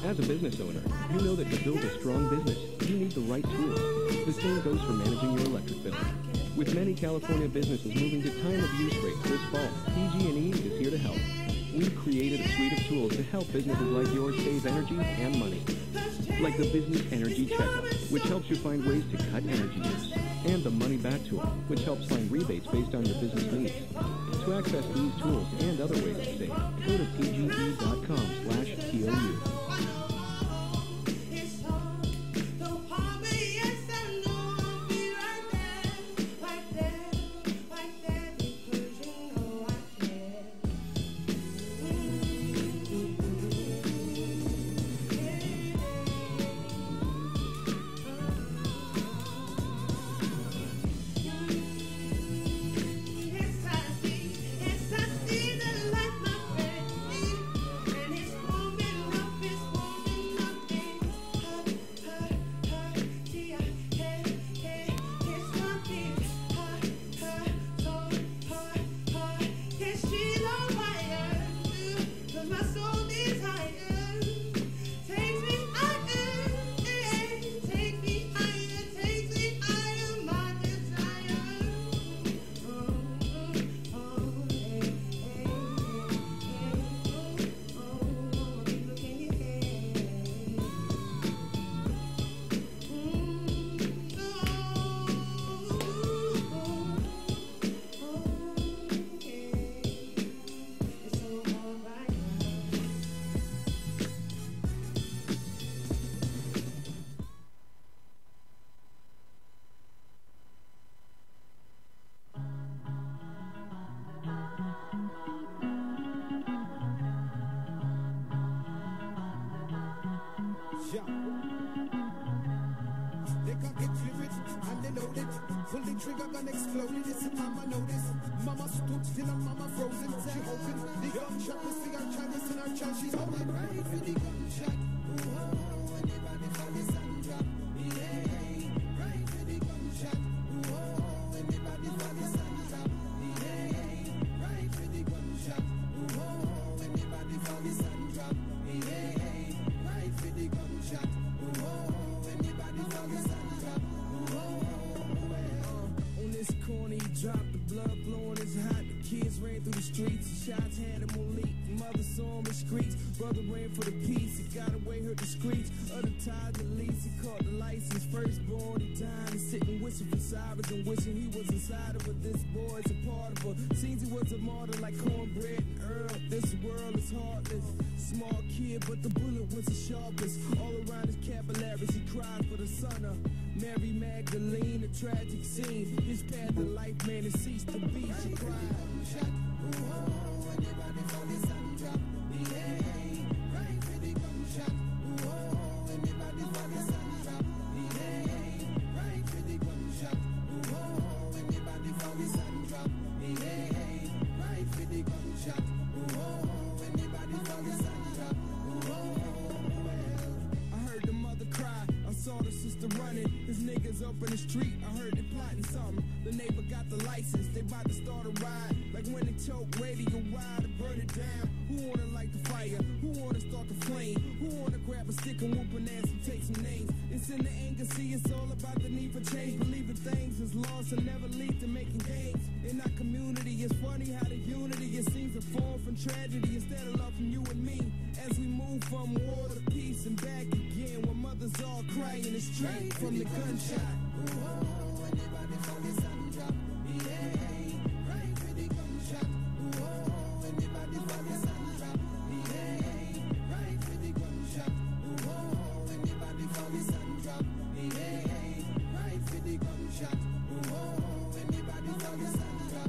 As a business owner, you know that to build a strong business, you need the right tools. The same goes for managing your electric bill. With many California businesses moving to time-of-use rates this fall, PG&E is here to help. We've created a suite of tools to help businesses like yours save energy and money. Like the Business Energy Checkup, which helps you find ways to cut energy use, and the Money Back tool, which helps find rebates based on your business needs. To access these tools and other ways to save, go to pge.com/TOU. Yeah. They gon' get fluid and they load it. Pull the trigger, gonna explode it. It's a mama notice. Mama stood still and mama frozen. She open the gunshot. We see her child, we see her child. She's holding right for the gunshot. Ooh, anybody for the Sandra? Yeah, right for the gunshot. Ooh, anybody for the Sandra? Yeah, right for the gunshot. Ooh, anybody for the Sandra? Yeah, right for the gunshot. Ooh, anybody for the Sandra? On this corner, he dropped the blood blowing his hot. The kids ran through the streets. The shots had him on leak. Mother saw him in streets. Brother ran for the peace. He got away, heard the screech. Other tied the lease. He caught the license. Firstborn, he died. He's sitting wishing for sirens and wishing he was inside of her. This boy's a part of her. Seems he was a martyr like cornbread and Earl. This world is heartless. Small kid, but the bullet was the sharpest. All around his capillaries, he cried for the son of Mary Magdalene. A tragic scene. His path in life, man, it ceased to be. She cried. Anybody for the Sandra? Yeah, right for the gunshot. Ooh, anybody for the Sandra? Yeah, right for the gunshot. Ooh, anybody for the Sandra? Yeah, right for the gunshot. Ooh, anybody for the Sandra? Ooh, I heard the mother cry. I saw the sister running. His niggas up in the street. I heard they plotting something. The neighbor got the license. They about to start a ride. Like when they choke radio wide and burn it down. Who wanna light the fire? Who wanna start the flame? Who wanna grab a stick and whoop an ass and take some names? It's in the anger, see, it's all about the need for change. Believing things is lost and never lead to making gains. In our community, it's funny how the unity, it seems to fall from tragedy instead of love from you and me. As we move from war to peace and back again, when mothers all crying and straight from the gunshot. Ooh, anybody for the Sandra? Yeah, right for the gunshot. Ooh, anybody for the Sandra? Yeah, right for the gunshot. Ooh, anybody for the Sandra? Yeah, right for the gunshot. Ooh, anybody for the Sandra?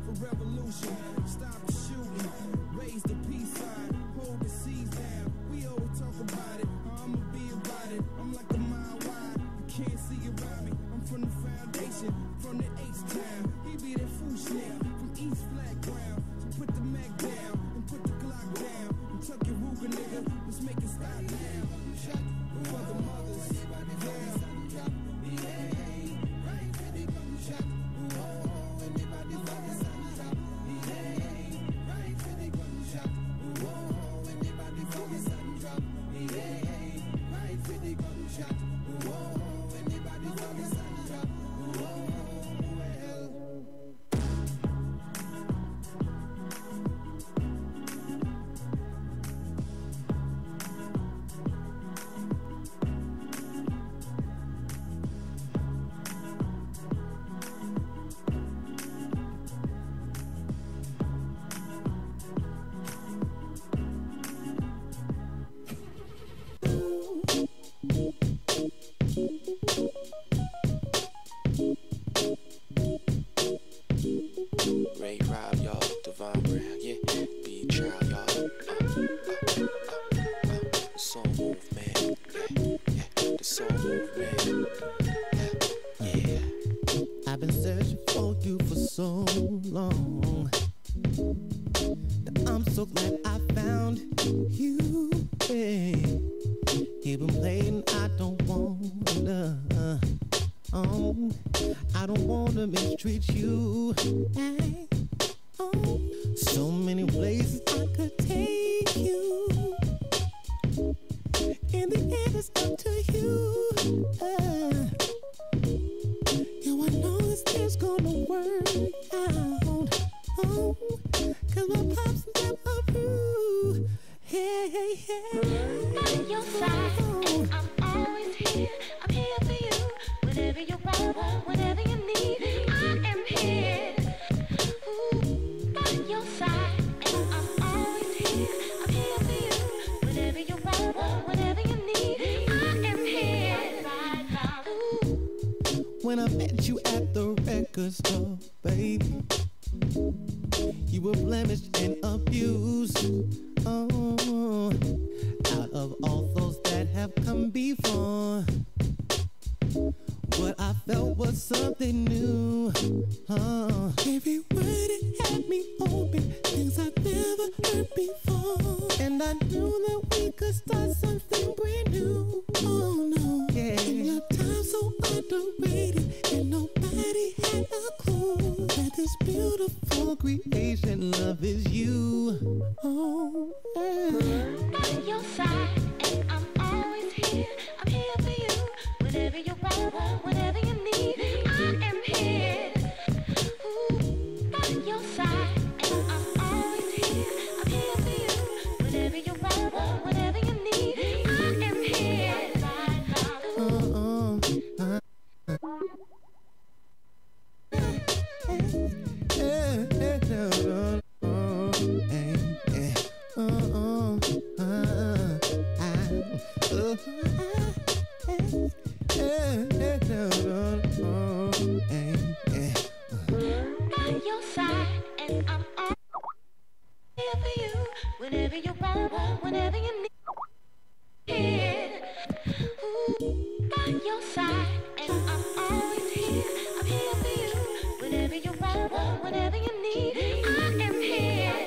For revolution, stop the shooting, raise the peace sign, hold the seas down. We always talk about it, I'ma be about it. I'm like a mile wide, you can't see around me. I'm from the foundation, from the H-town. He be that food snap from East Flat Ground. So put the Mac down and put the Glock down and tuck your Ruger, nigga. Let's make it stop now. For the mothers, yeah. Right for the gunshot. Oh, anybody for the Sandra? Yeah, right for the gunshot. Oh, anybody soul movement. Yeah, the soul movement. Yeah. I've been searching for you for so long. Now I'm so glad I found you. Hey. Even playing, I don't wanna. I don't wanna mistreat you. Hey. Oh. So many places I could take you. In the end, it's up to you. Yeah, I know this thing's gonna work out. Oh, 'cause my pops never approved. Hey, hey, hey. By your side, and I'm always here. I'm here for you. Whatever you want, whatever you need, I am here. Ooh, by your side, and I'm always here. I'm here for you. Whatever you want, whatever you need, I am here. Ooh. When I met you at the record store, baby, you were blemished and abused. Oh, out of all those that have come before, what I felt was something new. Oh, every word it had me open, things I'd never heard before. And I knew that we could start something brand new. Oh no, yeah. And your time so underrated, and nobody had a clue that this beautiful creation, love is you. Oh, yeah. By your side, and I'm always here. I'm here for you. Whatever you want, whatever you need, I am here. Ooh, by your side, and I'm always here. I'm here for you. Whatever you want, whatever you need, I am here. By your side, and I'm all here for you. Whatever you want, whatever you need, here. Ooh, by your side, and I'm always here. I'm here for you. Whatever you want, whatever you need, I am here.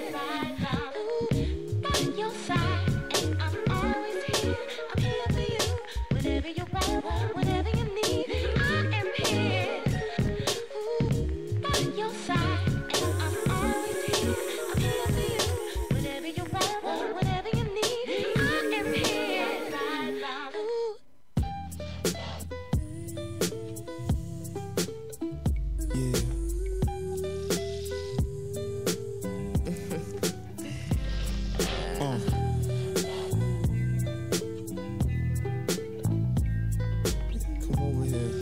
Ooh, by your side, and I'm always here. I'm here for you. Whatever you want, whatever you need, I am here. Ooh, by your side, and I'm always here. I'm here for you. Whatever you want, whatever you need, I am here. Ooh. Come over here.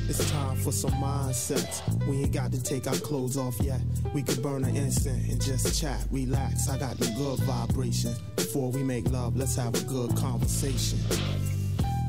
It's time for some mindsets. We ain't got to take our clothes off yet. We could burn an incense and just chat, relax. I got the good vibrations. Before we make love, let's have a good conversation.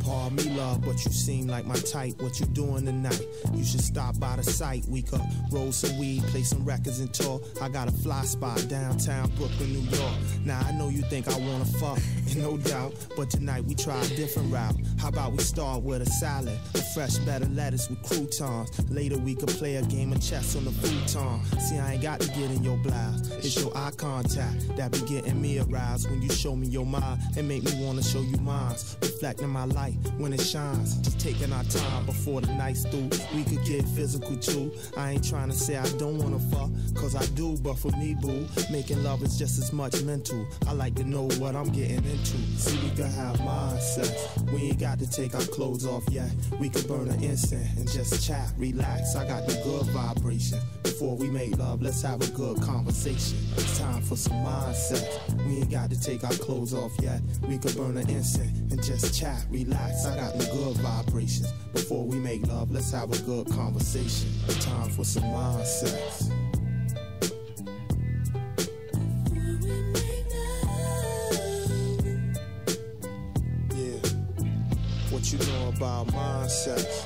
Pardon me, love, but you seem like my type. What you doing tonight? You should stop by the site. We could roll some weed, play some records and talk. I got a fly spot downtown Brooklyn, New York. Now I know you think I wanna fuck, and no doubt, but tonight we try a different route. How about we start with a salad, a fresh bed of lettuce with croutons. Later we could play a game of chess on the futon. See, I ain't got to get in your blouse. It's your eye contact that be getting me aroused. When you show me your mind and make me wanna show you mine. Reflecting my light when it shines. Just taking our time before the night's through. We could get physical too. I ain't trying to say I don't wanna fuck, cause I do, but for me, boo, making love is just as much mental. I like to know what I'm getting into. See, we could have mindsets. We ain't got to take our clothes off yet. We could burn an incense and just chat, relax. I got the good vibration. Before we make love, let's have a good conversation. It's time for some mindsets. We ain't got to take our clothes off yet. We could burn an incense and just chat, relax. I got the good vibrations. Before we make love, let's have a good conversation. It's time for some mindsets. What you know about mindsets?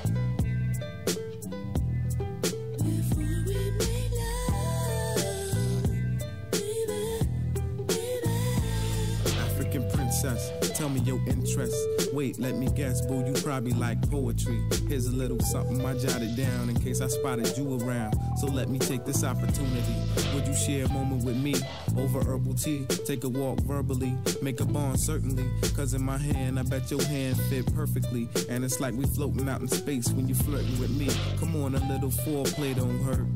princess. Tell me your interests. Wait, let me guess, boo, you probably like poetry. Here's a little something I jotted down in case I spotted you around. So let me take this opportunity. Would you share a moment with me over herbal tea? Take a walk verbally, make a bond certainly. Cause in my hand, I bet your hand fit perfectly. And it's like we floating out in space when you flirting with me. Come on, a little foreplay don't hurt.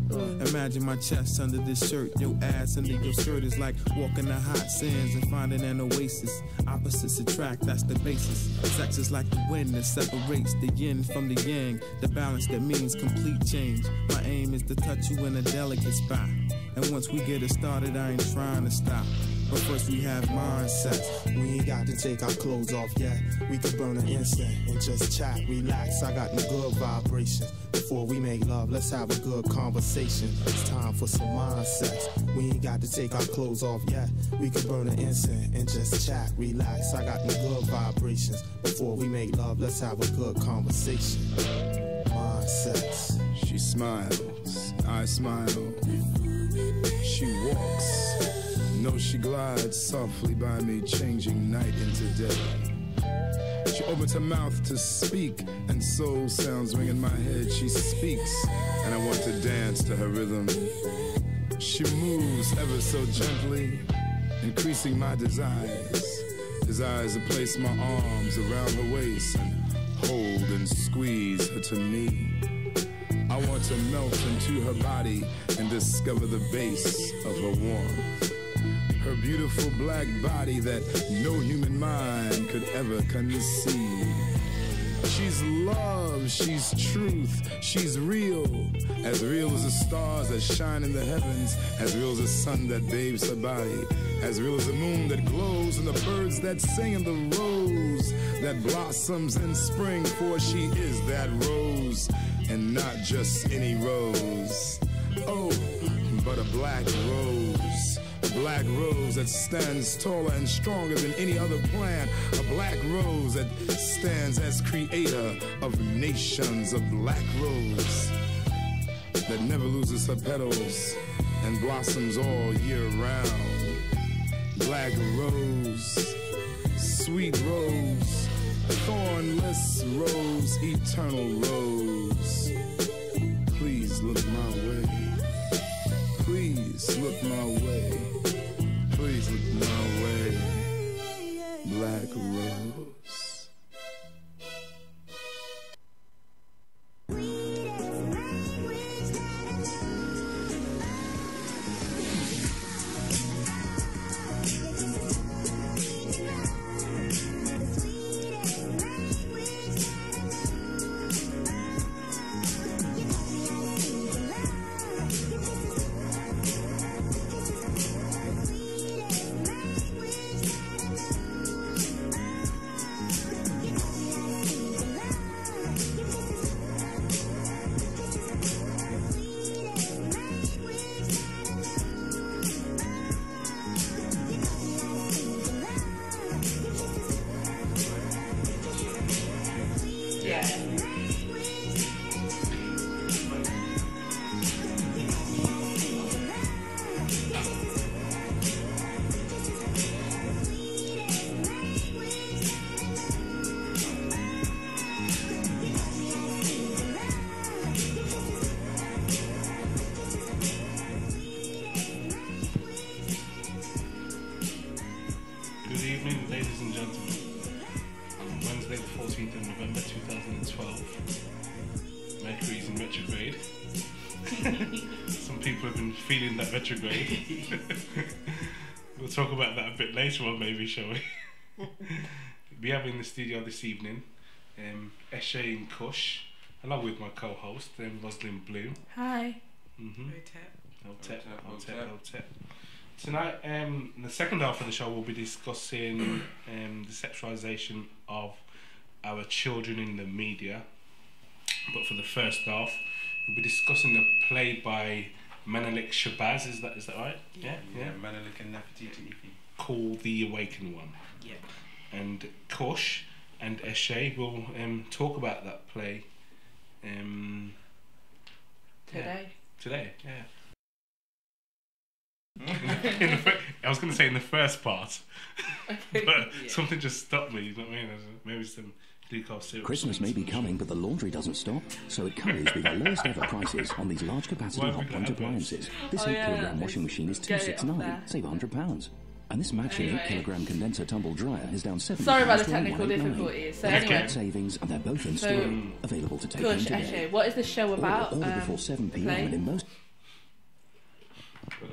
Imagine my chest under this shirt, your ass under your shirt is like walking the hot sands and finding an oasis. Opposites attract, that's the basis. Sex is like the wind that separates the yin from the yang, the balance that means complete change. My aim is to touch you in a delicate spot, and once we get it started, I ain't trying to stop. But first we have mindsets. We ain't got to take our clothes off yet. We could burn an incense and just chat, relax. I got them good vibrations. Before we make love, let's have a good conversation. It's time for some mindsets. We ain't got to take our clothes off yet. We could burn an incense and just chat, relax. I got them good vibrations. Before we make love, let's have a good conversation. Mindsets. She smiles, I smile. She walks. No, she glides softly by me, changing night into day. She opens her mouth to speak, and soul sounds ring in my head. She speaks, and I want to dance to her rhythm. She moves ever so gently, increasing my desires. Desires to place my arms around her waist and hold and squeeze her to me. I want to melt into her body and discover the base of her warmth. Her beautiful black body that no human mind could ever conceive. She's love, she's truth, she's real as the stars that shine in the heavens, as real as the sun that bathes her body, as real as the moon that glows and the birds that sing and the rose that blossoms in spring, for she is that rose, and not just any rose. Oh, but a black rose. A black rose that stands taller and stronger than any other plant. A black rose that stands as creator of nations. A black rose that never loses her petals and blossoms all year round. Black rose, sweet rose, thornless rose, eternal rose. Please look my way. Please look my way. Please look my way. Black rose. Feeling that retrograde. We'll talk about that a bit later on, maybe, shall we? We have in the studio this evening Eshe and Kush, along with my co-host, Roslyn Bloom. Hi. Hotep. Tonight, in the second half of the show, we'll be discussing the sexualization of our children in the media. But for the first half, we'll be discussing a play by Menelik Shabazz, is that right? Yeah. Menelik and Nefertiti. Called The Awaken one. Yeah. And Kush and Eshe will talk about that play today. Today, yeah. I was going to say in the first part, Okay. but something just stopped me. You know what I mean? Maybe some glucose syrup. Christmas may be coming, but the laundry doesn't stop. So at Currys, we've got lowest ever prices on these large capacity Why have we hot got point adverts? appliances. This Oh, 8 yeah, kilogram washing machine is get it up £269, there. save £100. And this matching 8 kilogram condenser tumble dryer is down 70 Sorry about the to technical 189. difficulties. So That's anyway, great savings, and they're both in So, store, available to take home Push, today. Eshe, what is the show about? Order before 7 p.m. play? and in most Well,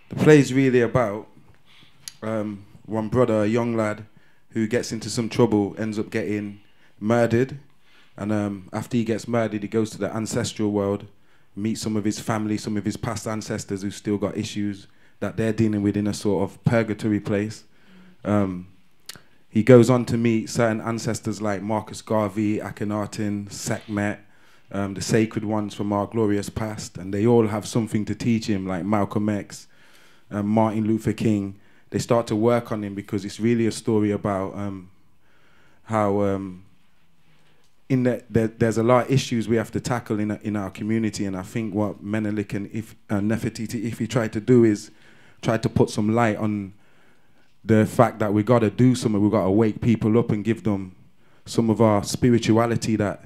the play's really about one brother, a young lad, who gets into some trouble, ends up getting murdered, and after he gets murdered, he goes to the ancestral world, meets some of his family, some of his past ancestors who've still got issues that they're dealing with in a sort of purgatory place. He goes on to meet certain ancestors like Marcus Garvey, Akhenaten, Sekhmet, the sacred ones from our glorious past, and they all have something to teach him, like Malcolm X, Martin Luther King. They start to work on him because it's really a story about how there's a lot of issues we have to tackle in our community, and I think what Menelik and Nefertiti Ife tried to do is try to put some light on the fact that we got to do something. We got to wake people up and give them some of our spirituality that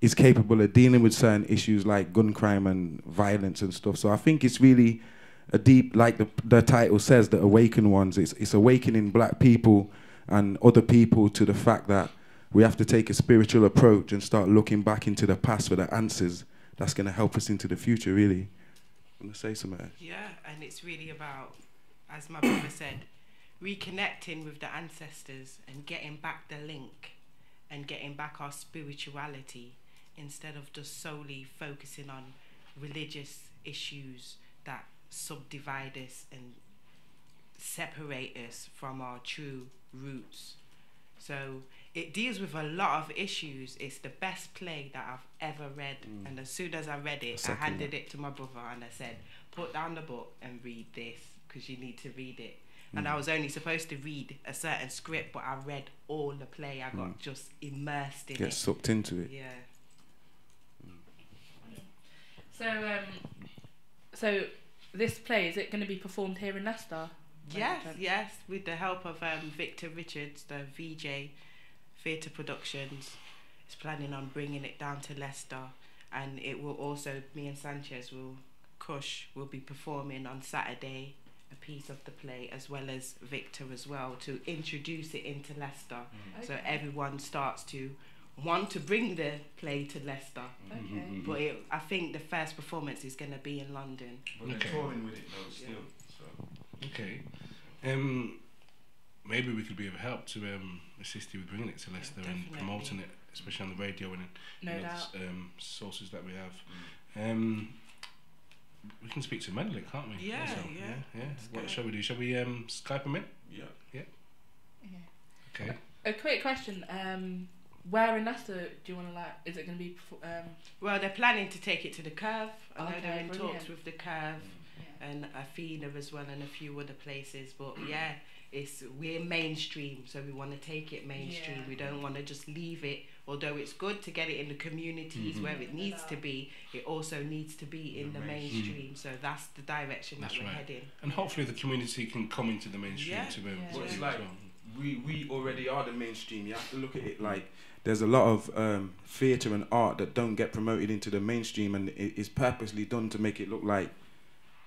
is capable of dealing with certain issues like gun crime and violence and stuff. So I think it's really a deep, like the title says, the Awaken ones. It's awakening black people and other people to the fact that we have to take a spiritual approach and start looking back into the past for the answers that's going to help us into the future, really. I'm going to say something. Yeah, and it's really about, as my brother said, reconnecting with the ancestors and getting back the link and getting back our spirituality instead of just solely focusing on religious issues that subdivide us and separate us from our true roots. So it deals with a lot of issues. It's the best play that I've ever read. And as soon as I read it, I handed it to my brother and I said, put down the book and read this because you need to read it. And I was only supposed to read a certain script, but I read all the play. I got just immersed in it. Get sucked into it. Yeah. So this play, is it going to be performed here in Leicester? Yes, with the help of Victor Richards, the VJ Theatre Productions, is planning on bringing it down to Leicester, and it will also, me and Sanchez will be performing on Saturday a piece of the play, as well as Victor as well, to introduce it into Leicester, so everyone starts to want to bring the play to Leicester. But I think the first performance is going to be in London. But they're touring with it though still. So. Okay. Maybe we could be of help to assist you with bringing it to Leicester and promoting it, especially on the radio and sources that we have. We can speak to Menelik, can't we? Yeah. What shall we do? Shall we Skype him in? Yeah. Okay. A quick question. Where in Leicester do you want to is it going to be? Well, they're planning to take it to the Curve. I know they're in brilliant. talks with the Curve and Athena as well, and a few other places. But we're mainstream, so we want to take it mainstream. We don't want to just leave it. Although it's good to get it in the communities where it needs to be, it also needs to be in the mainstream. So that's the direction that we're heading. And hopefully the community can come into the mainstream to be able to. But it's like we already are the mainstream. You have to look at it like there's a lot of theatre and art that don't get promoted into the mainstream, and it is purposely done to make it look like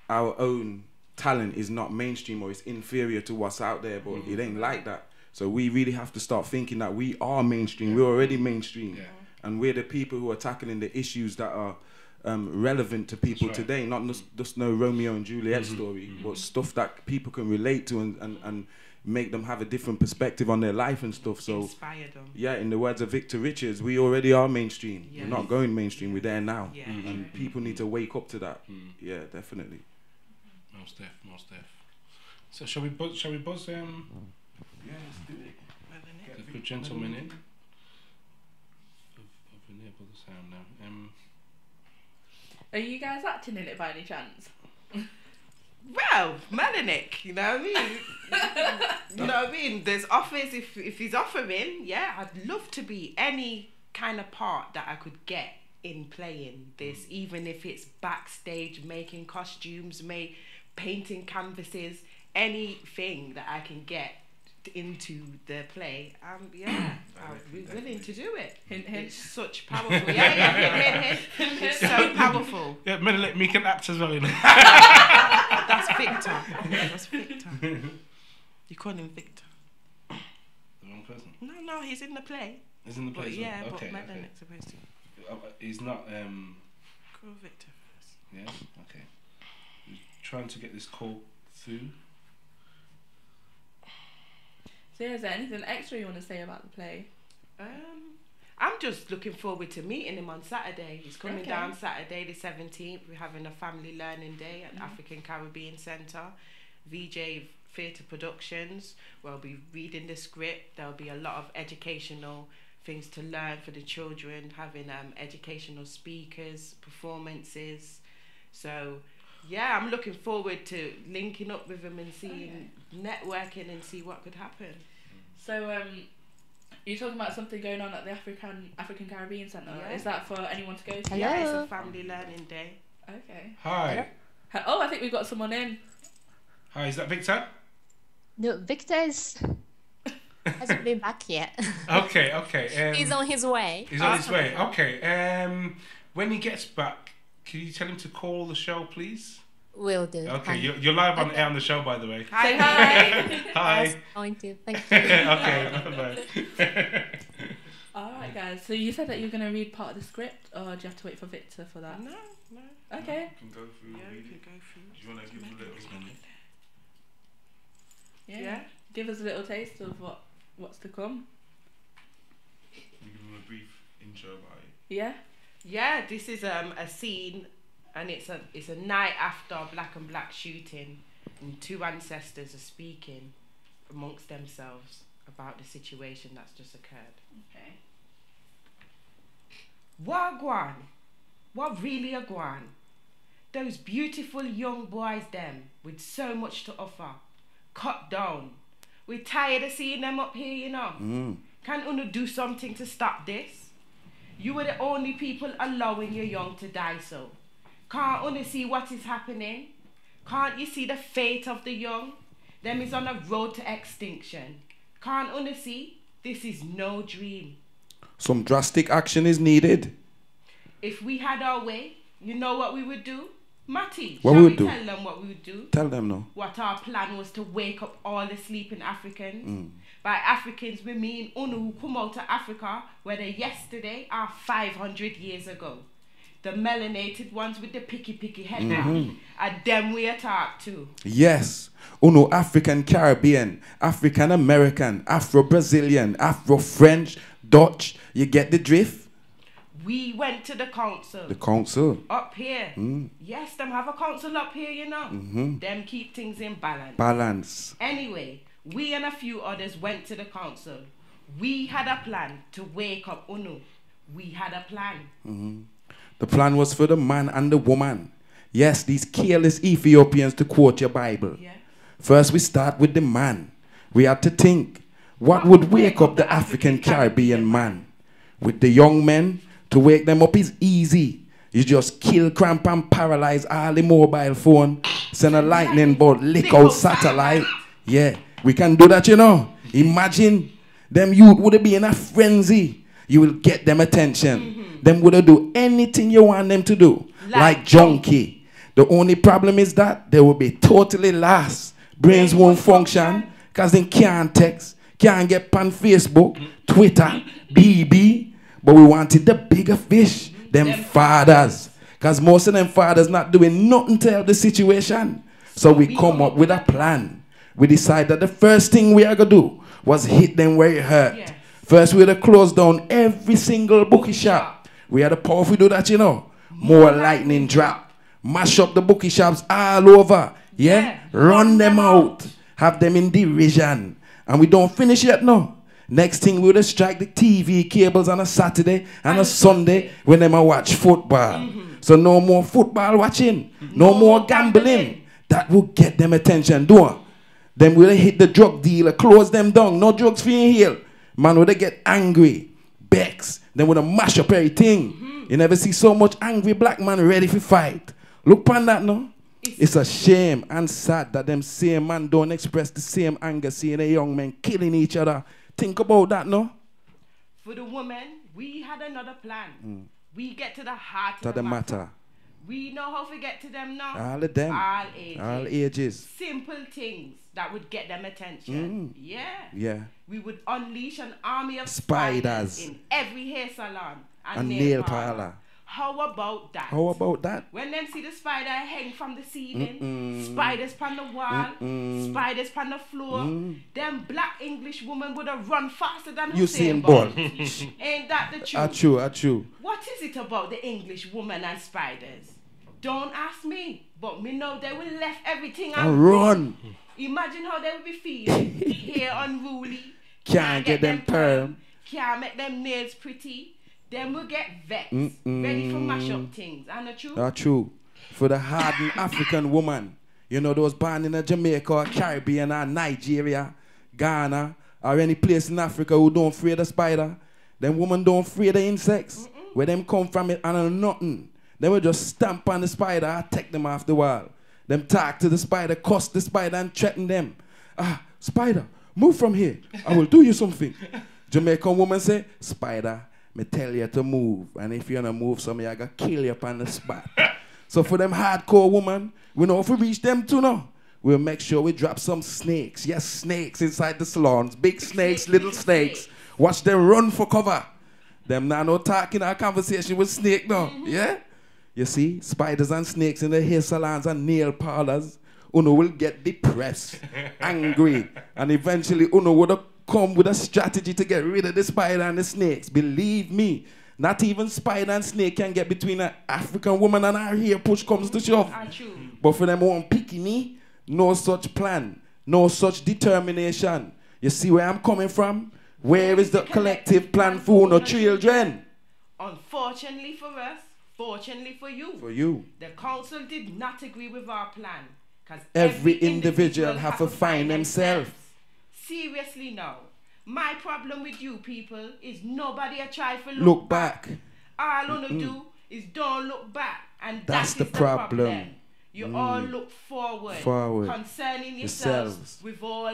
our own talent is not mainstream or it's inferior to what's out there, but it ain't like that. So we really have to start thinking that we are mainstream. We're already mainstream, and we're the people who are tackling the issues that are relevant to people today. Not just no Romeo and Juliet story, but stuff that people can relate to and make them have a different perspective on their life and stuff. So inspire them. Yeah, in the words of Victor Richards, we already are mainstream. We're not going mainstream. We're there now, and people need to wake up to that. Yeah, definitely. Most def. So shall we buzz? Yeah, let's do it. Get a good gentleman in. I've enabled the sound now. Are you guys acting in it by any chance? Well, Menelik, you know what I mean? You know what I mean? There's offers, if he's offering, I'd love to be any kind of part that I could get in playing this, even if it's backstage, making costumes, painting canvases, anything that I can get into the play. I'll be willing to do it. Hint, hint. It's such powerful. Hint. It's so powerful. Yeah, let me can act as well, you know. That's Victor. You call him Victor. The wrong person. No, he's in the play. He's in the play. But yeah, okay, but Madeleine's supposed to. He's not. Call Victor first. Yeah. Okay. He's trying to get this call through. So is there anything extra you want to say about the play? I'm just looking forward to meeting him on Saturday. He's coming Okay. down Saturday the 17th. We're having a family learning day at African Caribbean Centre. VJ Theatre Productions. We'll be reading the script. There'll be a lot of educational things to learn for the children, having educational speakers, performances. So yeah, I'm looking forward to linking up with him and seeing, networking and see what could happen. So you're talking about something going on at the African Caribbean Centre. Yeah. Is that for anyone to go to? Yeah, it's a family learning day. Okay. Hi. Oh, I think we've got someone in. Hi, is that Victor? No, Victor hasn't been back yet. Okay. He's on his way. He's on his way. Okay. When he gets back, can you tell him to call the show, please? Will do. Okay, you're live on air on the show, by the way. Hi. Hi. Yes, going to. Thank you. Okay. Bye. All right, guys. So you said that you're going to read part of the script, or do you have to wait for Victor for that? No. Okay. You can go through. Yeah, we can go through. Do you want to give a little? Yeah. Give us a little taste of what's to come. Can you give them a brief intro about it? Yeah. Yeah, this is a scene, and it's a night after Black and Black shooting, and two ancestors are speaking amongst themselves about the situation that's just occurred. Okay. Wagwan, what really a gwan? Those beautiful young boys them with so much to offer, cut down. We're tired of seeing them up here, you know. Can't Uno do something to stop this? You are the only people allowing your young to die so. Can't Uno see what is happening? Can't you see the fate of the young? Them is on a road to extinction. Can't Uno see? This is no dream. Some drastic action is needed. If we had our way, you know what we would do? Matty, What shall we we would do? tell them what we would do? Tell them now. What our plan was to wake up all the sleeping Africans. By Africans, we mean Unu who come out to Africa, whether yesterday or 500 years ago. The melanated ones with the picky head are them we talk to. Yes. Uno African Caribbean, African American, Afro Brazilian, Afro French, Dutch. You get the drift? We went to the council. The council. Up here. Yes, them have a council up here, you know. Them keep things in balance. Balance. Anyway, we and a few others went to the council. We had a plan to wake up Unu. We had a plan. The plan was for the man and the woman. Yes, these careless Ethiopians, to quote your Bible. Yeah. First, we start with the man. We had to think, what would wake up the African Caribbean man? With the young men, to wake them up is easy. You just kill, cramp, and paralyze all the mobile phone, send a lightning bolt, lick out satellite. Yeah, we can do that, you know. Imagine them youth would be in a frenzy. You will get them attention. Them would do anything you want them to do. Like junkie. The only problem is that they will be totally lost. Brains won't function because they can't text, can't get on Facebook, Twitter, BB. But we wanted the bigger fish, them fathers. Because most of them fathers not doing nothing to help the situation. So we come up with a plan. We decided that the first thing we are going to do was hit them where it hurt. Yes. First, we had to close down every single bookie shop. We had the power if we do that, you know. More lightning drop. Mash up the bookie shops all over. Yeah? Run them out. Have them in derision. And we don't finish yet, no. Next thing, we would strike the TV cables on a Saturday and a Sunday when them a watch football. So no more football watching. No more gambling. That will get them attention, do. Then we'll hit the drug dealer, close them down. No drugs for you here. Man, would they get angry, vex. Then would mash up everything. You never see so much angry black man ready for fight. Look upon that, no? It's a shame and sad that them same man don't express the same anger seeing a young men killing each other. Think about that, no? For the woman, we had another plan. We get to the heart To of the the matter. matter. We know how to get to them now. All of them. All ages. All ages. Simple things that would get them attention. Yeah. Yeah. We would unleash an army of Spiders. spiders in every hair salon And nail parlor. How about that? How about that? When them see the spider hang from the ceiling, spiders on the wall, spiders on the floor, them black English woman would have run faster than Usain Usain Bolt. Ain't that the truth? True. What is it about the English woman and spiders? Don't ask me, but me know they will left everything And run. Imagine how they will be feeling. Hair unruly, Can't get them perm. can't make them nails pretty. Them will get vexed, ready for mash up things. And the truth? True. For the hardened African woman, you know, those born in a Jamaica or Caribbean or Nigeria, Ghana, or any place in Africa who don't fear the spider, them women don't fear the insects. Where them come from it and nothing. They will just stamp on the spider and take them off the wall. Them talk to the spider, cuss the spider and threaten them. Spider, move from here. I will do you something. Jamaican woman say, spider, me tell you to move. And if you don't move, somebody I gonna kill you up on the spot. So for them hardcore woman, we know if we reach them too now. We'll make sure we drop some snakes. Yes, snakes inside the salons. Big snakes, little snakes. Watch them run for cover. Them now no talking our conversation with snake now. Yeah? You see, spiders and snakes in the hair salons and nail parlors. Uno will get depressed, angry, and eventually Uno would come with a strategy to get rid of the spider and the snakes. Believe me, not even spider and snake can get between an African woman and her hair push comes to shove. But for them one picking no such plan, no such determination. You see where I'm coming from? Where is the collective plan for no children? Unfortunately for us, fortunately for you. For you. The council did not agree with our plan. Because Every individual have to find themselves. Seriously now. My problem with you people is nobody a try for Look back. All you wanna do is don't look back. And That's that is the problem. You all look forward. Concerning yourselves with all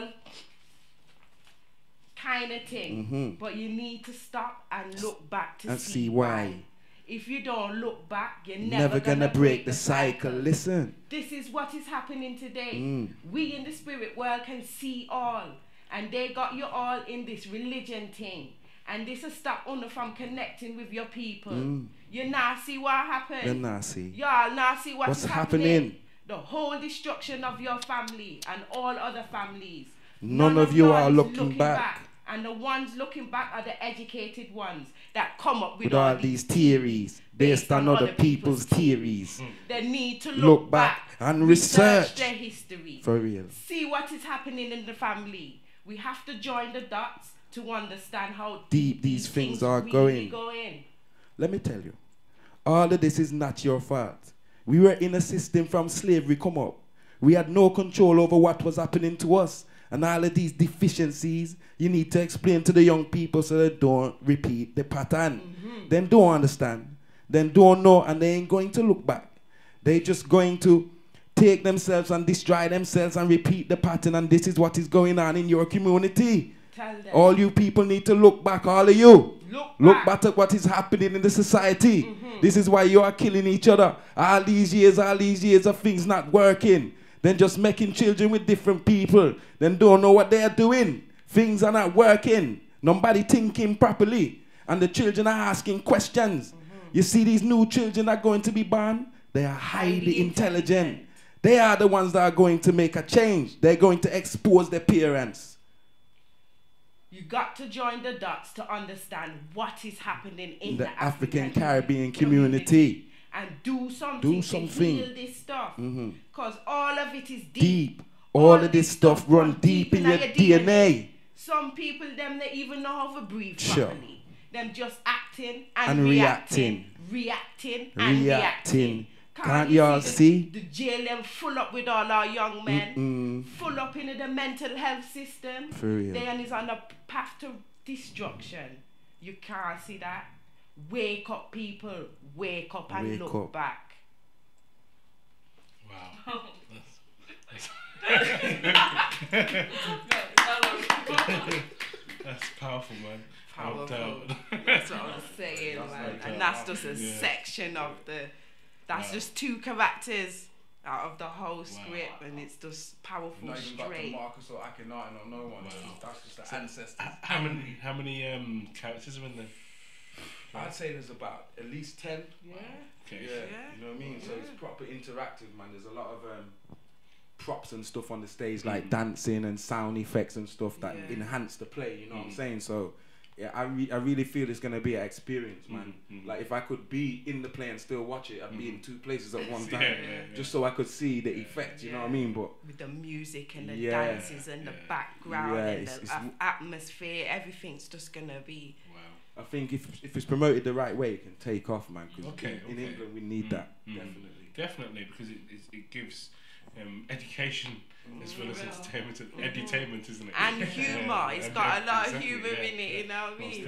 kind of thing. But you need to stop and look back to see why. If you don't look back, you're never gonna break the cycle. Listen. This is what is happening today. We in the spirit world can see all. And they got you all in this religion thing. And this will stop Uno from connecting with your people. You not see what happened. You not see. Y'all not see what's happening. The whole destruction of your family and all other families. None of you are is looking back. And the ones looking back are the educated ones that come up with all these theories based on other people's theories. They need to look back and research their history. For real. See what is happening in the family. We have to join the dots to understand how deep these things are really going. Let me tell you, all of this is not your fault. We were in a system from slavery come up. We had no control over what was happening to us. And all of these deficiencies, you need to explain to the young people so they don't repeat the pattern. Then don't understand. Then don't know, and they ain't going to look back. They're just going to take themselves and destroy themselves and repeat the pattern, and this is what is going on in your community. All you people need to look back, all of you. Look back at what is happening in the society. This is why you are killing each other. All these years of things not working. Then just making children with different people. Then don't know what they are doing. Things are not working. Nobody thinking properly. And the children are asking questions. You see these new children are going to be born? They are highly intelligent. They are the ones that are going to make a change. They're going to expose their parents. You got to join the dots to understand what is happening in the African Caribbean community. And do something to heal this stuff. Because all of it is deep. All of this stuff run deep in your DNA. Some people, them, they even know how to breathe properly. Them just acting and reacting. Reacting. Can't y'all see? The jail them full up with all our young men. Full up into the mental health system. For real. They is on a path to destruction. You can't see that. Wake up, people. Wake up and look back. Wow. That's powerful, man. Powerful. That's what I was saying, man. And that's just a section of the. That's just 2 characters out of the whole script, and it's just powerful. Not even got to straight. Marcus or Akhenaten or no one. That's just the ancestors. How many characters are in there? I'd say there's about at least 10. Yeah. Okay. Yeah. You know what I mean? So it's proper interactive, man. There's a lot of props and stuff on the stage, like dancing and sound effects and stuff that enhance the play. You know what I'm saying? So yeah, I really feel it's gonna be an experience, man. Like if I could be in the play and still watch it, I'd be in 2 places at one time, just so I could see the effect. You know what I mean? But with the music and the dances and the background and the atmosphere, everything's just gonna be. I think if it's promoted the right way, it can take off, man. Because in England we need that definitely because it gives education as well as entertainment, isn't it? And humour. It's got a lot of humour in it. You know what I mean?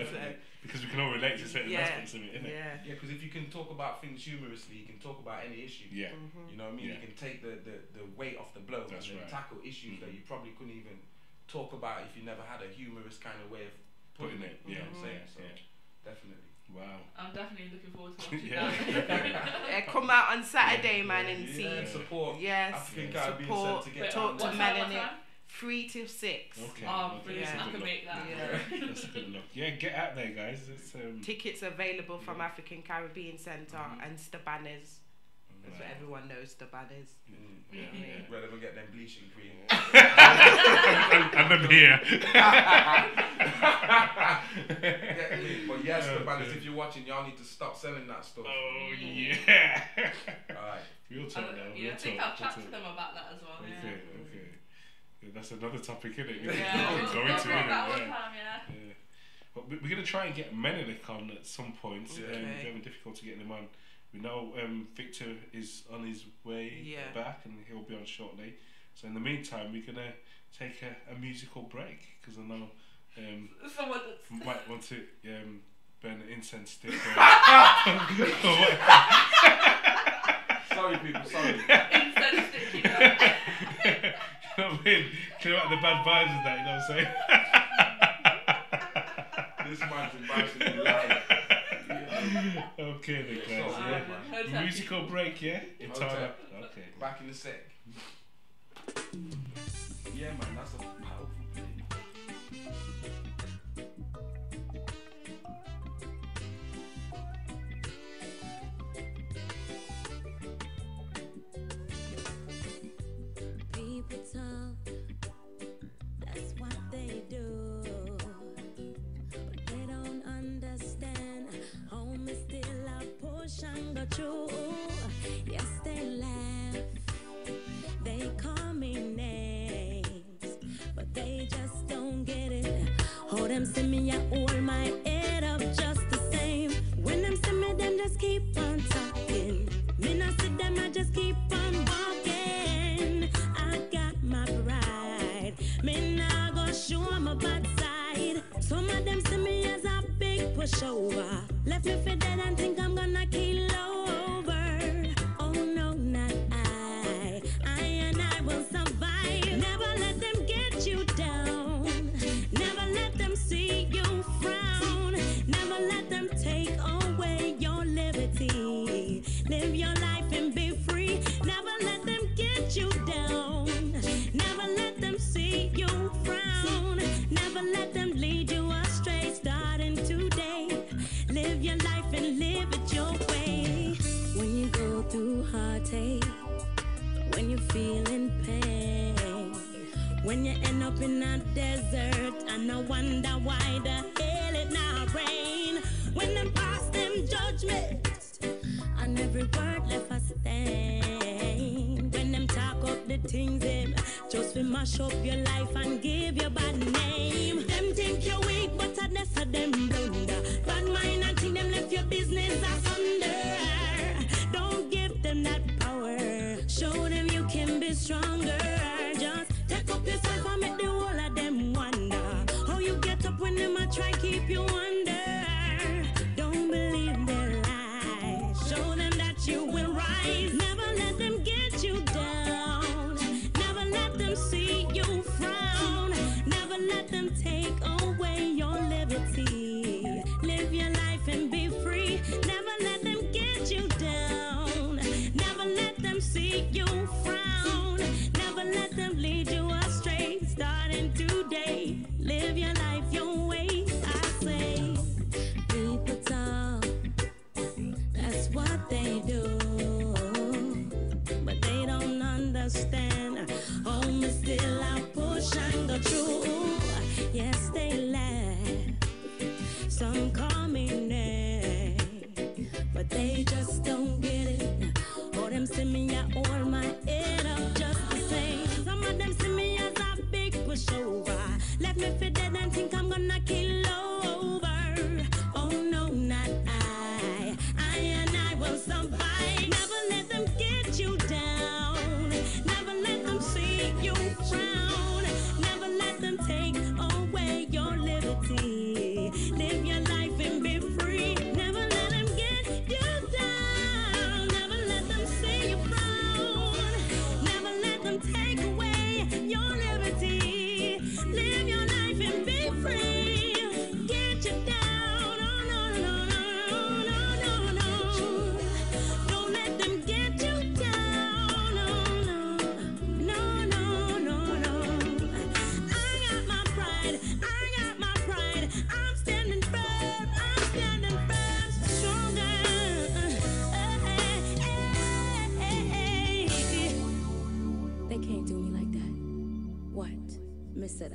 Because we can all relate to certain aspects of it, innit? Yeah, because if you can talk about things humorously, you can talk about any issue. Yeah. You know what I mean? You can take the weight off the blow and then tackle issues that you probably couldn't even talk about if you never had a humorous kind of way of putting it. You know what I'm saying? So definitely. Wow. I'm definitely looking forward to watching that. Come out on Saturday, man, and see. Support. Yes. I think I'll be sent to get talk to Melanie. 3 till 6. Okay. Oh, brilliant. I can make that. That's a good look. Yeah, get out there, guys. It's, tickets available from African Caribbean Centre and Stabanners. That's what everyone knows, Stabanners. Where they will get them bleaching cream. and them here. But yes, Stabanners, if you're watching, y'all need to stop selling that stuff. Oh, yeah. Alright. We'll talk now. Yeah, I think I'll chat to them about that as well. Okay. Yeah, that's another topic, isn't it? Yeah, we'll go into it. Yeah. But we're going to try and get Menelik on at some point. We're having difficulty getting him on. We know Victor is on his way back and he'll be on shortly. So in the meantime, we're going to take a musical break because I know someone might want to burn an incense stick. Sorry, people, sorry. Incense stick, you know. You know what I mean? Clear out the bad vibes and that, you know what I'm saying? This man's embarrassing me live. Okay then, guys. Musical break, yeah? In time. Okay. Back in a sec. Yeah, man, that's a powerful thing. People talk, that's what they do. But they don't understand. Home is still a portion, but true. Yes, they laugh. They call me names, but they just don't get it. Oh, them see me, I hold my head up just the same. When them see me, them just keep on talking. Me not see them, I just keep on walking. I got my pride. Me not gonna show my bad side. Some of them see me as a big pushover. Left me for dead and think I'm gonna kill over. Oh no, not I. I and I will survive. Never let them get you down. Never let them see you frown. Never let them take away your liberty. Live your life and be free. Never let them get you down. Never let them see you frown. Never let them lead you astray. Starting today, live your life and live it your way. When you go through heartache, when you feel in pain, when you end up in a desert and I wonder why the hell it not rain. When them pass them judgments and every word left a stain. When them talk up the things them just to mash up your life and give you bad name. Them think you're weak, but I never them blunder. Bad mind and think them left your business asunder. Don't give them that power. Show them you can be stronger. Just take up yourself and make the whole of them wonder how you get up when them a try keep you under. Don't believe their lies. Show them that you will rise. Never let them get you down. lead you astray. Starting today, live your life your way. I say, people talk, that's what they do, but they don't understand. Home is still our push and the truth. Yes, they laugh, some call me nay, but they just don't get it. All them see me, I hold my head up just the same. Some of them see me as a big pushover. Let me fit dead and think I'm gonna kill over. Oh no, not I. I and I will survive. Never let them get you down. Never let them see you frown. Never let them take away your liberty. Live your life and be free. Never let them get you down. Never let them see you frown. Never let them take away your liberty. Live your life and be free. Get you down. Oh no, no, no, no, no, no. Don't let them get you down. No, no, no, no, no. I got my pride. I got my pride. I'm standing firm. I'm standing firm. Stronger. They can't do me like that. What? Miss that.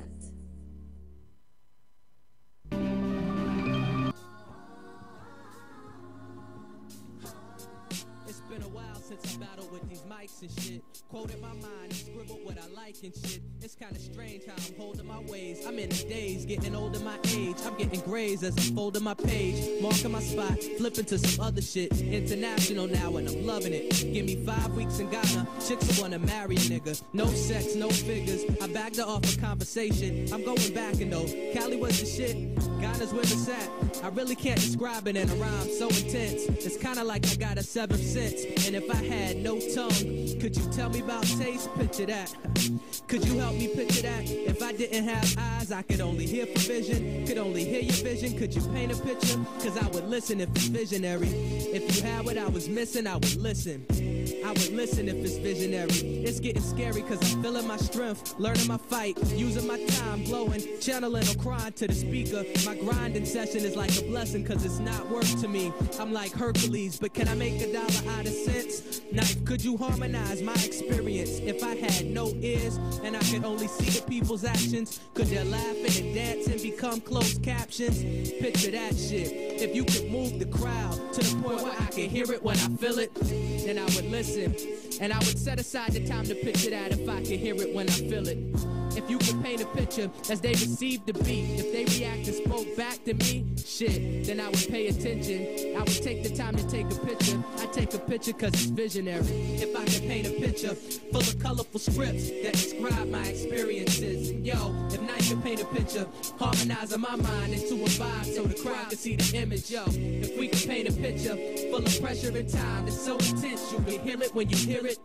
It's been a while since I battled with these mics and shit. Quoted my mind and scribbled what I like and shit. It's kinda strange how I'm holding my ways. I'm in the days, getting older my age. I'm getting grays as I'm folding my page. Marking my spot, flipping to some other shit. International now and I'm loving it. Give me 5 weeks in Ghana. Chicks who wanna marry a nigga. No sex, no figures. I backed her off a conversation. I'm going back and though Cali was the shit. Ghana's where it's at. I really can't describe it in a rhyme so intense. It's kinda like I got a seventh sense. And if I had no tongue, could you tell me about taste? Picture that. Could you help me picture that? If I didn't have eyes, I could only hear for vision. Could only hear your vision. Could you paint a picture? Cause I would listen if it's visionary. If you had what I was missing, I would listen. I would listen if it's visionary. It's getting scary cause I'm feeling my strength, learning my fight, using my time, blowing, channeling or crying to the speaker. My grinding session is like a blessing cause it's not work to me. I'm like Hercules, but can I make $1 out of cents? Knife, could you harmonize my experience? If I had no ears and I could only see the people's actions, could their laughing and dancing become closed captions? Picture that shit. If you could move the crowd to the point where I can hear it when I feel it, then I would listen. And I would set aside the time to picture that if I could hear it when I feel it. If you could paint a picture as they received the beat, if they react and spoke back to me, shit, then I would pay attention. I would take the time to take a picture. I take a picture cause it's visionary. If I could paint a picture full of colorful scripts that describe my experiences. And yo, if Night could paint a picture, harmonizing my mind into a vibe so the crowd can see the image. Yo, if we could paint a picture full of pressure and time that's so intense you can hear it when you hear it,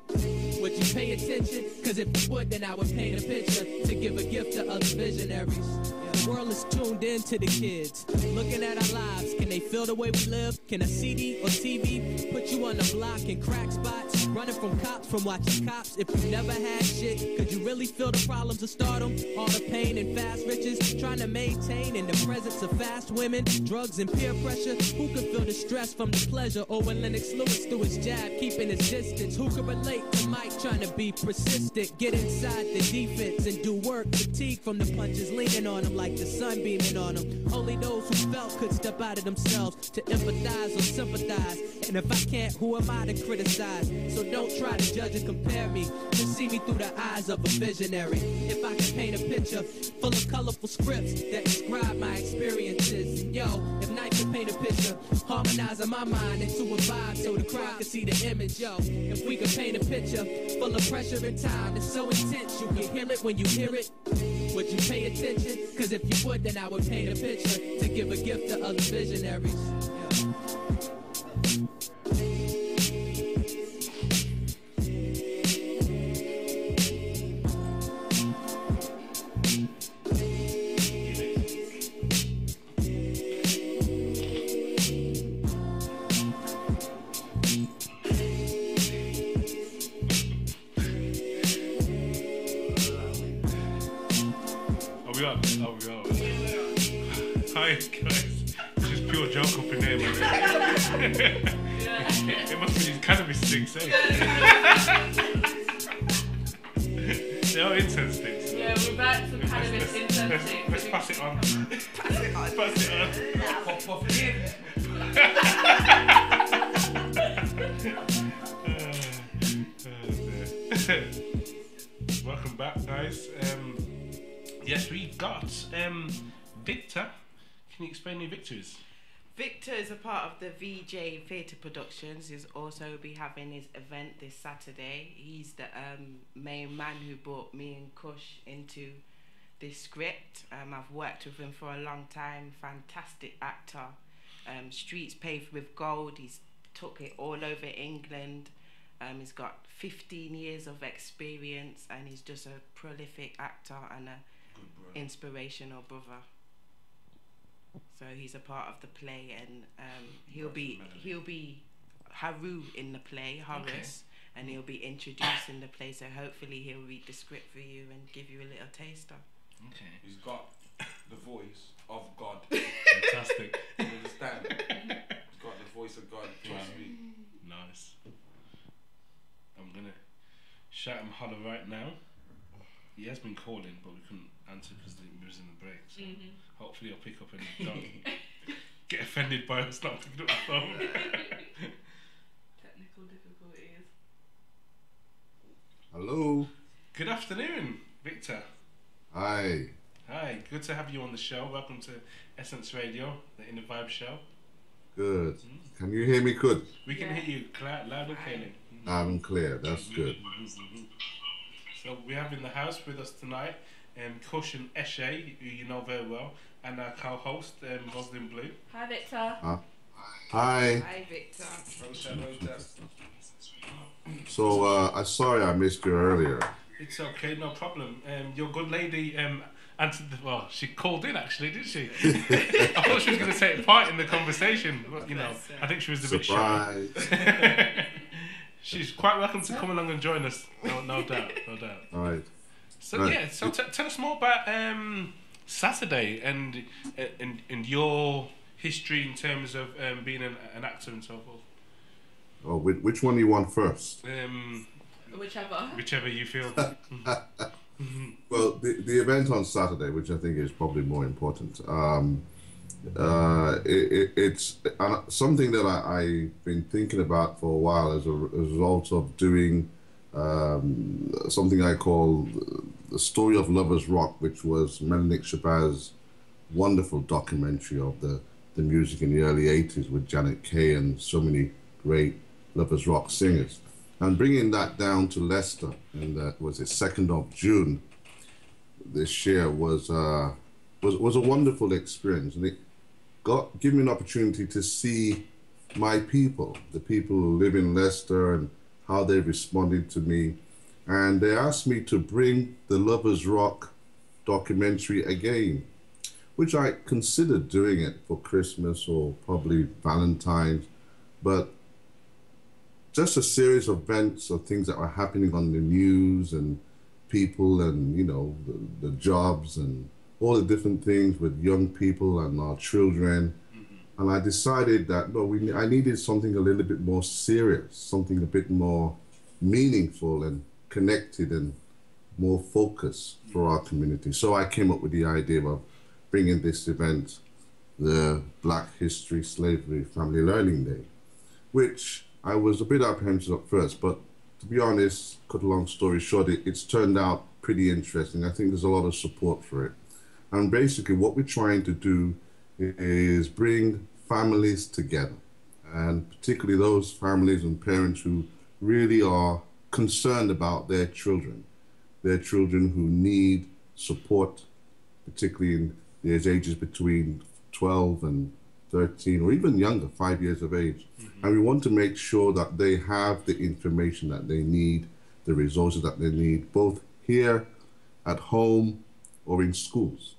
would you pay attention? Cause if you would, then I would paint a picture to give a gift to other visionaries. The world is tuned in to the kids, looking at our lives. Can they feel the way we live? Can a CD or TV put you on the block in crack spots? Running from cops, from watching cops. If you never had shit, could you really feel the problems of stardom? All the pain and fast riches, trying to maintain in the presence of fast women, drugs and peer pressure. Who could feel the stress from the pleasure? Or when Lennox Lewis threw his jab, keeping his distance. Who could relate to Mike trying to be persistent? Get inside the defense and do work. Fatigue from the punches leaning on him like the sun beaming on him. Only those who felt could step out of themselves to empathize or sympathize. And if I can't, who am I to criticize? So don't try to judge and compare me. Just see me through the eyes of a visionary. If I could paint a picture full of colorful scripts that describe my experiences. And yo, if Night could paint a picture, harmonizing my mind into a vibe so the crowd can see the image. Yo, if we could paint a picture full of pressure and time that's so intense you can hear it when you hear it, would you pay attention? Cause if you would, then I would paint a picture to give a gift to other visionaries. Yeah. be honest. Hi guys. It's just pure joke up in there, man. It must be these cannabis sticks, eh? They are incense sticks. Yeah, we're back to cannabis incense sticks. Let's pass it on. Pass it on. Pop, pop Welcome back, guys. Yes, we got Victor. Can you explain who Victor is? Victor is a part of the VJ Theatre Productions. He's also be having his event this Saturday. He's the main man who brought me and Kush into this script. I've worked with him for a long time. Fantastic actor. Streets paved with gold. He's took it all over England. He's got 15 years of experience, and he's just a prolific actor and a inspirational brother. So he's a part of the play, and he'll be Haru in the play, Horus, and he'll be introducing the play. So hopefully he'll read the script for you and give you a little taster. Okay. He's got the voice of God. Fantastic. You understand? He's got the voice of God. Trust me. Nice. I'm gonna shout him holler right now. He has been calling, but we couldn't answer because he was in the break. So hopefully he'll pick up and don't get offended by us not picking up the phone. Technical difficulties. Hello. Good afternoon, Victor. Hi. Hi, good to have you on the show. Welcome to Essence Radio, the Innervibe show. Good. Can you hear me good? We can hear you loud and clearly. I'm clear. That's good. So we have in the house with us tonight Kush and Eshe, who you know very well, and our co-host Roslyn Blue. Hi, Victor. Hi. Hi, Victor. So, I'm sorry I missed you earlier. It's okay, no problem. Your good lady answered well, she called in actually, didn't she? I thought she was going to take part in the conversation, but you know, I think she was a bit shy. She's quite welcome to come along and join us. No doubt. All right. So yeah, so tell us more about Saturday and your history in terms of being an actor and so forth. Oh, which one do you want first? Whichever you feel. Well, the event on Saturday, which I think is probably more important, it's something that I've been thinking about for a while as a result of doing something I call The Story of Lovers Rock, which was Melanick Shabazz's wonderful documentary of the music in the early 80s with Janet Kay and so many great Lovers Rock singers. And bringing that down to Leicester, and that was it 2nd of June this year was a wonderful experience, and it gave me an opportunity to see my people, the people who live in Leicester, and how they responded to me. And they asked me to bring the Lovers Rock documentary again, which I considered doing it for Christmas or probably Valentine's, but just a series of events or things that were happening on the news and people and, you know, the jobs and all the different things with young people and our children. And I decided that, no, I needed something a little bit more serious, something a bit more meaningful and connected and more focused for our community. So I came up with the idea of bringing this event, the Black History, Slavery, Family Learning Day, which I was a bit apprehensive at first, but to be honest, cut a long story short, it's turned out pretty interesting. I think there's a lot of support for it. And basically what we're trying to do is bring families together, and particularly those families and parents who really are concerned about their children who need support, particularly in these ages between 12 and 13 or even younger, 5 years of age. And we want to make sure that they have the information that they need, the resources that they need, both here at home or in schools.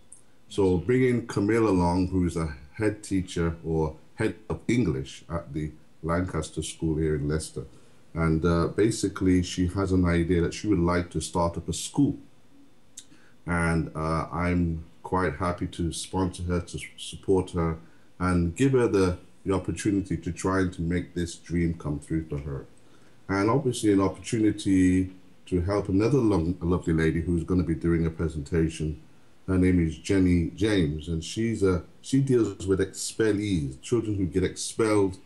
So bringing Camille along, who is a head teacher or head of English at the Lancaster School here in Leicester. And basically she has an idea that she would like to start up a school. And I'm quite happy to sponsor her, to support her, and give her the opportunity to try and to make this dream come through for her. And obviously an opportunity to help another lovely lady who's going to be doing a presentation. Her name is Jenny James, and she deals with expellees, children who get expelled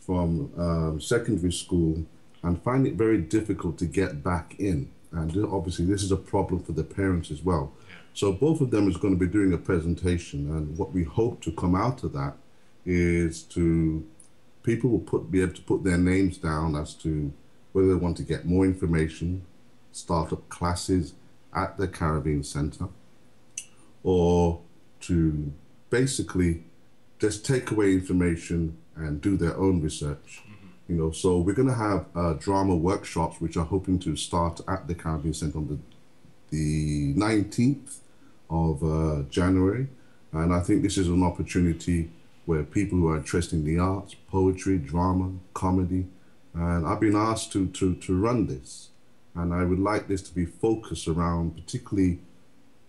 from secondary school and find it very difficult to get back in. And obviously this is a problem for the parents as well. So both of them is going to be doing a presentation, and what we hope to come out of that is people will be able to put their names down as to whether they want to get more information, start up classes at the Caribbean Center, or to basically just take away information and do their own research. You know, so we're going to have drama workshops, which are hoping to start at the Caribbean Center on the 19th of January. And I think this is an opportunity where people who are interested in the arts, poetry, drama, comedy, and I've been asked to run this. And I would like this to be focused around particularly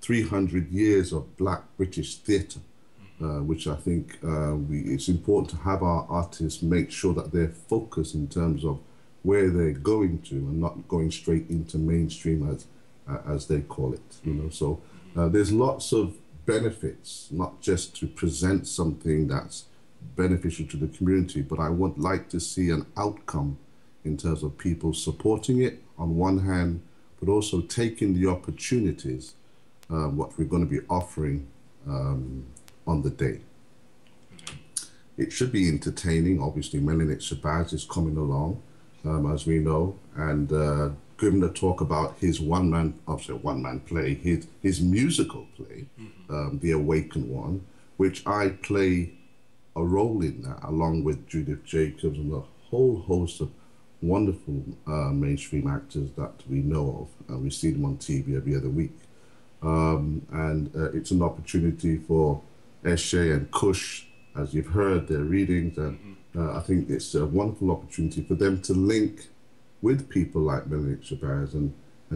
300 years of Black British theatre, which I think it's important to have our artists make sure that they're focused in terms of where they're going to and not going straight into mainstream as they call it. You know, so there's lots of benefits, not just to present something that's beneficial to the community, but I would like to see an outcome in terms of people supporting it on one hand, but also taking the opportunities what we're going to be offering on the day. It should be entertaining. Obviously, Melanin Shabazz is coming along, as we know, and giving a talk about his one-man play, his musical play, the Awaken one, which I play a role in that, along with Judith Jacobs and a whole host of wonderful mainstream actors that we know of, and we see them on TV every other week. And it's an opportunity for Eshe and Kush, as you've heard their readings, and I think it's a wonderful opportunity for them to link with people like Melanin Shabazz and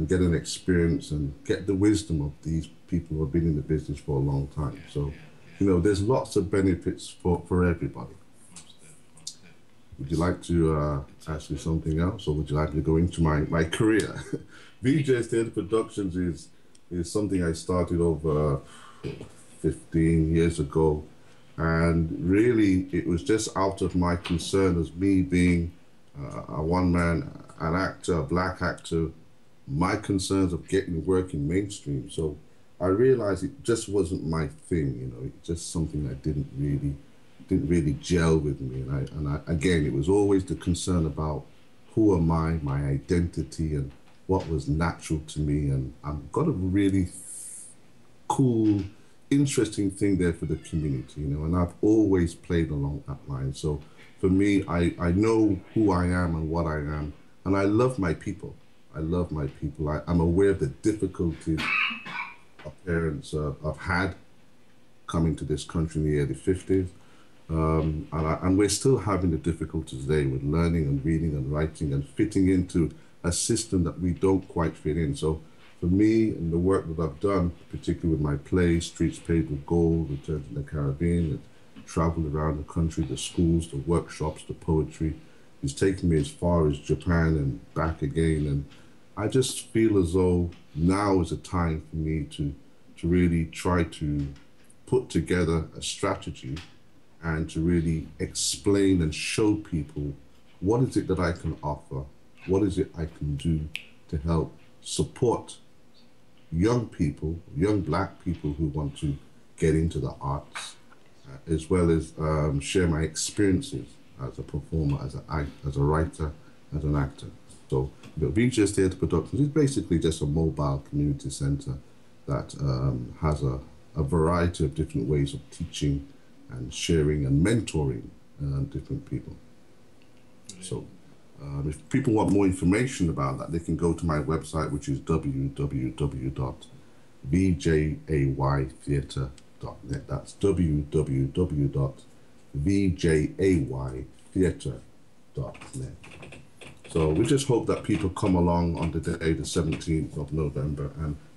get an experience and get the wisdom of these people who have been in the business for a long time. So, you know, there's lots of benefits for everybody. Would you like to ask me something else, or would you like me to go into my career? VJ's Theatre Productions is something I started over 15 years ago, and really it was just out of my concern as me being a one-man, an actor, a Black actor, my concerns of getting work in mainstream. So I realized it just wasn't my thing, you know, it's just something that didn't really gel with me. And I again, it was always the concern about who am I, my identity, and what was natural to me. And I've got a really cool, interesting thing there for the community, you know, and I've always played along that line. So for me, I know who I am and what I am, and I love my people. I love my people. I'm aware of the difficulties our parents have had coming to this country in the early 50s. And we're still having the difficulties today with learning and reading and writing and fitting into a system that we don't quite fit in. So for me and the work that I've done, particularly with my play, Streets Paved with Gold, Return to the Caribbean, and traveled around the country, the schools, the workshops, the poetry, it's taken me as far as Japan and back again. And I just feel as though now is a time for me to really try to put together a strategy and to really explain and show people what is it that I can offer, what is it I can do to help support young people, young Black people who want to get into the arts, as well as share my experiences as a performer, as a writer, as an actor. So VJ's Theatre Productions is basically just a mobile community centre that has a variety of different ways of teaching and sharing and mentoring different people. So if people want more information about that, they can go to my website, which is www.vjaytheatre.net. That's www.vjaytheatre.net. So we just hope that people come along on the day, the 17th of November,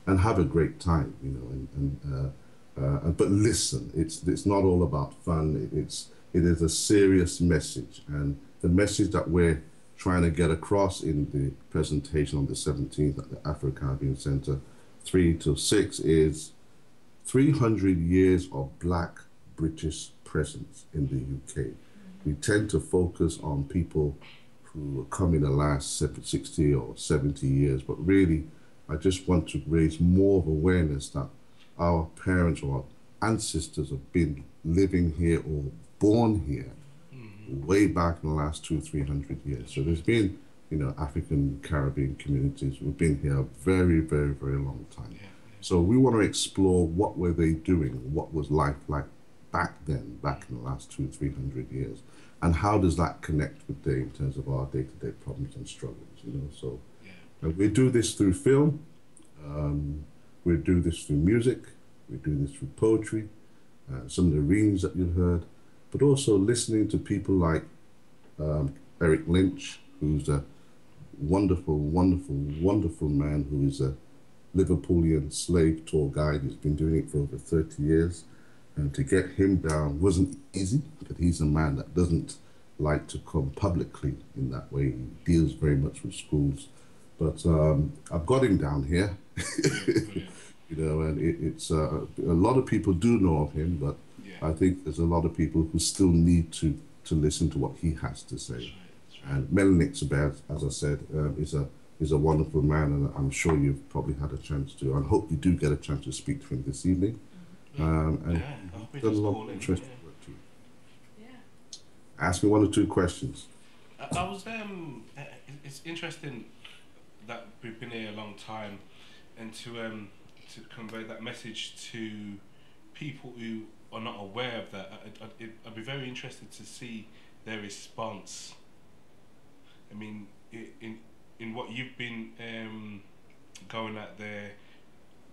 and have a great time, you know, and But listen, it's not all about fun. It is a serious message, and the message that we're trying to get across in the presentation on the 17th at the Afro-Caribbean Centre, 3 to 6, is 300 years of Black British presence in the UK. We tend to focus on people who have come in the last 60 or 70 years, but really, I just want to raise more of awareness that our parents or our ancestors have been living here or born here way back in the last 200-300 years. So there's been, you know, African Caribbean communities who've been here a very, very, very long time. So we want to explore what were they doing, what was life like back then, back in the last 200-300 years, and how does that connect with in terms of our day-to-day problems and struggles, you know? So we do this through film, we do this through music, we do this through poetry, some of the readings that you've heard, but also listening to people like Eric Lynch, who's a wonderful, wonderful, wonderful man who is a Liverpoolian slave tour guide. He's been doing it for over 30 years. And to get him down wasn't easy, but he's a man that doesn't like to come publicly in that way. He deals very much with schools. But I've got him down here, you know, and it's a lot of people do know of him, but I think there's a lot of people who still need to listen to what he has to say. And Melanie Sabez, as I said, is a wonderful man, and I'm sure you've probably had a chance to. I hope you do get a chance to speak to him this evening. And he's done a lot of interesting work too. Ask me 1 or 2 questions. I was it's interesting that we've been here a long time, and to convey that message to people who are not aware of that. I'd be very interested to see their response. I mean, in what you've been going out there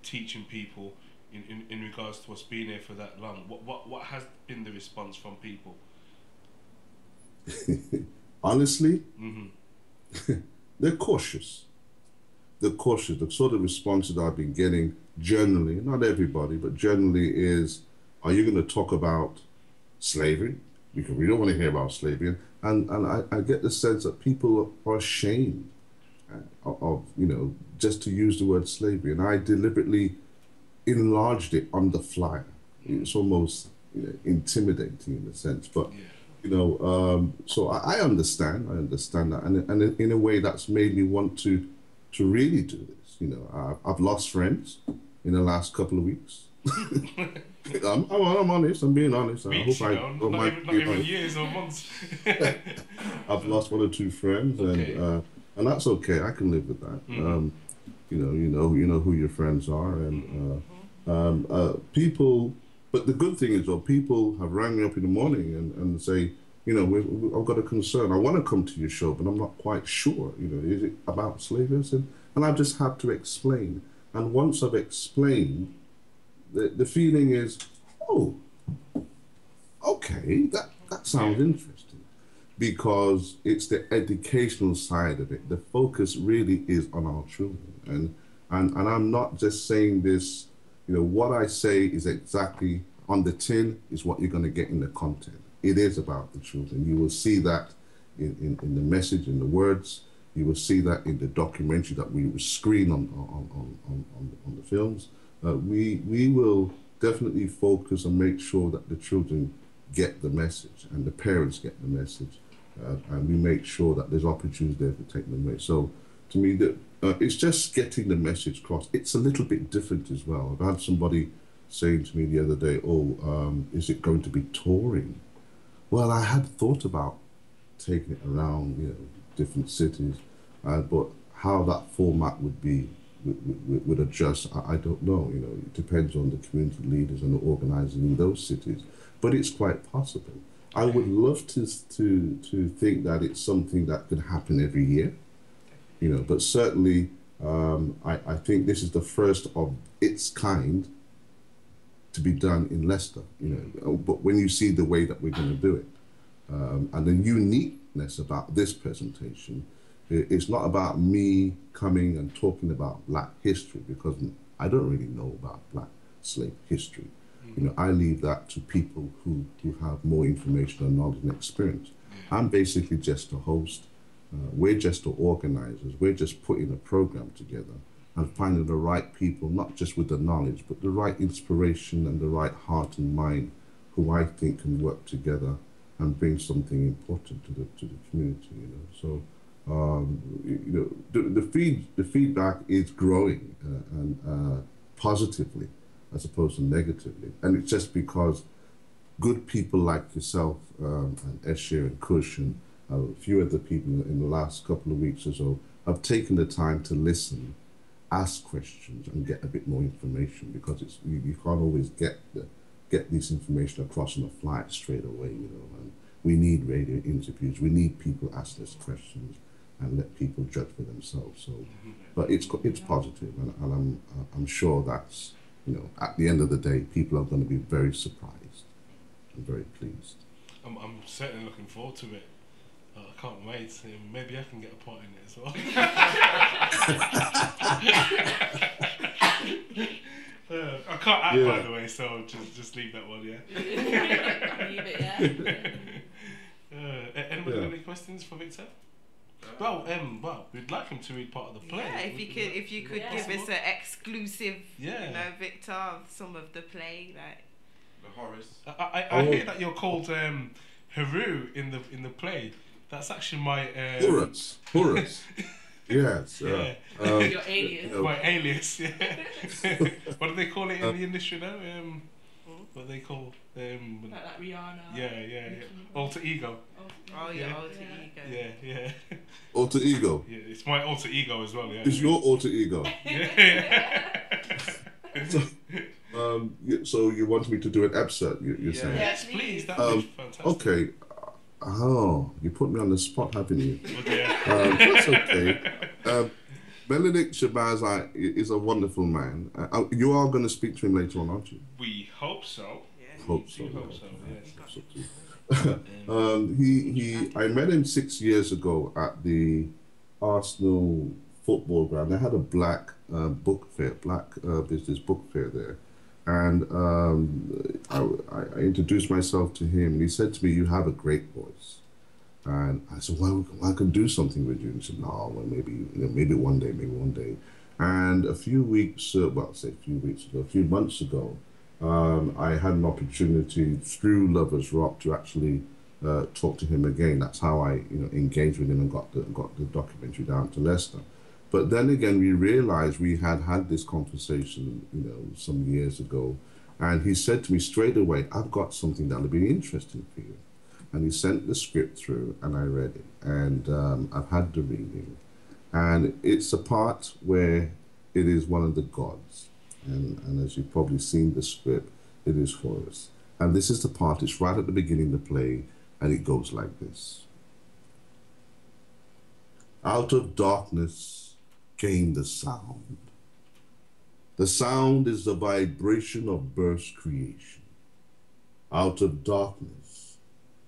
teaching people in regards to us being here for that long, what has been the response from people? Honestly, they're cautious. They're cautious. The sort of responses I've been getting generally, not everybody, but generally is, are you going to talk about slavery? Because we don't want to hear about slavery. And I get the sense that people are ashamed of, you know, just to use the word slavery. And I deliberately enlarged it on the fly. It's almost, you know, intimidating in a sense. But, you know, so I understand that. And in a way that's made me want to really do this. You know, I've lost friends in the last couple of weeks. I'm honest. I'm being honest. Weeks, I hope not even years or months. I've lost 1 or 2 friends, and that's okay. I can live with that. You know who your friends are, and people. But the good thing is, though, people have rang me up in the morning and say, you know, I've got a concern. I want to come to your show, but I'm not quite sure. You know, is it about slavery? And I just have to explain. And once I've explained, the feeling is, oh, okay, that sounds interesting, because it's the educational side of it. The focus really is on our children, and I'm not just saying this. You know, what I say is exactly on the tin is what you're going to get in the content. It is about the children. You will see that in the message, in the words. You will see that in the documentary that we will screen on the films. We will definitely focus and make sure that the children get the message and the parents get the message, and we make sure that there's opportunities there to take them away. So to me, it's just getting the message across. It's a little bit different as well. I've had somebody saying to me the other day, is it going to be touring? Well, I had thought about taking it around, you know, different cities, but how that format would be, would adjust, I don't know. You know, it depends on the community leaders and the organisers in those cities, but it's quite possible. I would love to think that it's something that could happen every year, you know, but certainly I think this is the first of its kind to be done in Leicester, you know, but when you see the way that we're going to do it, and the uniqueness about this presentation, it's not about me coming and talking about Black history, because I don't really know about Black slave history. You know, I leave that to people who have more information and knowledge and experience. I'm basically just a host. We're just the organizers. We're just putting a program together and finding the right people, not just with the knowledge, but the right inspiration and the right heart and mind, who I think can work together and bring something important to the community. You know, so you know, the feedback is growing and positively as opposed to negatively, and it's just because good people like yourself and Eshir and Kush and a few other people in the last couple of weeks or so have taken the time to listen, ask questions, and get a bit more information, because it's you can't always get this information across on a flight straight away, you know. And we need radio interviews. We need people ask us questions and let people judge for themselves. So, but it's positive, and I'm sure that's, you know, at the end of the day, people are going to be very surprised and very pleased. I'm certainly looking forward to it. I can't wait. Maybe I can get a part in it as well. I can't act, by the way, so just leave that one, yeah. Leave it, yeah. Anyone got any questions for Victor? Well, we'd like him to read part of the play. Yeah, if you could give us an exclusive, you know, Victor, of some of the play, like the Horace. I hear that you're called Haru in the play. That's actually my Horace. Yes. Your alias. My alias. Yeah. What do they call it in the industry now? What they call like Rihanna. Yeah. Alter ego. Oh yeah, alter ego. Yeah. Alter ego. Yeah, it's my alter ego as well. Yeah. It's your alter ego. So you want me to do an excerpt? You're saying? Yes, please. That would be fantastic. Okay. Oh, you put me on the spot, haven't you? Okay. That's okay. Benedict Shabazz is a wonderful man. You are going to speak to him later on, aren't you? We hope so. Yeah, hope so. Yes. I met him 6 years ago at the Arsenal football ground. They had a black book fair, business book fair there. And I introduced myself to him, and he said to me, "You have a great voice." And I said, "Well, I can do something with you." And he said, "No, well, maybe one day." And a few months ago, I had an opportunity through Lovers Rock to actually talk to him again. That's how I, engaged with him and got the documentary down to Leicester. But then again, we realized we had this conversation, some years ago, and he said to me straight away, "I've got something that'll be interesting for you." And he sent the script through, and I read it, and I've had the reading, and it's a part where it is one of the gods, and as you've probably seen the script, it is Horus, and this is the part. It's right at the beginning of the play, and it goes like this: "Out of darkness came the sound. The sound is the vibration of birth's creation. Out of darkness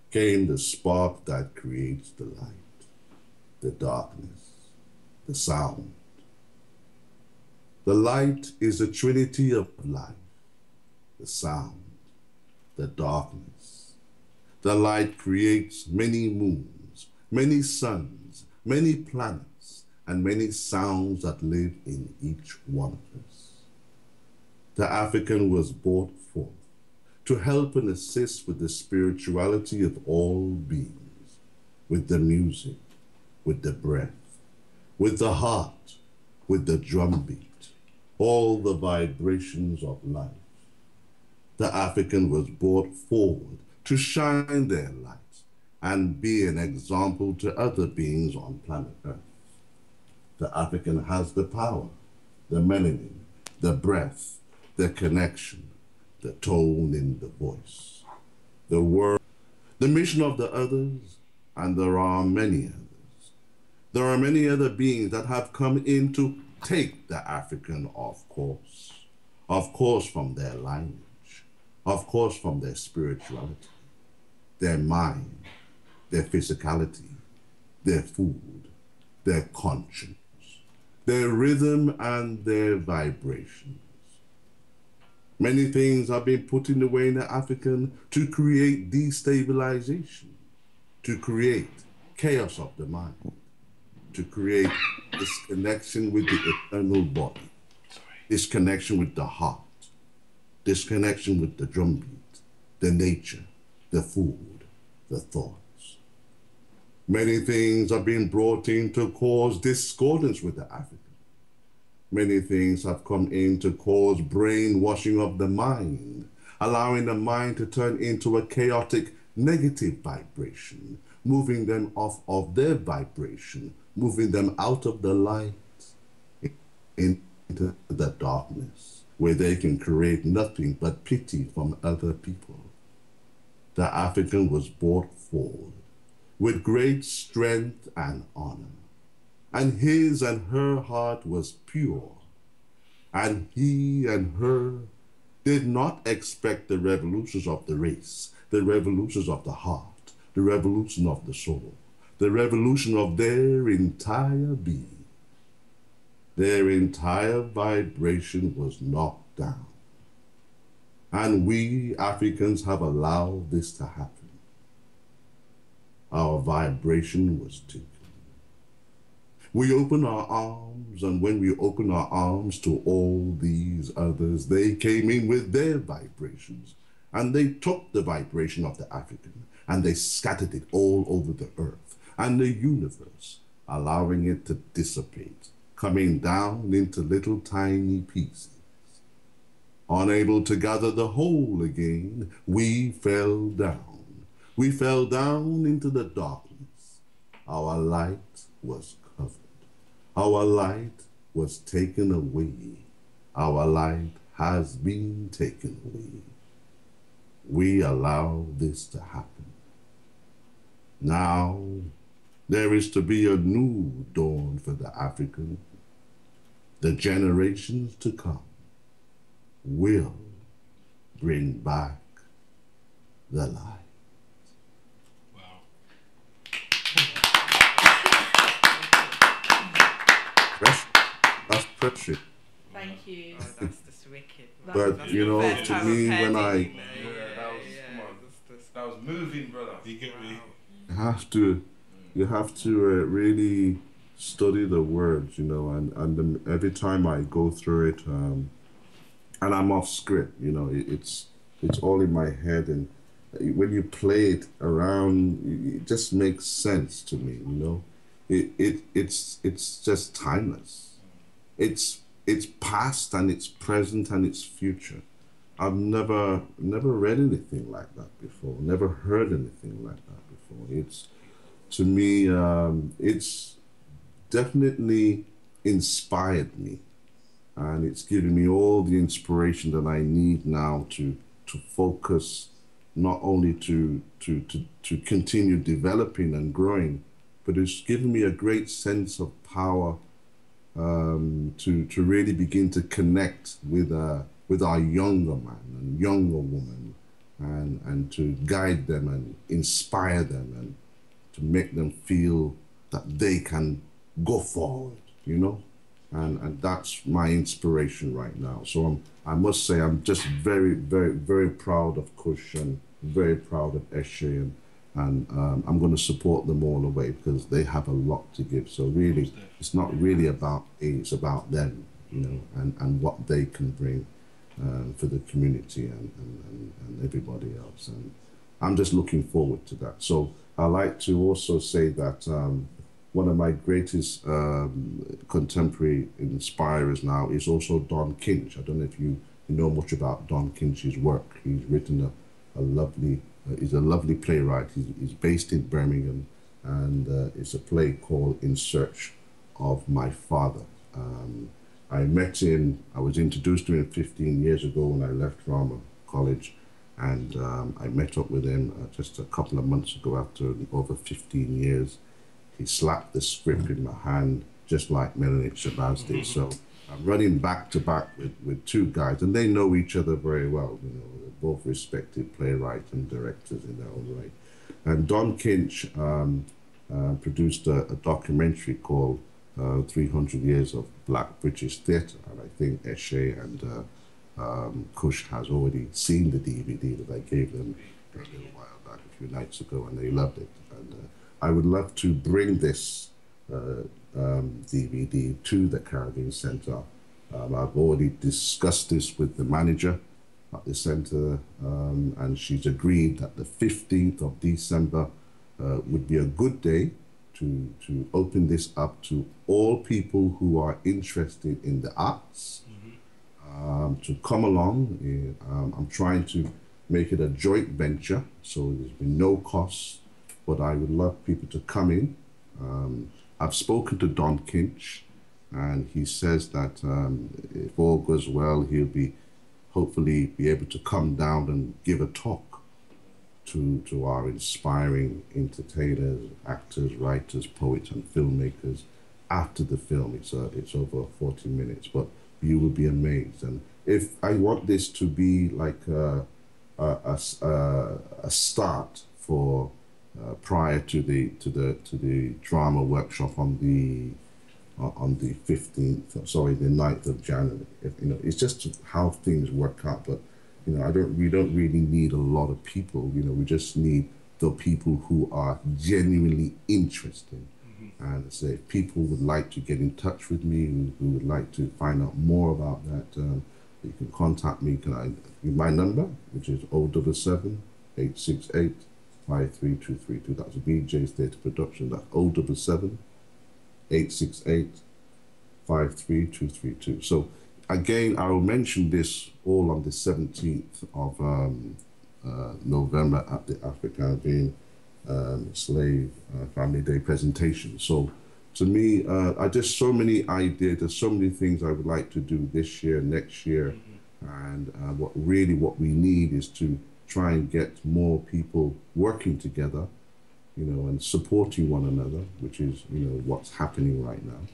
came the spark that creates the light, the darkness, the sound. The light is the trinity of life, the sound, the darkness. The light creates many moons, many suns, many planets, and many sounds that live in each one of us. The African was brought forth to help and assist with the spirituality of all beings, with the music, with the breath, with the heart, with the drumbeat, all the vibrations of life. The African was brought forward to shine their light and be an example to other beings on planet Earth. The African has the power, the melanin, the breath, the connection, the tone in the voice, the word, the mission of the others, and there are many others. There are many other beings that have come in to take the African off course from their lineage, of course from their spirituality, their mind, their physicality, their food, their conscience, their rhythm, and their vibrations. Many things have been put in the way in the African to create destabilization, to create chaos of the mind, to create disconnection with the eternal body, disconnection with the heart, disconnection with the drumbeat, the nature, the food, the thoughts. Many things have been brought in to cause discordance with the African. Many things have come in to cause brainwashing of the mind, allowing the mind to turn into a chaotic negative vibration, moving them off of their vibration, moving them out of the light into the darkness, where they can create nothing but pity from other people. The African was brought forward with great strength and honor, and his and her heart was pure, and he and her did not expect the revolutions of the race, the revolutions of the heart, the revolution of the soul, the revolution of their entire being. Their entire vibration was knocked down. And we Africans have allowed this to happen. Our vibration was taken. We open our arms, and when we open our arms to all these others, they came in with their vibrations, and they took the vibration of the African, and they scattered it all over the earth and the universe, allowing it to dissipate, coming down into little tiny pieces. Unable to gather the whole again, we fell down. We fell down into the darkness. Our light was covered. Our light was taken away. Our light has been taken away. We allow this to happen. Now, there is to be a new dawn for the African. The generations to come will bring back the light. That's precious. Thank you. Oh, that's just wicked. But you know, to me, when I that was moving, brother. You get me? you have to really study the words, you know, and every time I go through it, and I'm off script, you know, it's all in my head, and when you play it around, it just makes sense to me, you know. It's just timeless. It's past and it's present and it's future. I've never read anything like that before. Never heard anything like that before. It's, to me, it's definitely inspired me, and it's given me all the inspiration that I need now to focus, not only to continue developing and growing, but it's given me a great sense of power to really begin to connect with our younger man and younger woman, and to guide them and inspire them and to make them feel that they can go forward, you know, and that's my inspiration right now. So I must say I'm just very, very, very proud of Kush and very proud of Eshe, and I'm going to support them all the way because they have a lot to give. So really, it's not really about me, it's about them, you know, and what they can bring for the community and everybody else. And I'm just looking forward to that. So I like to also say that one of my greatest contemporary inspirers now is also Don Kinch. I don't know if you know much about Don Kinch's work. He's written a lovely, he's a lovely playwright. He's based in Birmingham, and it's a play called In Search of My Father. I met him, I was introduced to him 15 years ago when I left drama college, and I met up with him just a couple of months ago after over 15 years. He slapped the script in my hand, just like Melanie Shabazz. So I'm running back to back with two guys, and they know each other very well. You know, they're both respected playwrights and directors in their own right. And Don Kinch produced a documentary called 300 Years of Black British Theatre, and I think Eshe and Kush has already seen the DVD that I gave them a little while back, a few nights ago, and they loved it. And I would love to bring this DVD to the Caribbean Center. I've already discussed this with the manager at the center, and she's agreed that the 15th of December would be a good day to open this up to all people who are interested in the arts, to come along. I'm trying to make it a joint venture, so there's been no cost, but I would love people to come in. I've spoken to Don Kinch, and he says that if all goes well, he'll hopefully be able to come down and give a talk to our inspiring entertainers, actors, writers, poets, and filmmakers after the film. It's over 40 minutes, but you will be amazed. And if I want this to be like a start for prior to the drama workshop on the 15th, sorry, the 9th of January. It's just how things work out. But we don't really need a lot of people. We just need the people who are genuinely interested. And say, if people would like to get in touch with me, who would like to find out more about that, you can contact me. Can I give my number, which is 077 868 53232. That's BJ's Theatre Production. That's 077 868 53232. So again, I will mention this all on the 17th of November at the Afro-Caribbean Slave Family Day presentation. So to me, I just so many ideas, there's so many things I would like to do this year, next year, and what we need is to try and get more people working together, and supporting one another, which is, what's happening right now.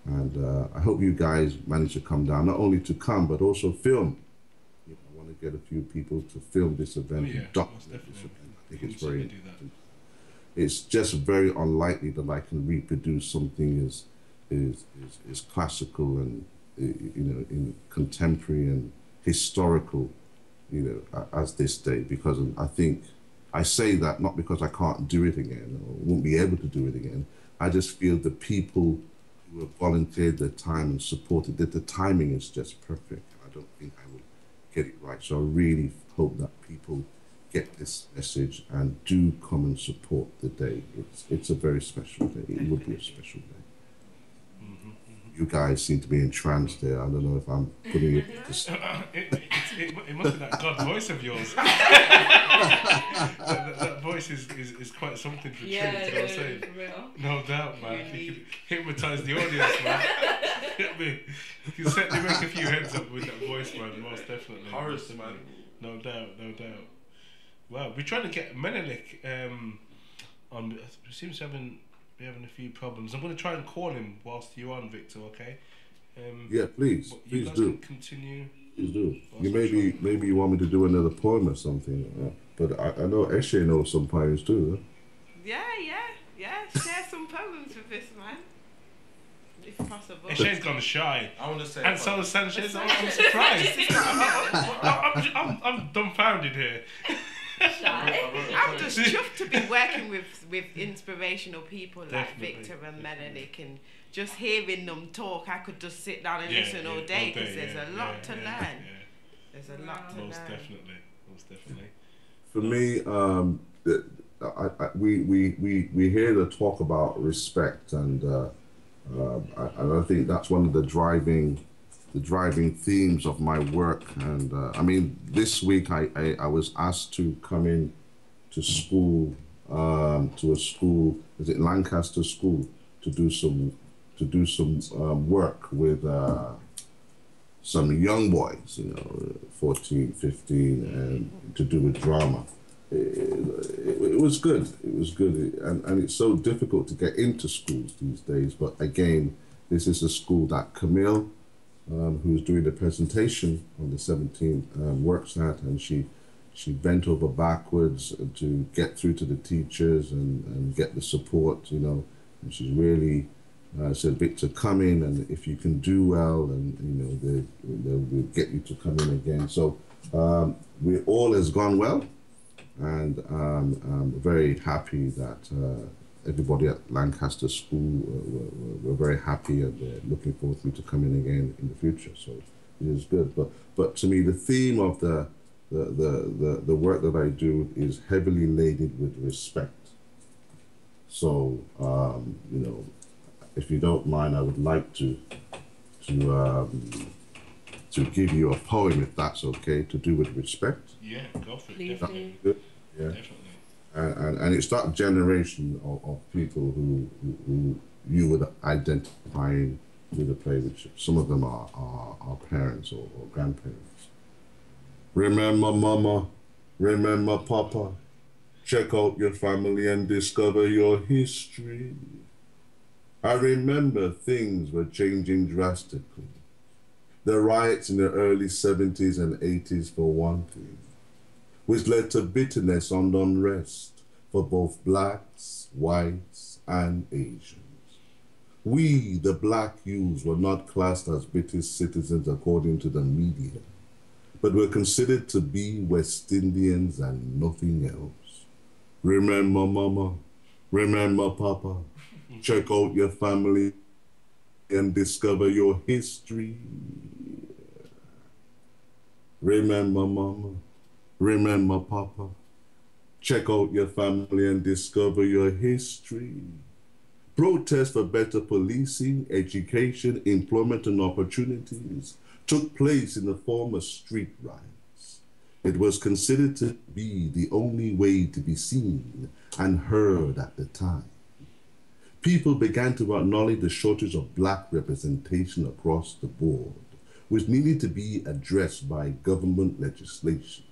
And I hope you guys manage to come down, not only to come, but also film. I want to get a few people to film this event, document this event. I think it's very important. It's just very unlikely that I can reproduce something as classical and, in contemporary and historical, as this day, because I think I say that not because I can't do it again or won't be able to do it again. I just feel the people who have volunteered their time and supported that the timing is just perfect. I don't think I will get it right. So I really hope that people get this message and do come and support the day. It's a very special day. It would be a special day. You guys seem to be entranced there. I don't know if I'm putting it. It must be that God voice of yours. that voice is quite something for yeah, truth. You know what I'm saying? No doubt, man. You can hypnotise the audience, man. You can certainly make a few heads up with that voice, man. Most definitely. Horace, man. No doubt, no doubt. Wow, we're trying to get Menelik on. He seems to be having a few problems. I'm going to try and call him whilst you're on, Victor. Okay? Yeah, please do. Continue. Please do. Maybe you want me to do another poem or something. But I know Eshe knows some poems too. Yeah. Share some poems with this man, if possible. Eshe's gone shy. I want to say. And so Sanchez, I'm surprised. I'm dumbfounded here. I'm just chuffed to be working with inspirational people like Victor and Menelik, and just hearing them talk, I could just sit down and listen all day because there's a lot to learn. There's a lot to learn. Most definitely. For me, we hear the talk about respect, and I think that's one of the driving themes of my work. And I mean, this week I was asked to come in to school, to a school, is it Lancaster School, to do some work with some young boys, 14, 15, and to do with drama. It was good. It was good, and it's so difficult to get into schools these days. But again, this is a school that Camille, who's doing the presentation on the 17th, works at, and she bent over backwards to get through to the teachers and get the support, and she's really said, Victor, come in, and if you can do well, and they will get you to come in again. So we all has gone well, and I'm very happy that everybody at Lancaster School were very happy, and they're looking forward to me to come in again in the future. So it is good. But to me, the theme of the work that I do is heavily laden with respect. So if you don't mind, I would like to give you a poem, if that's okay, to do with respect. Yeah, go for it. Please Definitely. do. Yeah. Definitely. And it's that generation of people who you would identify with the play, which some of them are parents or grandparents. Remember mama, remember papa, check out your family and discover your history. I remember things were changing drastically. The riots in the early 70s and 80s for one thing, which led to bitterness and unrest for both blacks, whites, and Asians. We, the black youths, were not classed as British citizens according to the media, but were considered to be West Indians and nothing else. Remember mama, remember papa, check out your family and discover your history. Remember mama, remember papa, check out your family and discover your history. Protests for better policing, education, employment and opportunities took place in the form of street riots. It was considered to be the only way to be seen and heard at the time. People began to acknowledge the shortage of black representation across the board, which needed to be addressed by government legislation.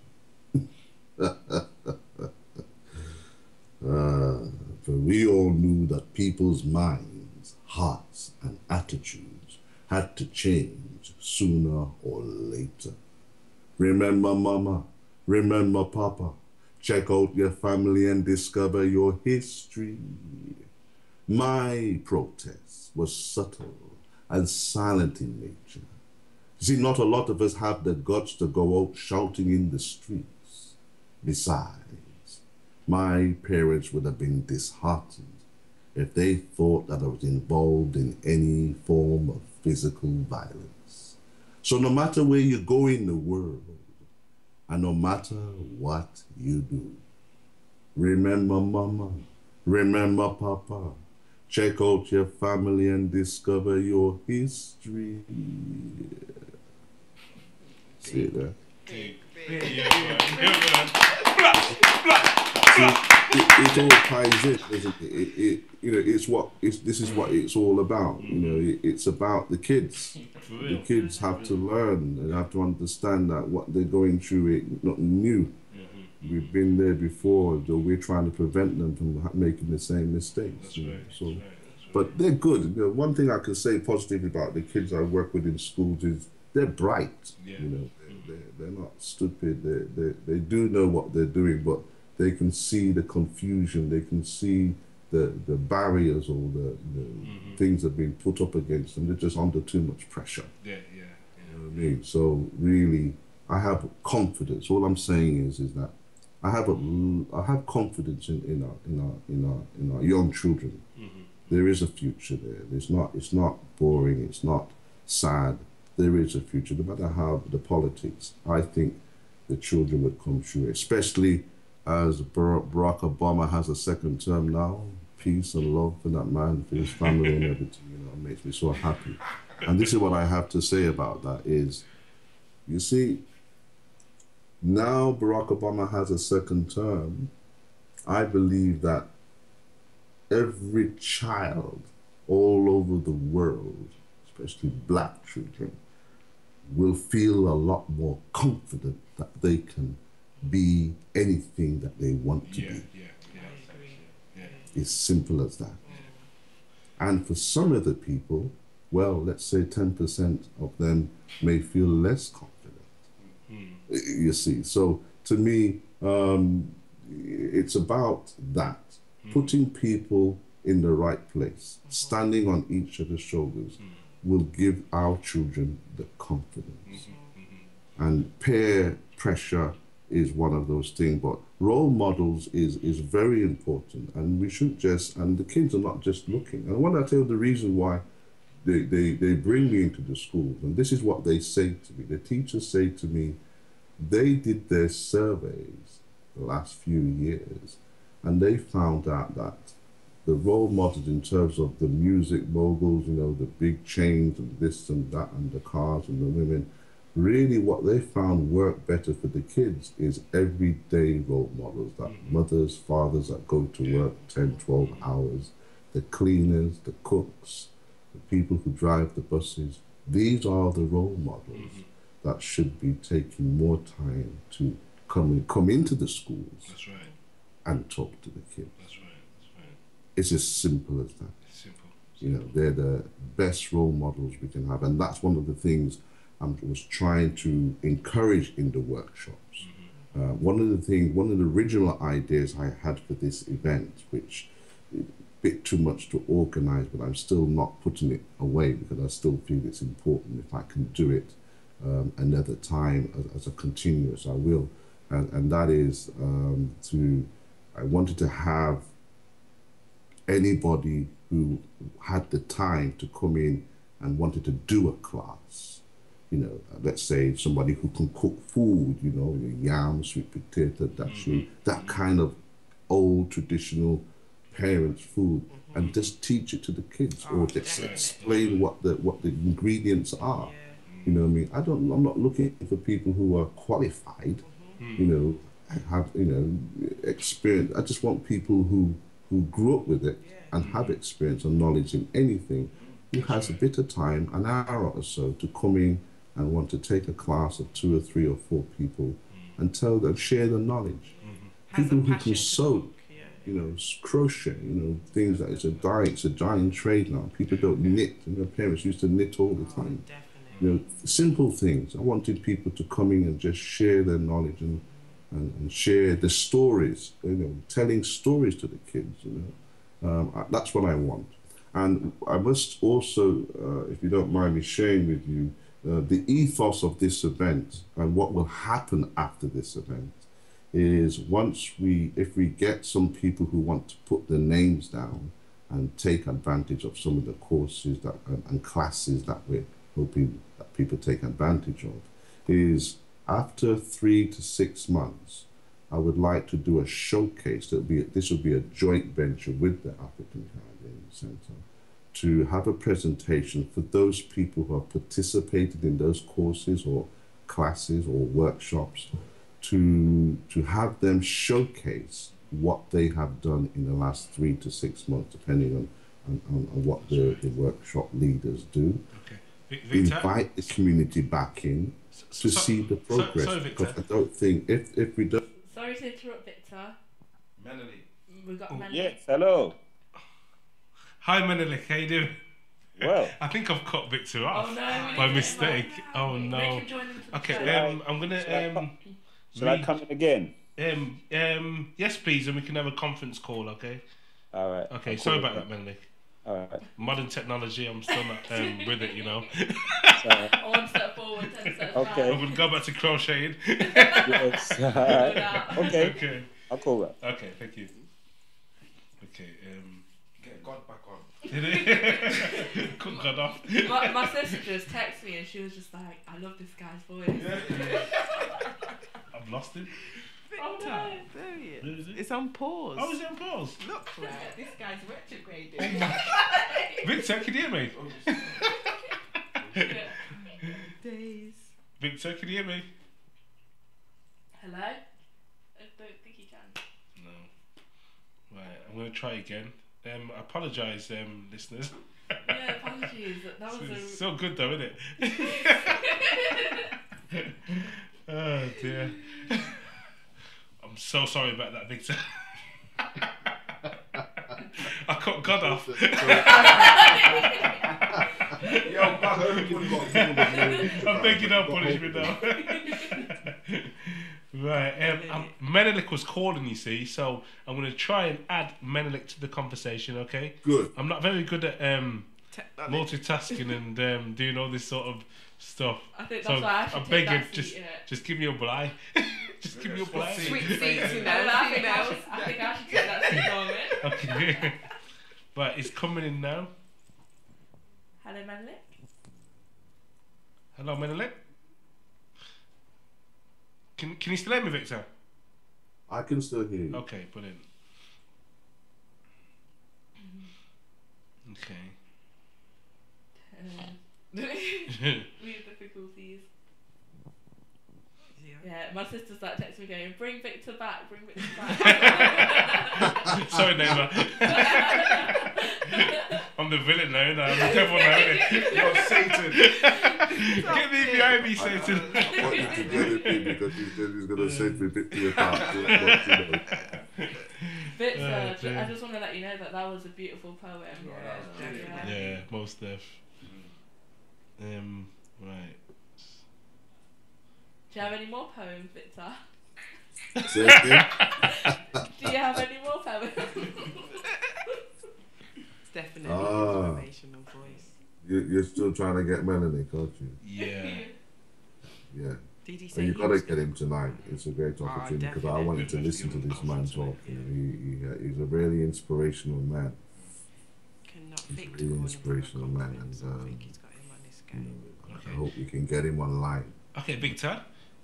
For we all knew that people's minds, hearts, and attitudes had to change sooner or later. Remember mama, remember papa, check out your family and discover your history. My protest was subtle and silent in nature. You see, not a lot of us have the guts to go out shouting in the streets. Besides, my parents would have been disheartened if they thought that I was involved in any form of physical violence. So no matter where you go in the world, and no matter what you do, remember mama, remember papa, check out your family and discover your history. See it there? It all ties in, doesn't it? This is what it's all about. It's about the kids. The kids have to learn and have to understand that what they're going through is not new. We've been there before, though we're trying to prevent them from making the same mistakes. But they're good. One thing I can say positively about the kids I work with in schools is they're bright. They're not stupid. They do know what they're doing, but they can see the confusion. They can see the barriers or the things that are being put up against them. They're just under too much pressure. You know what I mean? So really, I have confidence. All I'm saying is that I have confidence in our young children. There is a future there. It's not boring. It's not sad. There is a future, no matter how the politics. I think the children would come through, especially as Barack Obama has a second term now. Peace and love for that man, for his family and everything. It makes me so happy. And this is what I have to say about that is, you see, now Barack Obama has a second term. I believe that every child all over the world, especially black children, will feel a lot more confident that they can be anything that they want to be. It's simple as that. And for some other people, well, let's say 10% of them may feel less confident. You see, so to me, it's about that, putting people in the right place, standing on each other's shoulders, will give our children the confidence. And peer pressure is one of those things, but role models is very important, and we should just, and the kids are not just looking. And when I tell you the reason why they bring me into the schools, and this is what they say to me, the teachers say to me, they did their surveys the last few years, and they found out that the role models in terms of the music moguls, you know, the big chains and this and that and the cars and the women, really what they found worked better for the kids is everyday role models, that mothers, fathers that go to work 10, 12 hours, the cleaners, the cooks, the people who drive the buses. These are the role models that should be taking more time to come into the schools. That's right. And talk to the kids. That's right. That's right. It's as simple as that. It's simple. You know, they're the best role models we can have, and that's one of the things I was trying to encourage in the workshops. One of the original ideas I had for this event, which is a bit too much to organize, but I'm still not putting it away because I still feel it's important. If I can do it another time as a continuous, I will. And that is I wanted to have anybody who had the time to come in and wanted to do a class. You know, let's say somebody who can cook food, you know, yam, sweet potato, that kind of old traditional parents' food, and just teach it to the kids, or just explain what the ingredients are. You know what I mean? I'm not looking for people who are qualified, you know, have, you know, experience. I just want people who grew up with it and have experience and knowledge in anything, who has a bit of time, an hour or so, to come in and want to take a class of 2 or 3 or 4 people and tell them, share the knowledge. People who can sew, you know, crochet, you know, things that it's a dying trade now. People don't knit, and their parents used to knit all the time. You know, simple things. I wanted people to come in and just share their knowledge and share the stories, you know, telling stories to the kids, you know. That's what I want. And I must also, if you don't mind me sharing with you, the ethos of this event and what will happen after this event is if we get some people who want to put their names down and take advantage of some of the courses and classes that we're hoping that people take advantage of, is after 3 to 6 months, I would like to do a showcase. This will be a joint venture with the African Caribbean Center, to have a presentation for those people who have participated in those courses or classes or workshops, to have them showcase what they have done in the last 3 to 6 months, depending on what the workshop leaders do. Invite the community back in to see the progress. Because I don't think if we don't. Sorry to interrupt, Victor. Menelik. We've got Menelik. Yes, hello. Hi, Menelik. How you doing? Well, I think I've cut Victor off no, by mistake. Oh no. Make him join into the Okay, show. I'm gonna. Shall I come in again? Yes, please, and we can have a conference call. Okay. All right. Okay. Sorry about that, Menelik. All right. Modern technology, I'm still not with it, you know. 1 step forward, 10 steps back. I'm gonna go back to crocheting. Yes. All right. Okay. Okay. I'll call that. Okay. Thank you. Okay. Get God back on. Cut God off. My sister just texted me and she was just like, I love this guy's voice. I've lost it. Victor, there he is. Where is it? It's on pause. Oh, is it on pause? Look, right, this guy's retrograding. Oh my. Victor, can you hear me? Days. Victor, can you hear me? Hello? I don't think he can. No. Right, I'm going to try again. I apologise, listeners. Yeah, apologies. That was so good though, isn't it? Oh dear. I'm so sorry about that, Victor. I cut God off. I'm thinking of punishment now. Right. Menelik was calling, you see, so I'm going to try and add Menelik to the conversation, okay? Good. I'm not very good at multitasking and doing all this sort of stuff. I think that's why I should take that seat, just give me a blind. Just give me a blind. Sweet seats, you know. I think I should take that seat moment. Okay. But it's coming in now. Hello, Menelik. Hello, Menelik. Can you still hear me, Victor? I can still hear you. Okay, brilliant. Okay. We have difficulties. Yeah, my sister's like texting me going, bring Victor back, bring Victor back. Sorry, neighbour. I'm the villain now, I'm the devil now. You're Satan. Get me behind me, Satan. I want you to get it because he's going to send me a bit to your heart. Victor, I just want to let you know that was a beautiful poem. Yeah, most def. Right. Do you have any more poems, Victor? Say again? Do you have any more poems? It's definitely an inspirational voice. You're still trying to get Melanie, aren't you? Yeah. Yeah. Did he say you got to get him tonight. It's a great opportunity because I wanted to listen to this man talk. He's a really inspirational man. He's a really inspirational man, and I hope we can get him online. Okay, Victor.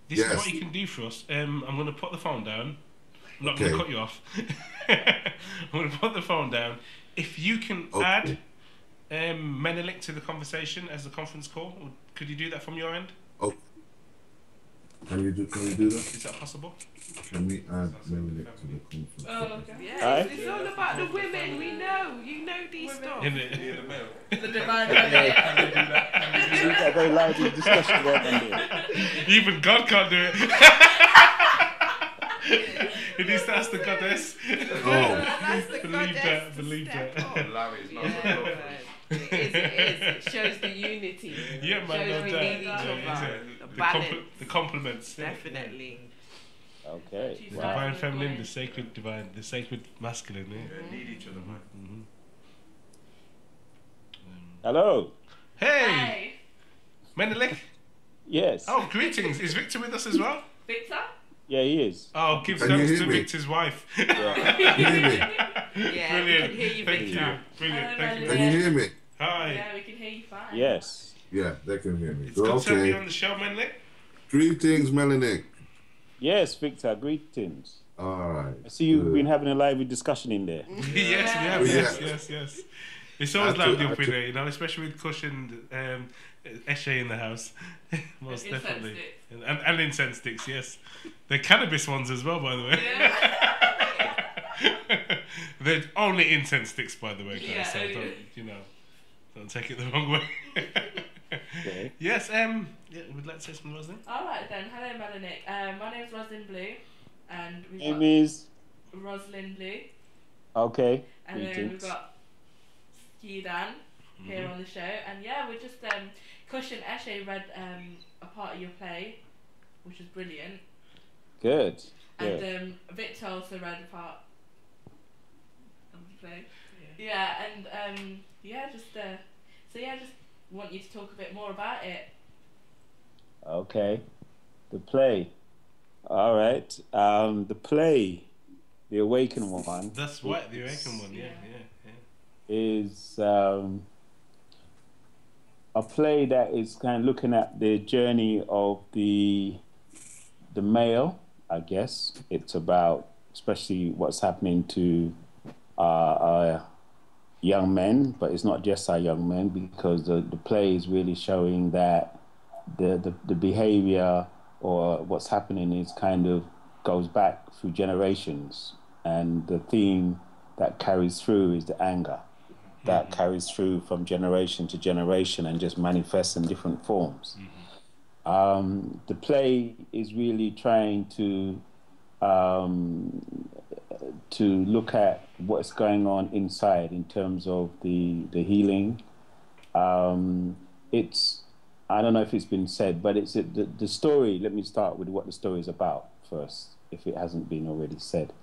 This is what you can do for us. I'm going to put the phone down. I'm not going to cut you off. I'm going to put the phone down. If you can add Menelik to the conversation as the conference call, could you do that from your end? Oh. Can you do that? Is that possible? Can we add Menelik to the conference? Oh, okay. Yeah, it's all about the women. We know. You know these stuff. The divine We've got a very lively discussion going on here. Even God can't do it. He needs to ask the goddess. Believe that. Oh, Larry's not it is. It shows the unity. Yeah, man. Shows we need each other. The compliments. Definitely. Okay. The divine feminine, the sacred divine, the sacred masculine. Yeah, need each other, man. Mm-hmm. Hello. Hey. Menelik. Yes. Oh, greetings. Is Victor with us as well? Victor? Yeah, he is. Oh, give thanks to Victor's wife. Can you hear me? Yeah, brilliant. We can hear you, Thank Victor. you. Brilliant. Thank you. Can you hear me? Hi. Yeah, we can hear you fine. Yes. Yeah, they can hear me. It's good to have you on the show, Menelik. Greetings, Melanie. Yes, Victor, greetings. All right. I see you've been having a lively discussion in there. Yes, we have. Yes. It's always lively up in there, you know, especially with Kush and Eshe in the house. Most and definitely. Incense And incense sticks, yes. They're cannabis ones as well, by the way. Yeah. They're only incense sticks, by the way, guys. Yeah, so don't take it the wrong way. Okay. Yes, would like to say something, Rosalind? Alright then, hello Menelik. My name's Rosalind Blue, and we've got Name is Rosalind Blue. Okay. And then we've got Skidan here on the show, and yeah, we're just Kush and Eshe read a part of your play, which is brilliant. Good. And Victor also read a part of the play. Yeah, and just want you to talk a bit more about it. Okay. The play. All right. The play, the Awaken one. That's right, the Awaken one, yeah. Is a play that is kind of looking at the journey of the male, I guess. It's about especially what's happening to our young men, but it's not just our young men, because the play is really showing that the behavior or what's happening is kind of goes back through generations, and the theme that carries through is the anger that carries through from generation to generation and just manifests in different forms. The play is really trying to look at what's going on inside in terms of the healing. It's I don't know if it's been said, but it's the story. Let me start with what the story is about first, if it hasn't been already said.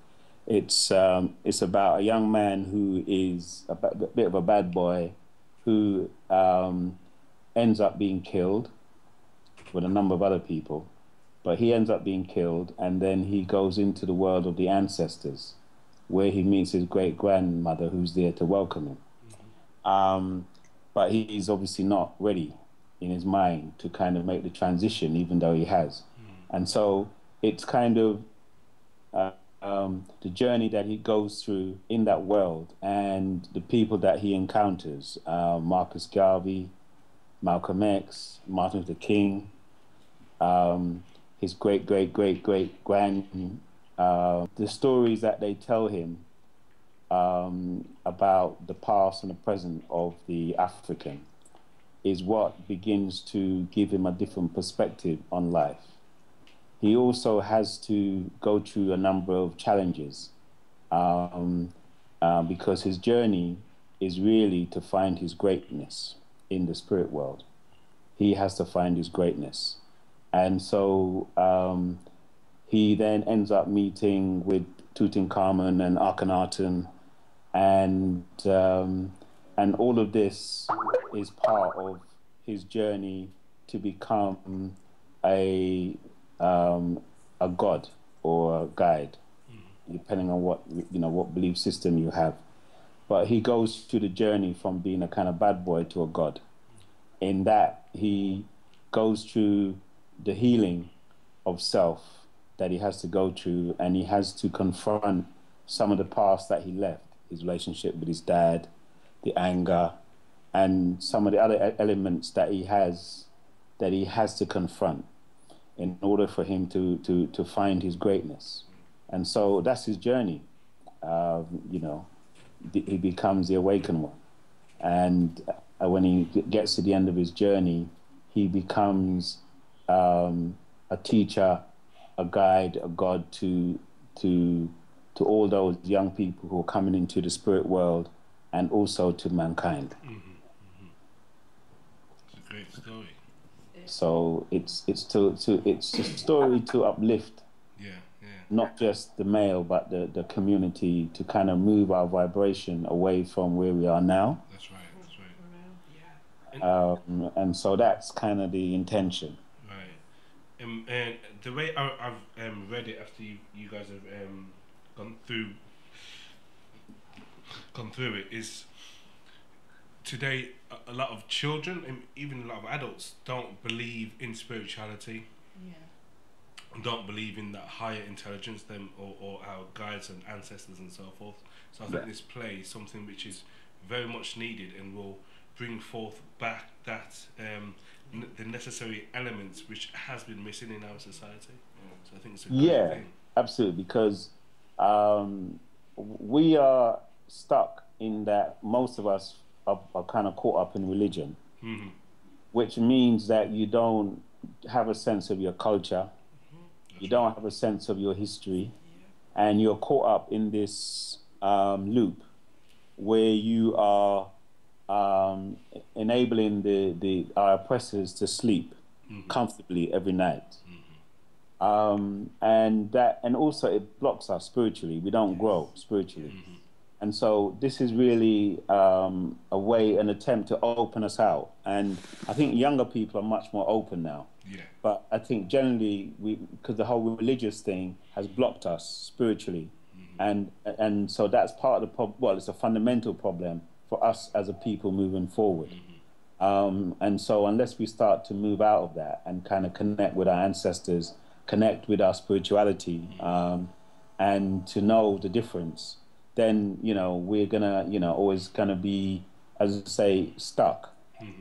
It's about a young man who is a bit of a bad boy, who ends up being killed with a number of other people, but he ends up being killed, and then he goes into the world of the ancestors, where he meets his great grandmother, who's there to welcome him. But he's obviously not ready in his mind to kind of make the transition, even though he has. And so it's kind of the journey that he goes through in that world, and the people that he encounters, Marcus Garvey, Malcolm X, Martin Luther King, his great-great-great-great-grand, the stories that they tell him about the past and the present of the African is what begins to give him a different perspective on life. He also has to go through a number of challenges because his journey is really to find his greatness in the spirit world. He has to find his greatness. And so he then ends up meeting with Tutankhamun and Akhenaten, and all of this is part of his journey to become a god or a guide, depending on what belief system you have. But he goes through the journey from being a kind of bad boy to a god, in that he goes through the healing of self that he has to go through, and he has to confront some of the past that he left, his relationship with his dad, the anger, and some of the other elements that he has to confront in order for him to find his greatness. And so that's his journey. He becomes the Awakened One. And when he gets to the end of his journey, he becomes a teacher, a guide, a god to all those young people who are coming into the spirit world, and also to mankind. It's a great story. So it's a story to uplift, not just the male, but the community, to kind of move our vibration away from where we are now. That's right. And so that's kind of the intention. Right. And the way I've read it after you guys have gone through it is, today a lot of children and even a lot of adults don't believe in spirituality. Don't believe in that higher intelligence, or our guides and ancestors and so forth. So I think this play is something which is very much needed and will bring forth back that the necessary elements which has been missing in our society. So I think it's a great thing. Absolutely, because we are stuck in that most of us are kind of caught up in religion, which means that you don't have a sense of your culture, you don't have a sense of your history, and you're caught up in this loop where you are enabling our oppressors to sleep comfortably every night. And also it blocks us spiritually. We don't grow spiritually. And so this is really an attempt to open us out. And I think younger people are much more open now. But I think generally, because the whole religious thing has blocked us spiritually. And so that's part of the problem. Well, it's a fundamental problem for us as a people moving forward. And so unless we start to move out of that and kind of connect with our ancestors, connect with our spirituality, and to know the difference, then, we're gonna, always gonna be, as I say, stuck.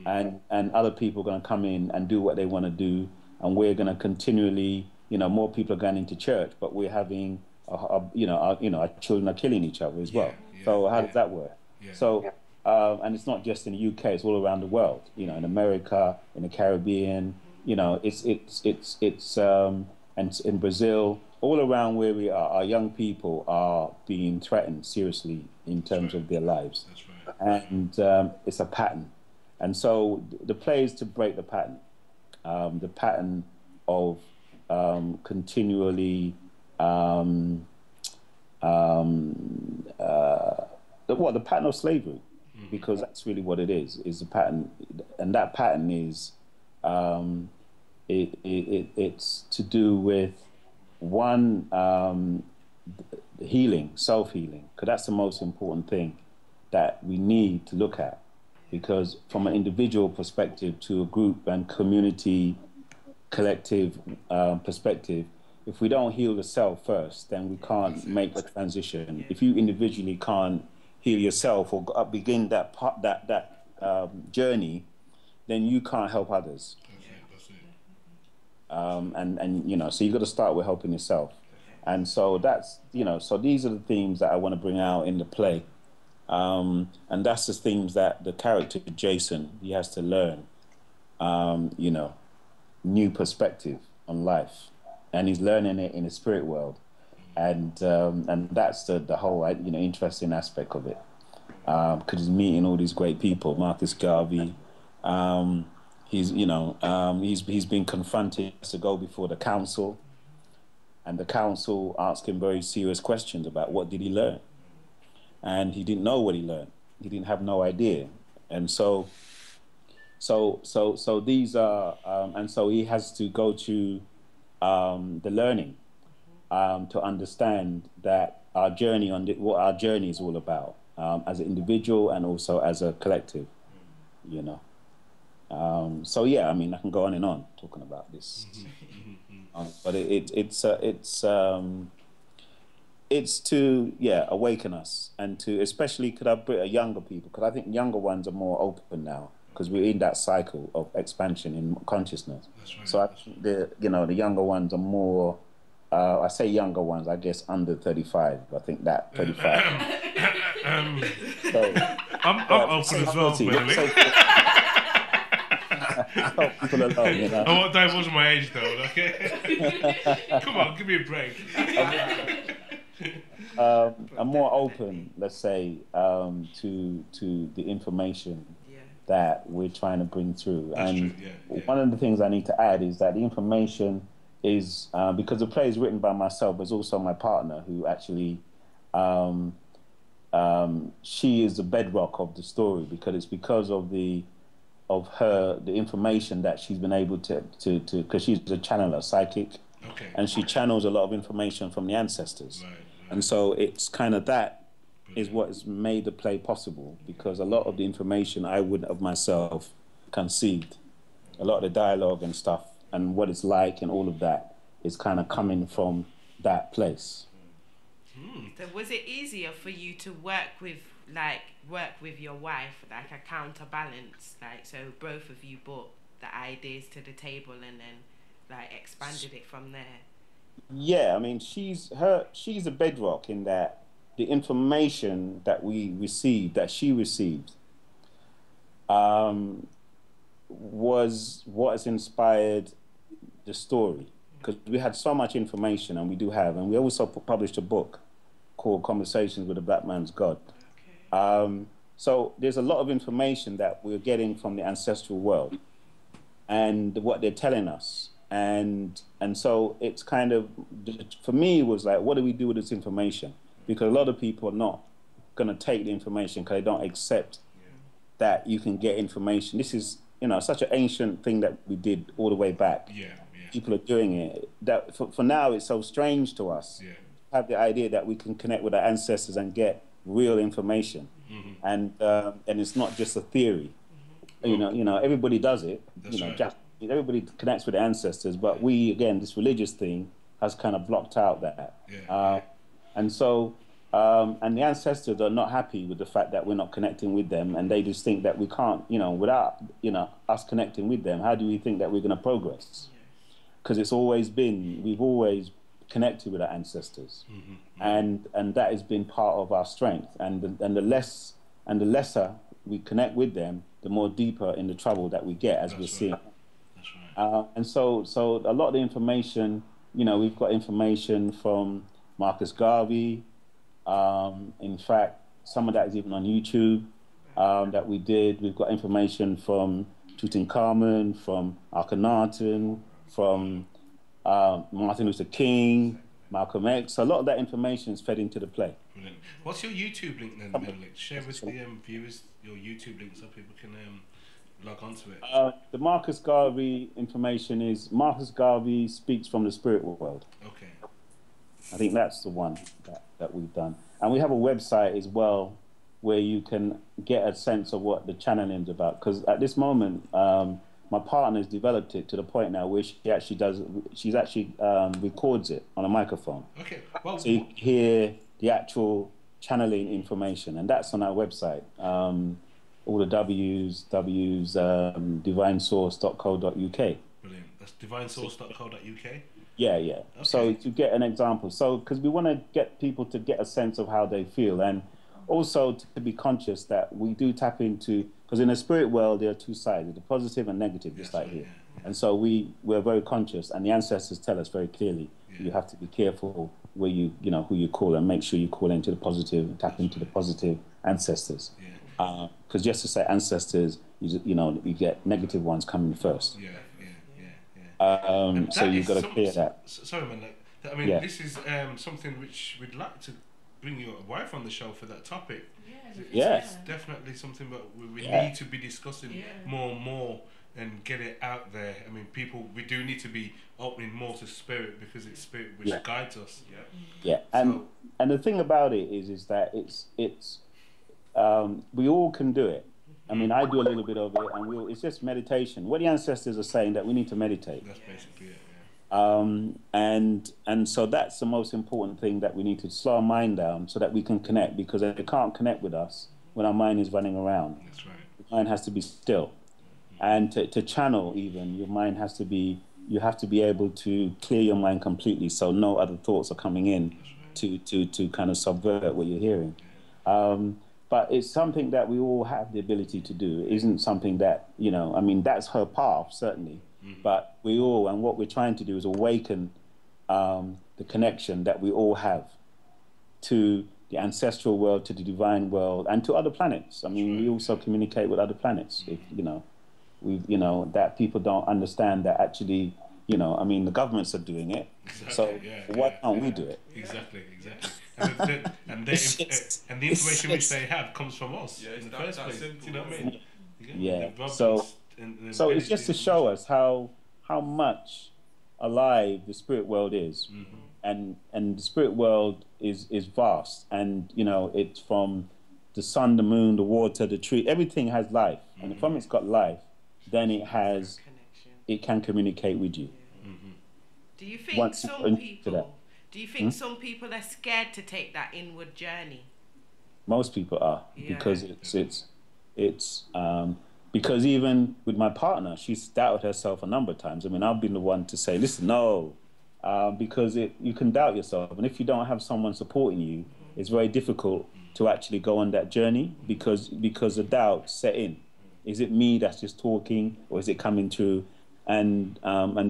And other people are gonna come in and do what they wanna do, and we're gonna continually, more people are going into church, but we're having, our children are killing each other as well. So how does that work? So, and it's not just in the UK, it's all around the world, in America, in the Caribbean, and in Brazil, all around where we are, our young people are being threatened seriously in terms of their lives. And it's a pattern. And so the play is to break the pattern. the pattern of continually the pattern of slavery, because that's really what it is a pattern, and that pattern is it's to do with one, healing, self-healing, because that's the most important thing that we need to look at, because from an individual perspective to a group and community collective perspective, if we don't heal the self first, then we can't make the transition. If you individually can't heal yourself or begin that journey, then you can't help others. And you know, so you got to start with helping yourself. And so that's, you know, so these are the themes that I want to bring out in the play. And that's the themes that the character Jason, he has to learn, you know, new perspective on life, and he's learning it in the spirit world, and that's the whole, you know, interesting aspect of it, because he's meeting all these great people. Marcus Garvey, he's, you know, he's been confronted to go before the council, and the council asked him very serious questions about what did he learn, and he didn't know what he learned. He didn't have no idea, and so these are, and so he has to go to the learning to understand that our journey what our journey is all about, as an individual and also as a collective, you know. So yeah, I mean, I can go on and on talking about this, but it's to awaken us, and to especially could I bring younger people, because I think younger ones are more open now, because we're in that cycle of expansion in consciousness. That's right. So I think the younger ones are more, I say younger ones, I guess under 35. I think that 35. So, I'm open as well, really. People alone, you know. I won't divulge my age though, okay? Come on, give me a break. I'm more open, let's say, to the information that we're trying to bring through. That's and one of the things I need to add is that the information is, because the play is written by myself, but also my partner, who actually, she is the bedrock of the story, because it's because of the information that she's been able to because she's a channeler, psychic, and she channels a lot of information from the ancestors. And so it's kind of that is what has made the play possible, because a lot of the information I wouldn't have myself conceived, a lot of the dialogue and stuff and what it's like and all of that is kind of coming from that place. So was it easier for you to work with your wife, like a counterbalance, like, so both of you brought the ideas to the table and then like expanded it from there? Yeah, I mean, she's a bedrock in that the information that we received, that she received, was what has inspired the story. Because we had so much information, and we do have, and we also published a book called Conversations with a Black Man's God. So there's a lot of information that we're getting from the ancestral world and what they're telling us. And so it's kind of, for me, it was like, what do we do with this information? Because a lot of people are not going to take the information because they don't accept that you can get information. This is, you know, such an ancient thing that we did all the way back. People are doing it. That for now, it's so strange to us. Have the idea that we can connect with our ancestors and get real information, and it's not just a theory. You know, everybody does it. That's right. Just everybody connects with the ancestors, but we, again, this religious thing has kind of blocked out that. And so, and the ancestors are not happy with the fact that we're not connecting with them, and they just think that we can't, without, us connecting with them, how do we think that we're going to progress? Because it's always been, we've always connected with our ancestors, and that has been part of our strength. And the lesser we connect with them, the more deeper in the trouble that we get, as we're seeing. And so a lot of the information, we've got information from Marcus Garvey. In fact, some of that is even on YouTube that we did. We've got information from Tutankhamun, from Akhenaten, from Martin Luther King, Malcolm X. A lot of that information is fed into the play. Brilliant. What's your YouTube link then, Menelik? Share with the viewers your YouTube link so people can log on to it. The Marcus Garvey information is Marcus Garvey Speaks from the Spirit World. Okay. I think that's the one that we've done. And we have a website as well where you can get a sense of what the channeling is about. Because at this moment, my partner's developed it to the point now where she actually records it on a microphone. Okay. Well, so you hear the actual channeling information, and that's on our website. All the W's, divinesource.co.uk. Brilliant. That's divinesource.co.uk? Yeah. Okay. So to get an example, because we want to get people to get a sense of how they feel, and also to be conscious that we do tap into, because in the spirit world there are two sides, the positive and negative, just like here. And so we're very conscious, and the ancestors tell us very clearly, you have to be careful where who you call, and make sure you call into the positive, tap into the positive ancestors. Because just to say ancestors, you get negative ones coming first. So you've got to clear that. Sorry, man. I mean, this is something which we'd like to bring your wife on the show for that topic. It's definitely something that we need to be discussing more and more and get it out there. I mean, we do need to be opening more to spirit, because it's spirit which guides us. And the thing about it is that it's we all can do it. I mean, I do a little bit of it, and it's just meditation. What the ancestors are saying, that we need to meditate. That's basically it. And so that's the most important thing, that we need to slow our mind down so that we can connect, because they can't connect with us when our mind is running around. That's right. The mind has to be still. And to channel even, your mind has to be, you have to be able to clear your mind completely so no other thoughts are coming in to kind of subvert what you're hearing. But it's something that we all have the ability to do. It isn't something that, I mean, that's her path, certainly. But we all, and what we're trying to do is awaken the connection that we all have to the ancestral world, to the divine world, and to other planets. I mean, we also communicate with other planets. If that people don't understand that actually, I mean, the governments are doing it. Exactly, so why can't we do it? Exactly. And the information which they have comes from us in the first place. Do you know what I mean? So it's just to show us how much alive the spirit world is, and the spirit world is vast, and it's from the sun, the moon, the water, the tree, everything has life, and from it's got life, then it can communicate with you. Do you think some people are scared to take that inward journey? Most people are, because because even with my partner, she's doubted herself a number of times. I mean, I've been the one to say, listen, no, because you can doubt yourself, and if you don't have someone supporting you, it's very difficult to actually go on that journey, because the doubt set in. Is it me that's just talking, or is it coming through? And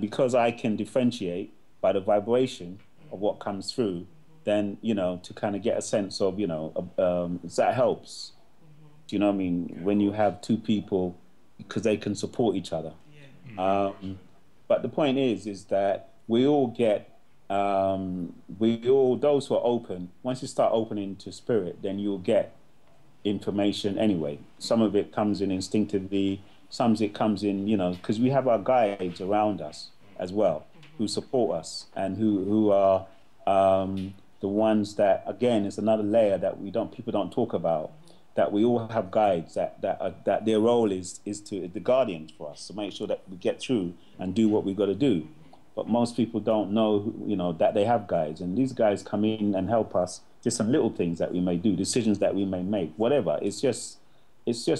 because I can differentiate by the vibration of what comes through, then to kind of get a sense of that helps. Do you know what I mean? When you have two people, because they can support each other. But the point is that we all get those who are open. Once you start opening to spirit, then you'll get information anyway. Some of it comes in instinctively. Some of it comes in, because we have our guides around us as well, who support us, and who are the ones that, again, is another layer that people don't talk about. That we all have guides that their role is to the guardians for us, to make sure that we get through and do what we've got to do. But most people don't know, that they have guides, and these guys come in and help us. Just some little things that we may do, decisions that we may make, whatever. It's just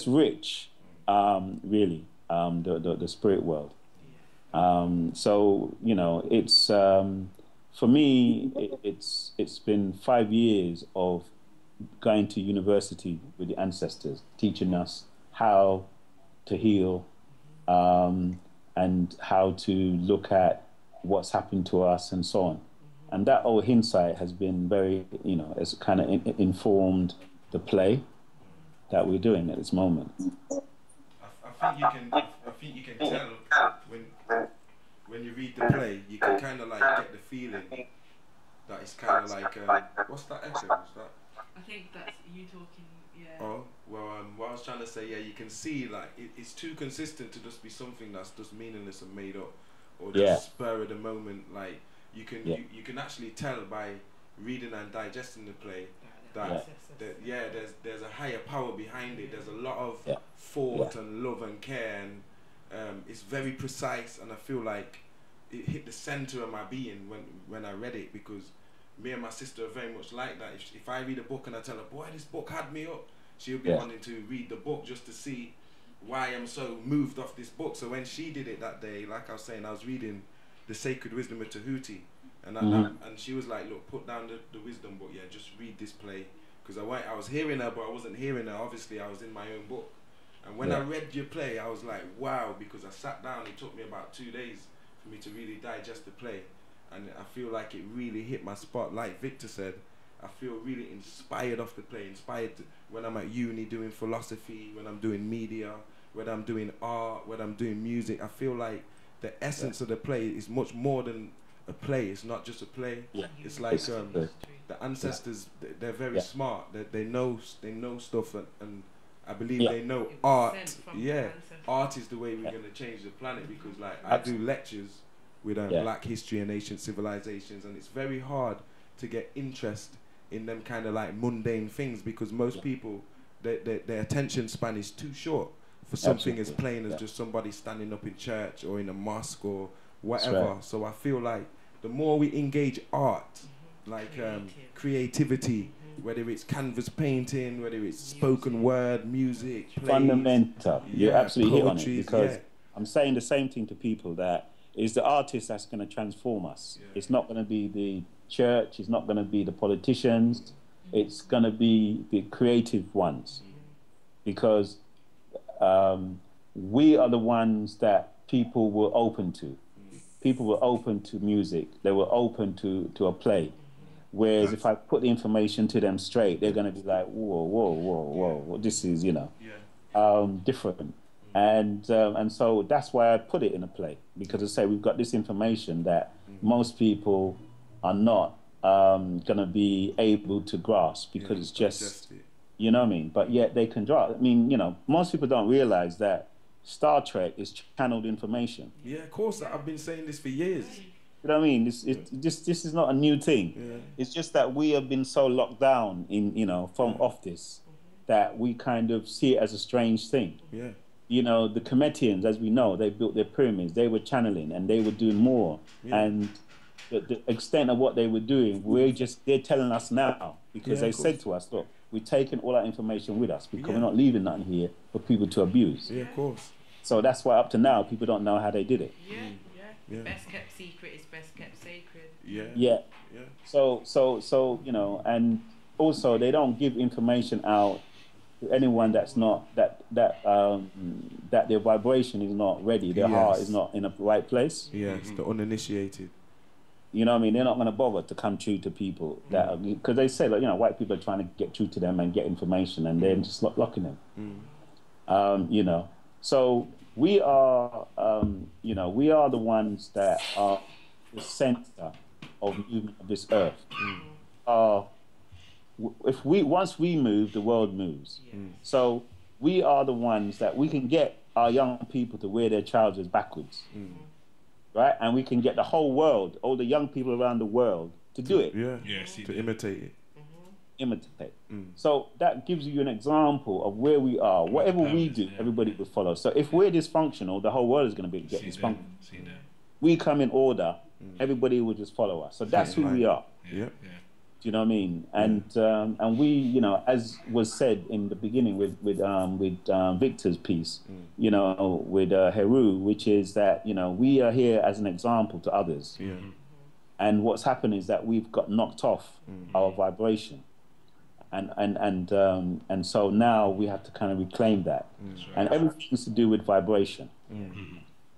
rich, really, the spirit world. So it's for me, it's been 5 years of going to university with the ancestors, teaching us how to heal, and how to look at what's happened to us and so on. And that old insight has been very, has kind of informed the play that we're doing at this moment. I think think you can tell when you read the play, you can kind of like get the feeling that it's kind of like what's that echo? Is that? I think that's you talking. Yeah. Oh well, what I was trying to say, yeah, you can see like it's too consistent to just be something that's just meaningless and made up, or just spur of the moment. Like you can actually tell by reading and digesting the play that there's a higher power behind it. There's a lot of thought and love and care, and it's very precise. And I feel like it hit the center of my being when I read it, because me and my sister are very much like that. If I read a book and I tell her, boy, this book had me up, she'll be wanting to read the book just to see why I'm so moved off this book. So when she did it that day, like I was saying, I was reading The Sacred Wisdom of Tahuti, and and she was like, look, put down the wisdom book, just read this play. Because I was hearing her, but I wasn't hearing her. Obviously, I was in my own book. And when I read your play, I was like, wow, because I sat down. It took me about 2 days for me to really digest the play. And I feel like it really hit my spot. Like Victor said, I feel really inspired off the play. Inspired when I'm at uni doing philosophy, when I'm doing media, when I'm doing art, when I'm doing music. I feel like the essence of the play is much more than a play. It's not just a play. It's like the ancestors. They're very smart. They know stuff, and I believe they know art. Art is the way we're gonna change the planet, because like I do lectures with Black history and ancient civilizations, and it's very hard to get interest in them kind of like mundane things, because most people their attention span is too short for something as plain as just somebody standing up in church or in a mosque or whatever. So I feel like the more we engage art, like creativity, whether it's canvas painting, whether it's spoken word, music, plays, fundamental. You're absolutely hit on it, poetry, because I'm saying the same thing to people, that it's the artist that's going to transform us. It's not going to be the church. It's not going to be the politicians. It's going to be the creative ones, because we are the ones that people were open to. People were open to music. They were open to a play. Whereas if I put the information to them straight, they're going to be like, whoa, this is, different. And so that's why I put it in a play, because I say we've got this information that most people are not going to be able to grasp, because it's just, you know what I mean? But yet they can draw. I mean, most people don't realize that Star Trek is channeled information. Yeah, of course. I've been saying this for years. You know what I mean? This is not a new thing. It's just that we have been so locked down in, from off this, that we kind of see it as a strange thing. Yeah. The Cometians, as we know, they built their pyramids. They were channeling, and they were doing more. And the extent of what they were doing, they're telling us now, because they said to us, look, we're taking all that information with us, because we're not leaving nothing here for people to abuse. Yeah, of course. So that's why up to now, people don't know how they did it. Yeah. Best kept secret is best kept sacred. Yeah. So and also they don't give information out to anyone that's not that their vibration is not ready, their heart is not in the right place. It's the uninitiated. You know what I mean? They're not going to bother to come true to people that, because they say, like, white people are trying to get through to them and get information, and they're just locking them. So we are, we are the ones that are the center of movement of this earth. Once we move, the world moves. So we are the ones that we can get our young people to wear their trousers backwards. Right? And we can get the whole world, all the young people around the world, to do it. To imitate it. Imitate. So that gives you an example of where we are. Whatever we do, everybody will follow. So if we're dysfunctional, the whole world is going to get dysfunctional. We come in order, everybody will just follow us. So that's who we are. Do you know what I mean? And we, as was said in the beginning with Victor's piece, with Heru, which is that we are here as an example to others. And what's happened is that we've got knocked off our vibration, and so now we have to kind of reclaim that. And everything's to do with vibration.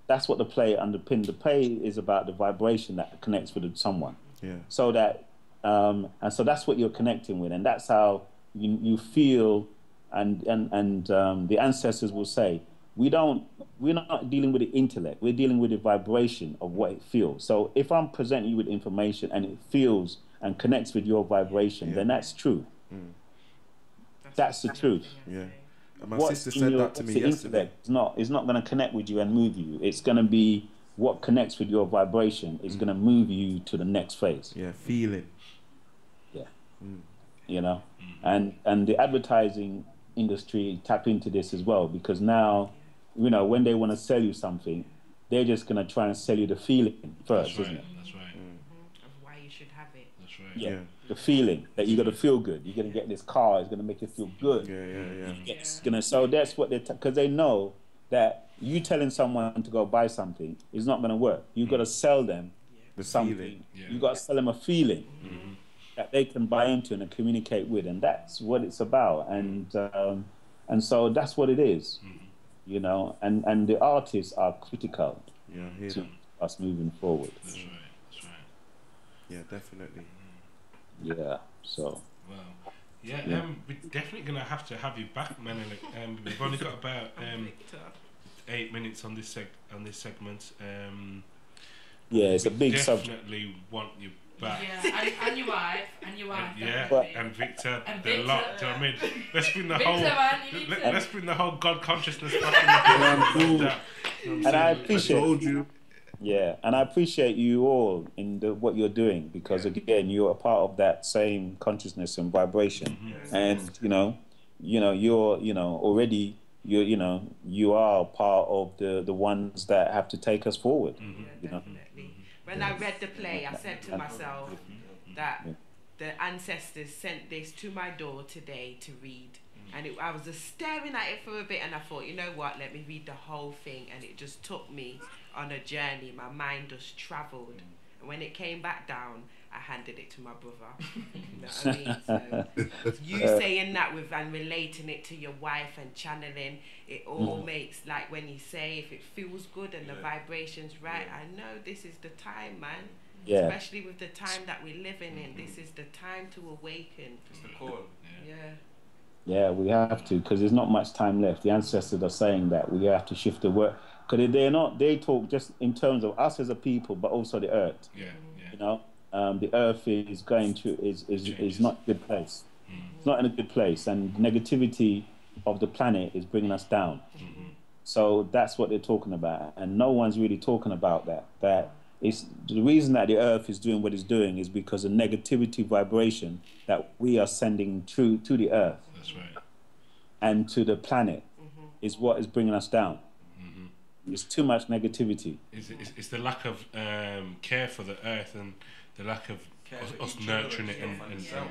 That's what the play underpinned. The play is about the vibration that connects with someone. So that. And so that's what you're connecting with, and that's how you feel. And the ancestors will say, we're not dealing with the intellect. We're dealing with the vibration of what it feels. So if I'm presenting you with information and it feels and connects with your vibration, then that's true. That's the truth. Yeah. And my What's sister in said your- that to what's me the yesterday. intellect is not going to connect with you and move you. It's going to be what connects with your vibration is going to move you to the next phase. Yeah, feeling. Yeah. You know, and the advertising industry tap into this as well, because now, you know, when they want to sell you something, they're just going to try and sell you the feeling first, That's right. isn't it? That's right. Of why you should have it. That's right. Yeah. The feeling that you're going to feel good. You're going to get this car. It's going to make you feel good. Yeah. It's gonna. So that's what because they know that you telling someone to go buy something is not going to work. You got to sell them something. feeling. You got to sell them a feeling that they can buy into and communicate with, and that's what it's about. And so that's what it is, you know. And the artists are critical to us moving forward. That's right. That's right. Yeah, definitely. Yeah. So. Wow. Yeah, we're definitely gonna have to have you back, Menelik. We've only got about 8 minutes on this segment. Yeah, it's a we big subject. Definitely want you back. Yeah, and your wife, Yeah, definitely. and Victor, And the Victor, lot. Do you know what I mean? Let's bring the Victor, whole. man, you need to- Let's bring the whole God consciousness back in the And I appreciate Yeah, and I appreciate you all in what you're doing, because again, you're a part of that same consciousness and vibration, and you're already you are part of the ones that have to take us forward. You know. When I read the play, I said to myself that the ancestors sent this to my door today to read. And I was just staring at it for a bit, and I thought, you know what, let me read the whole thing. And it just took me on a journey. My mind just travelled. And when it came back down, I handed it to my brother. You know what I mean? So you saying that and relating it to your wife and channeling, it all makes, like when you say, if it feels good and the vibration's right, I know this is the time, man. Yeah. Especially with the time that we're living in. This is the time to awaken. It's the call. Yeah. Yeah, we have to, because there's not much time left. The ancestors are saying that we have to shift the work, because they talk just in terms of us as a people, but also the earth. Yeah. You know, the earth is going to is not a good place. It's not in a good place, and negativity of the planet is bringing us down. So that's what they're talking about, and no one's really talking about that. That is the reason that the earth is doing what it's doing is because of negativity vibration that we are sending to the earth. That's right. And to the planet is what is bringing us down. It's too much negativity. It's the lack of care for the earth and the lack of us nurturing it and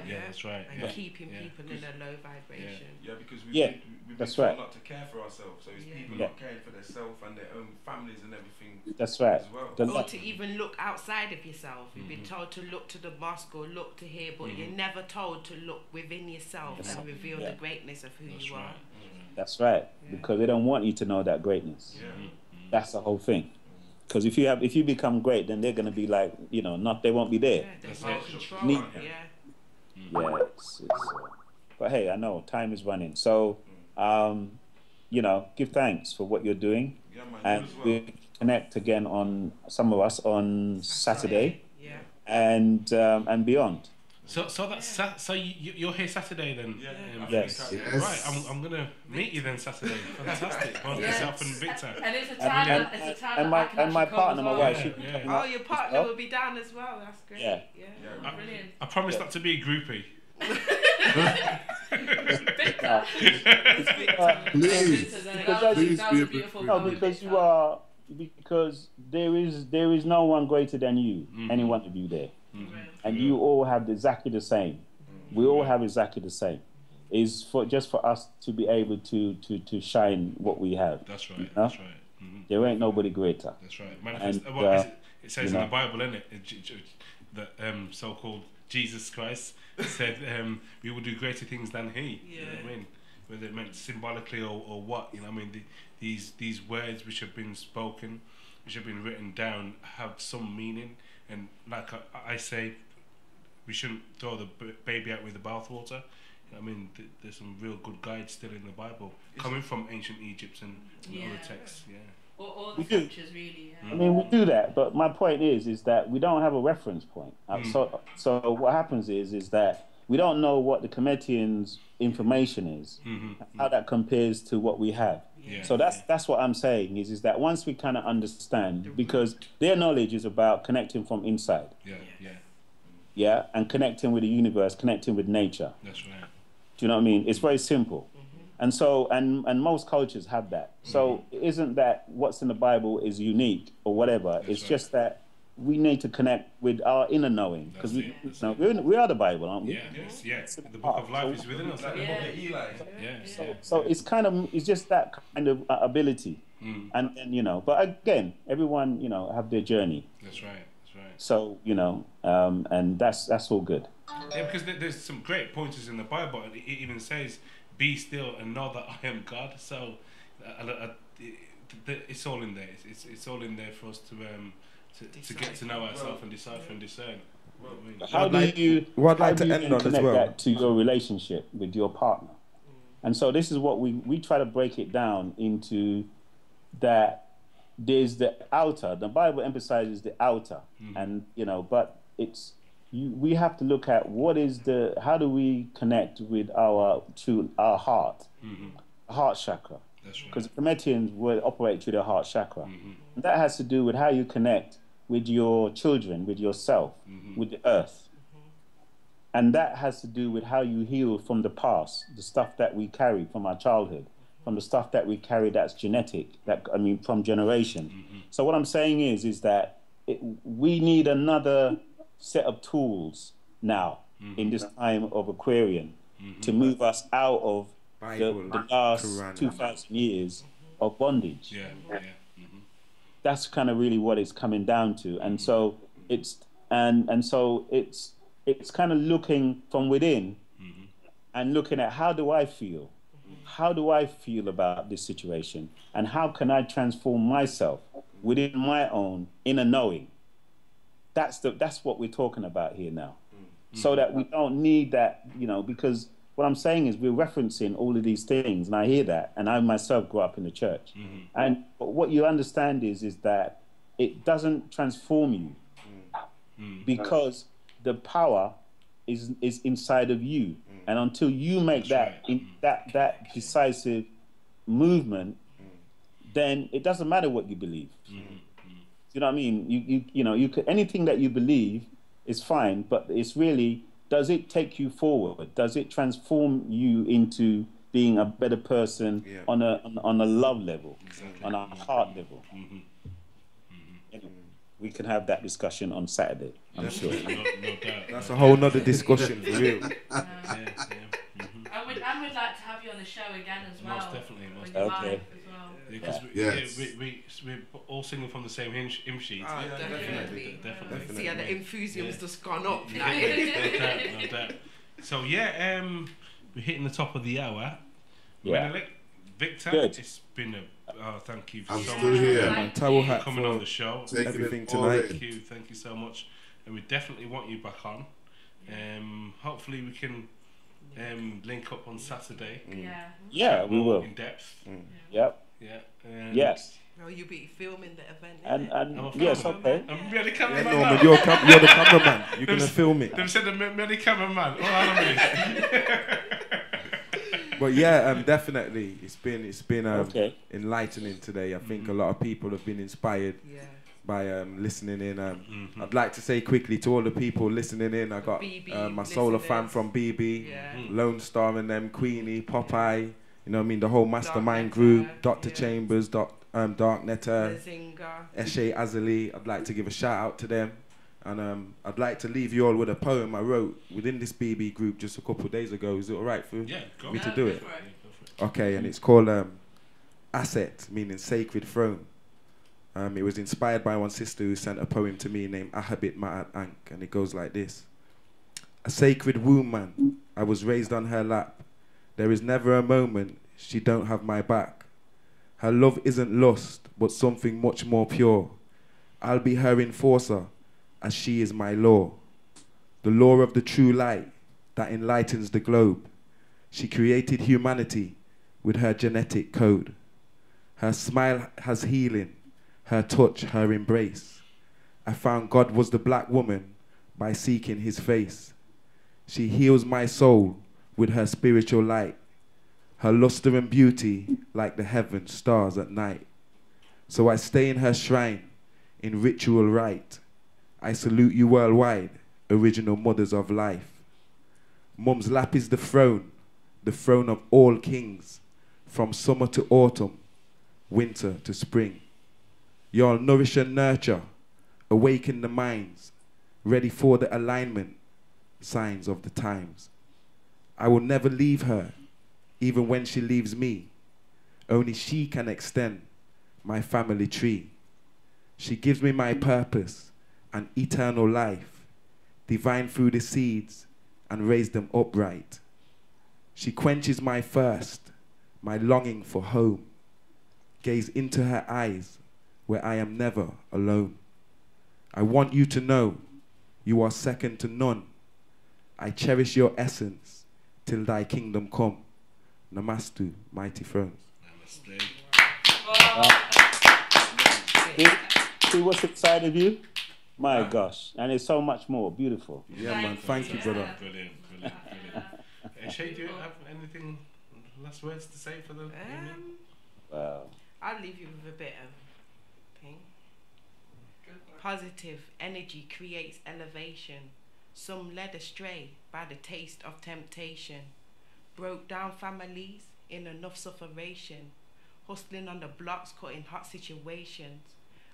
that's right. And keeping people in a low vibration. Yeah, because we've been that's told right. not to care for ourselves. So it's people not caring for themselves and their own families and everything. That's right. As well. Or to even look outside of yourself. You've been told to look to the mosque or look to here, but you're never told to look within yourself and reveal the greatness of who you are. That's right. Because they don't want you to know that greatness. That's the whole thing. Because if you become great, then they're going to be like, they won't be there. Need them. Yeah. But hey, I know time is running. So, give thanks for what you're doing. And we'll connect again on some of us on Saturday. And beyond. So that's so you're here Saturday then? Yes. Right, I'm gonna meet you then Saturday. Fantastic. Well, yourself and Victor. And it's a time and my partner, my wife. Oh, your partner will be down as well. That's great. Yeah. Brilliant. I promise not to be a groupie. Because there is no one greater than you, any one of you there. And you all have exactly the same. We all have exactly the same. Is for us to be able to shine what we have. That's right. You know? That's right. There ain't nobody greater. That's right. It says in the Bible, isn't it? That so-called Jesus Christ said we will do greater things than He. You know what I mean? Whether it meant symbolically or what. You know what I mean? These words which have been spoken, which have been written down, have some meaning. And like I say, we shouldn't throw the baby out with the bathwater. I mean, there's some real good guides still in the Bible, coming from ancient Egypt and other texts. Yeah. All the We do. scriptures, really. Yeah. I mean, we do that, but my point is that we don't have a reference point. So what happens is that we don't know what the Cometians' information is, how that compares to what we have. Yeah. So that's what I'm saying is that once we kind of understand, because their knowledge is about connecting from inside. Yeah, and connecting with the universe, connecting with nature. That's right. Do you know what I mean? It's very simple. And so, and most cultures have that. So it isn't that what's in the Bible is unique or whatever. It's just that we need to connect with our inner knowing, because we are the Bible, aren't we? Yes. The book of life is within us. Like the book of Eli. So it's kind of, it's just that kind of ability. And you know, but again, everyone, you know, have their journey. That's right. So, you know, and that's all good. Yeah, because there's some great pointers in the Bible, and it even says, "Be still and know that I am God." So, it's all in there. It's all in there for us to get to know ourselves and decipher and discern. How do you connect that to your relationship with your partner? And so this is what we try to break it down into that. There's the outer. The Bible emphasizes the outer, and you know, but we have to look at how do we connect with our heart, heart chakra. That's right. Because the Cometians will operate through the heart chakra. And that has to do with how you connect with your children, with yourself, with the earth. And that has to do with how you heal from the past, the stuff that we carry from our childhood, from the stuff that we carry that's genetic, from generation. So what I'm saying is that we need another set of tools now in this time of Aquarian to move us out of the last Quran. 2,000 years of bondage. That's kind of really what it's coming down to. And so it's it's kind of looking from within and looking at how do I feel? How do I feel about this situation? And how can I transform myself within my own inner knowing? That's what we're talking about here now. So that we don't need that, you know, because what I'm saying is we're referencing all of these things, and I hear that, and I myself grew up in the church. And what you understand is that it doesn't transform you because the power is inside of you. And until you make that decisive movement, then it doesn't matter what you believe. You know what I mean? You could, anything that you believe is fine, but it's really, does it take you forward? Does it transform you into being a better person on a love level, on a heart level? Anyway, we can have that discussion on Saturday, I'm sure. No doubt. That's a whole nother discussion for real. And we'd like to have you on the show again as well. Most definitely. Okay. Because we're all singing from the same hymn sheet. Definitely. Definitely. See how the enthusiasm's just gone up. No doubt. So we're hitting the top of the hour. Menelik, Victor, it's been thank you so much for coming on the show. Everything tonight. Thank you so much, and we definitely want you back on. Hopefully we can link up on Saturday. Yeah, we will. In depth. Yep. Yeah. Yes. Well, you'll be filming the event. And yes, okay. I'm really cameraman. Norman, you're the cameraman. You're gonna film it. They've said I'm really cameraman. But yeah, definitely, it's been enlightening today. I think a lot of people have been inspired by listening in. I'd like to say quickly to all the people listening in, I got my solar fam from BB, Lone Star and them, Queenie, Popeye, you know what I mean, the whole mastermind group, Dr. Chambers, Darknetter, Eshe Azali. I'd like to give a shout out to them. And I'd like to leave you all with a poem I wrote within this BB group just a couple of days ago. Is it all right for me to do it? Okay, and it's called Asset, meaning sacred throne. It was inspired by one sister who sent a poem to me named Ahabit Ma'at Ank, and it goes like this. A sacred womb, man, I was raised on her lap. There is never a moment she don't have my back. Her love isn't lust, but something much more pure. I'll be her enforcer, as she is my law. The law of the true light that enlightens the globe. She created humanity with her genetic code. Her smile has healing, her touch, her embrace. I found God was the black woman by seeking his face. She heals my soul with her spiritual light, her luster and beauty like the heaven stars at night. So I stay in her shrine in ritual rite. I salute you worldwide, original mothers of life. Mum's lap is the throne of all kings, from summer to autumn, winter to spring. Y'all nourish and nurture, awaken the minds, ready for the alignment, signs of the times. I will never leave her, even when she leaves me. Only she can extend my family tree. She gives me my purpose and eternal life, divine through the seeds and raise them upright. She quenches my thirst, my longing for home. Gaze into her eyes where I am never alone. I want you to know you are second to none. I cherish your essence till thy kingdom come. Namastu, mighty thrones. Namaste. See what's inside of you? My gosh. And there's so much more. Beautiful. Yeah, man. Thank you, brother. Brilliant. Shay, do you have anything, last words to say for the evening? Wow. I'll leave you with a bit of thing. Positive energy creates elevation. Some led astray by the taste of temptation. Broke down families in enough sufferation. Hustling on the blocks, caught in hot situations.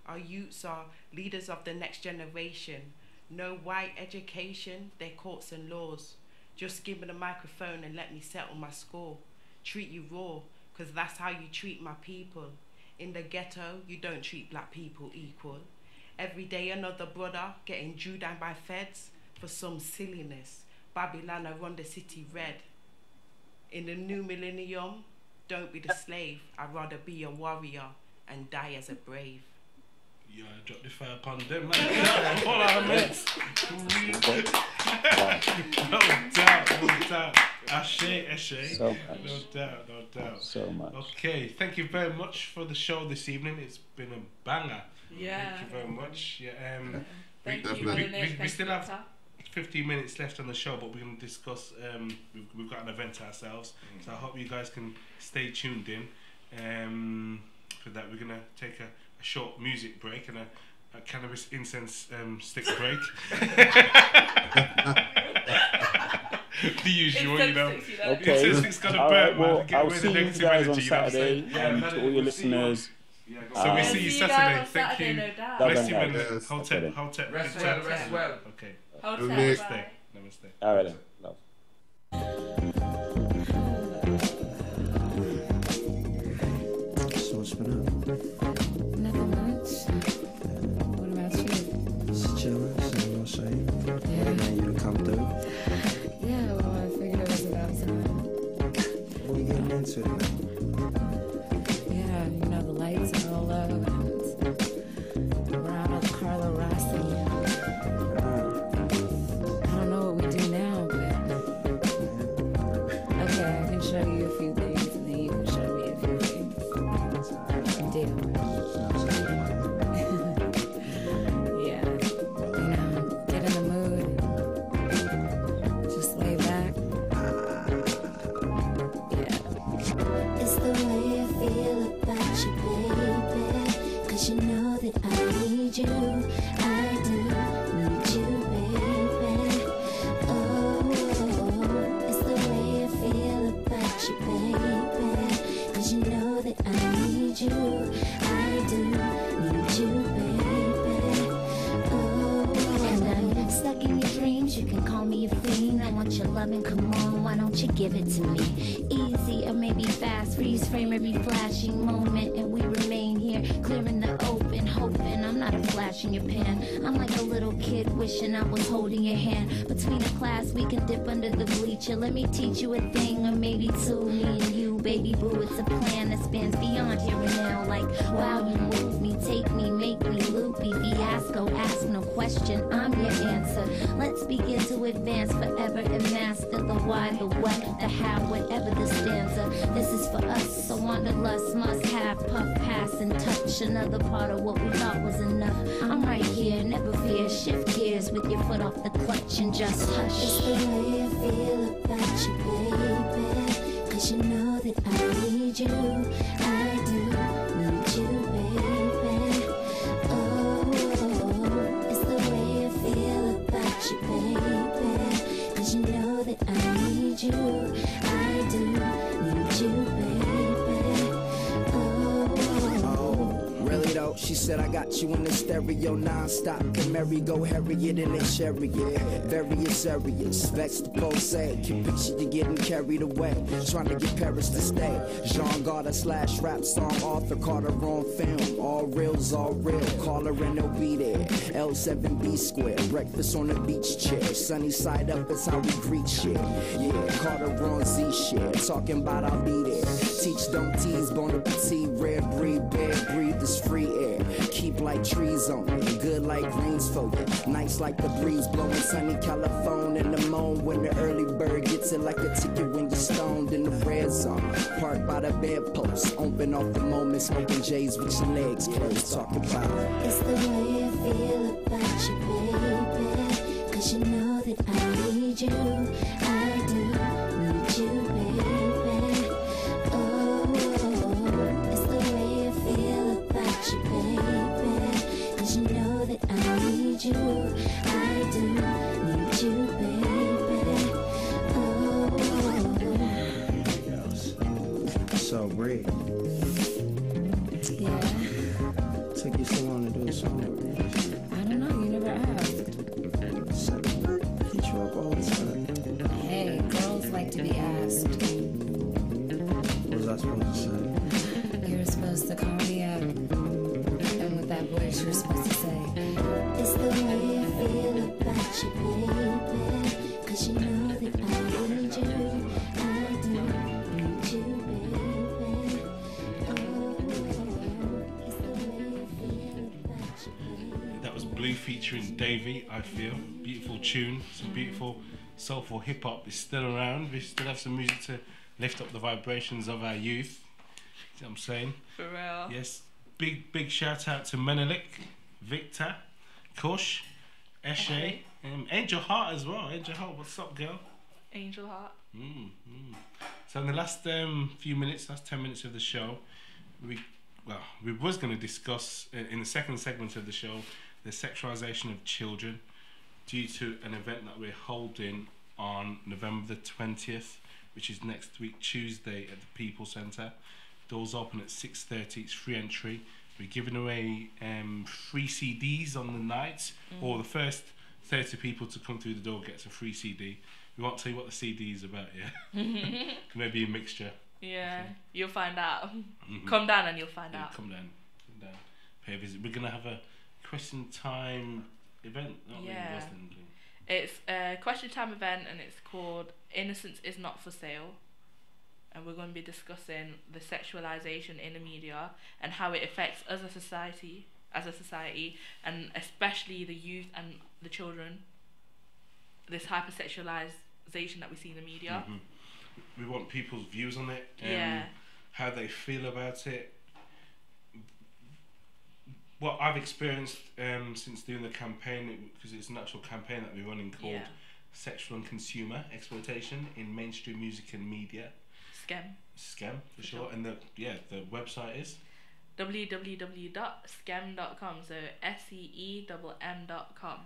Our youths are leaders of the next generation. No white education, their courts and laws. Just give me the microphone and let me settle my score. Treat you raw, cause that's how you treat my people. In the ghetto, you don't treat black people equal. Every day another brother getting drew down by feds for some silliness. Babylon, I run the city red. In the new millennium, don't be the slave. I'd rather be a warrior and die as a brave. Yeah, drop the fire upon them, man. All our mates. No doubt. Ashe. So much. No doubt. So much. Okay, thank you very much for the show this evening. It's been a banger. Yeah. Thank you very much. Yeah. Thank you. We still have 15 minutes left on the show, but we're going to discuss. We've got an event ourselves, so I hope you guys can stay tuned in. For that, we're going to take a short music break and a cannabis incense stick break. The usual, you know. Okay. It's got a All burn, right, well, man. Get I'll away see the you negative guys energy, on you know what I'm Saturday, saying? and to all your listeners. So we see you Saturday. Thank you. No doubt. Bless you, man. Yes, Hotep. Rest well. Okay. Hotep, Namaste. All right then. Love. So what's been up? Nothing much. What about you? Just chilling, same old same. Yeah. You to come through. Yeah, well, I figured it was about time. What are you getting into tonight? Yeah, you know, the lights are all low. And we're out of Carlo Rossi. I don't know what we do now, but okay, I can show you a few things, and then you can show me a few things. Deal. Yeah, you know, get in the mood. Just lay back. Yeah. It's the way I feel about you, baby. Cause you know that I need you. I do need you, baby. Oh, it's the way I feel about you, baby. Cause you know that I need you. I do need you, baby. Oh, and I'm stuck in your dreams. You can call me a fiend. I want your loving, come on, why don't you give it to me? Easy or maybe fast, freeze frame every flashing moment, and we remain here, clear in the open, hoping I'm not a flash in your pan. I'm like a little kid wishing I was holding your hand. Between a class we can dip under the bleacher. Let me teach you a thing or maybe two. Me and you, baby boo, it's a plan that spans beyond here and now. Like wow, you move me, take me, make me loopy. Fiasco, ask no question, I'm your answer. Let's begin to advance forever and master the why, the what, the how, whatever the stanza. This is for us, so wanderlust must have puff, pass, and touch. Another part of what we thought was enough. I'm right here, never fear. Shift gears with your foot off the clutch and just hush. It's the way I feel about you, baby. Cause you know that I need you. I do need you, baby. Oh, it's the way I feel about you, baby. Cause you know that I need you. I do need you, baby. Really though, she said I got you in the stereo non-stop. The merry-go Harriet in a chariot. Very serious, vexed to pulsate. Can picture you getting carried away, trying to get Paris to stay. Jean Garda / rap song author, caught her on film. All reals, all real, call her and they'll be there. L7B square, breakfast on the beach chair. Sunny side up is how we greet shit. Yeah, caught her on Z shit, talking about I'll be there. Teach, don't tease, bon appetit, rare breed, bad breathe this free air. Keep like trees on it, good like greens for you. Nice like the breeze blowing sunny California in the moan. When the early bird gets it like a ticket when you're stoned in the red zone. Parked by the bedpost, open off the moment, smoking J's with your legs closed. Talking about it's the way I feel about you, baby. Cause you know that I need you. I do need you, baby. Oh, it's the way I feel about you, baby. Cause you know that I need you. I do need you, baby. Oh. So, Bree. Yeah. Took you so long to do a song with me. I don't know, you never asked. Hit you up all the time. Hey, girls like to be asked. What was I supposed to say? You were supposed to call me up. And with that voice, you were supposed to say, it's the way I feel about you, baby. Cause you know that I need you. I do need you, baby. Oh, it's the way I feel about you, baby. That was Blue featuring Davey, I feel. Beautiful tune, some beautiful soulful hip hop is still around. We still have some music to lift up the vibrations of our youth. See what I'm saying? For real. Yes. Big shout out to Menelik, Victor, Kush, Eshe, Angel Heart as well. Angel Heart, what's up, girl? Angel Heart. So in the last few minutes, last 10 minutes of the show, we was going to discuss in the second segment of the show the sexualization of children due to an event that we're holding on November the 20th, which is next week Tuesday at the People Centre. Doors open at 6:30. It's free entry. We're giving away free CDs on the night, or the first 30 people to come through the door gets a free CD. We won't tell you what the CD is about yet. Maybe a mixture. Yeah, you'll find out. Come down and you'll find out. Come down. Pay a visit. We're gonna have a question time event, aren't we? It's a question time event and it's called Innocence is Not for Sale. And we're going to be discussing the sexualization in the media and how it affects us as a society, and especially the youth and the children. This hypersexualization that we see in the media. We want people's views on it, how they feel about it. What I've experienced since doing the campaign, because it's an actual campaign that we're running called Sexual and Consumer Exploitation in Mainstream Music and Media. Scam for sure. And the website is www.scem.com, so SEEMM.com.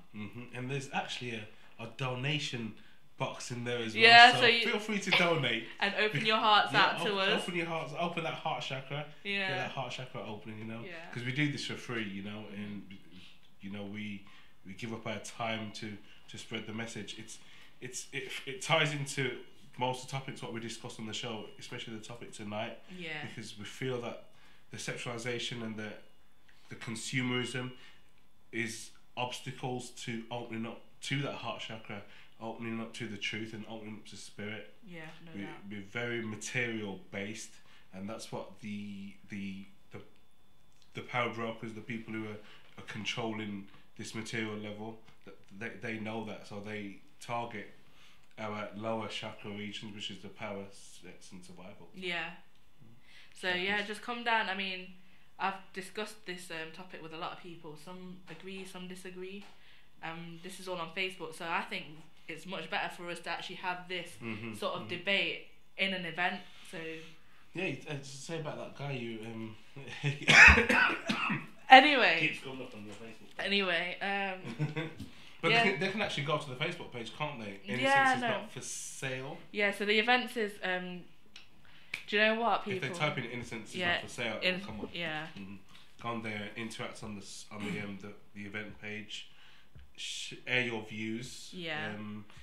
And there's actually a donation box in there as well. Yeah, so feel free to donate and open your hearts out to us. Open your hearts, open that heart chakra. Yeah, get that heart chakra opening, you know. Yeah. Because we do this for free, you know, and you know we give up our time to spread the message. It ties into most of the topics what we discussed on the show, especially the topic tonight. Yeah. Because we feel that the sexualization and the consumerism is obstacles to opening up to that heart chakra, opening up to the truth and opening up to spirit. Yeah, no doubt. We're very material based, and that's what the power brokers, the people who are controlling this material level, they know that, so they target our lower chakra regions, which is the power, sex, and survival. Yeah. So yeah, just come down. I mean, I've discussed this topic with a lot of people. Some agree, some disagree. This is all on Facebook, so I think it's much better for us to actually have this sort of debate in an event. So yeah, just say about that guy you anyway. Keeps coming up on your Facebook. Anyway, but yeah. they can actually go to the Facebook page, can't they? Innocence Yeah, is no. not for sale. Yeah, so the events is do you know what, people? If they type in "innocence is not for sale," it'll come up. Yeah. Go on there, interact on the event page, air your views. Yeah.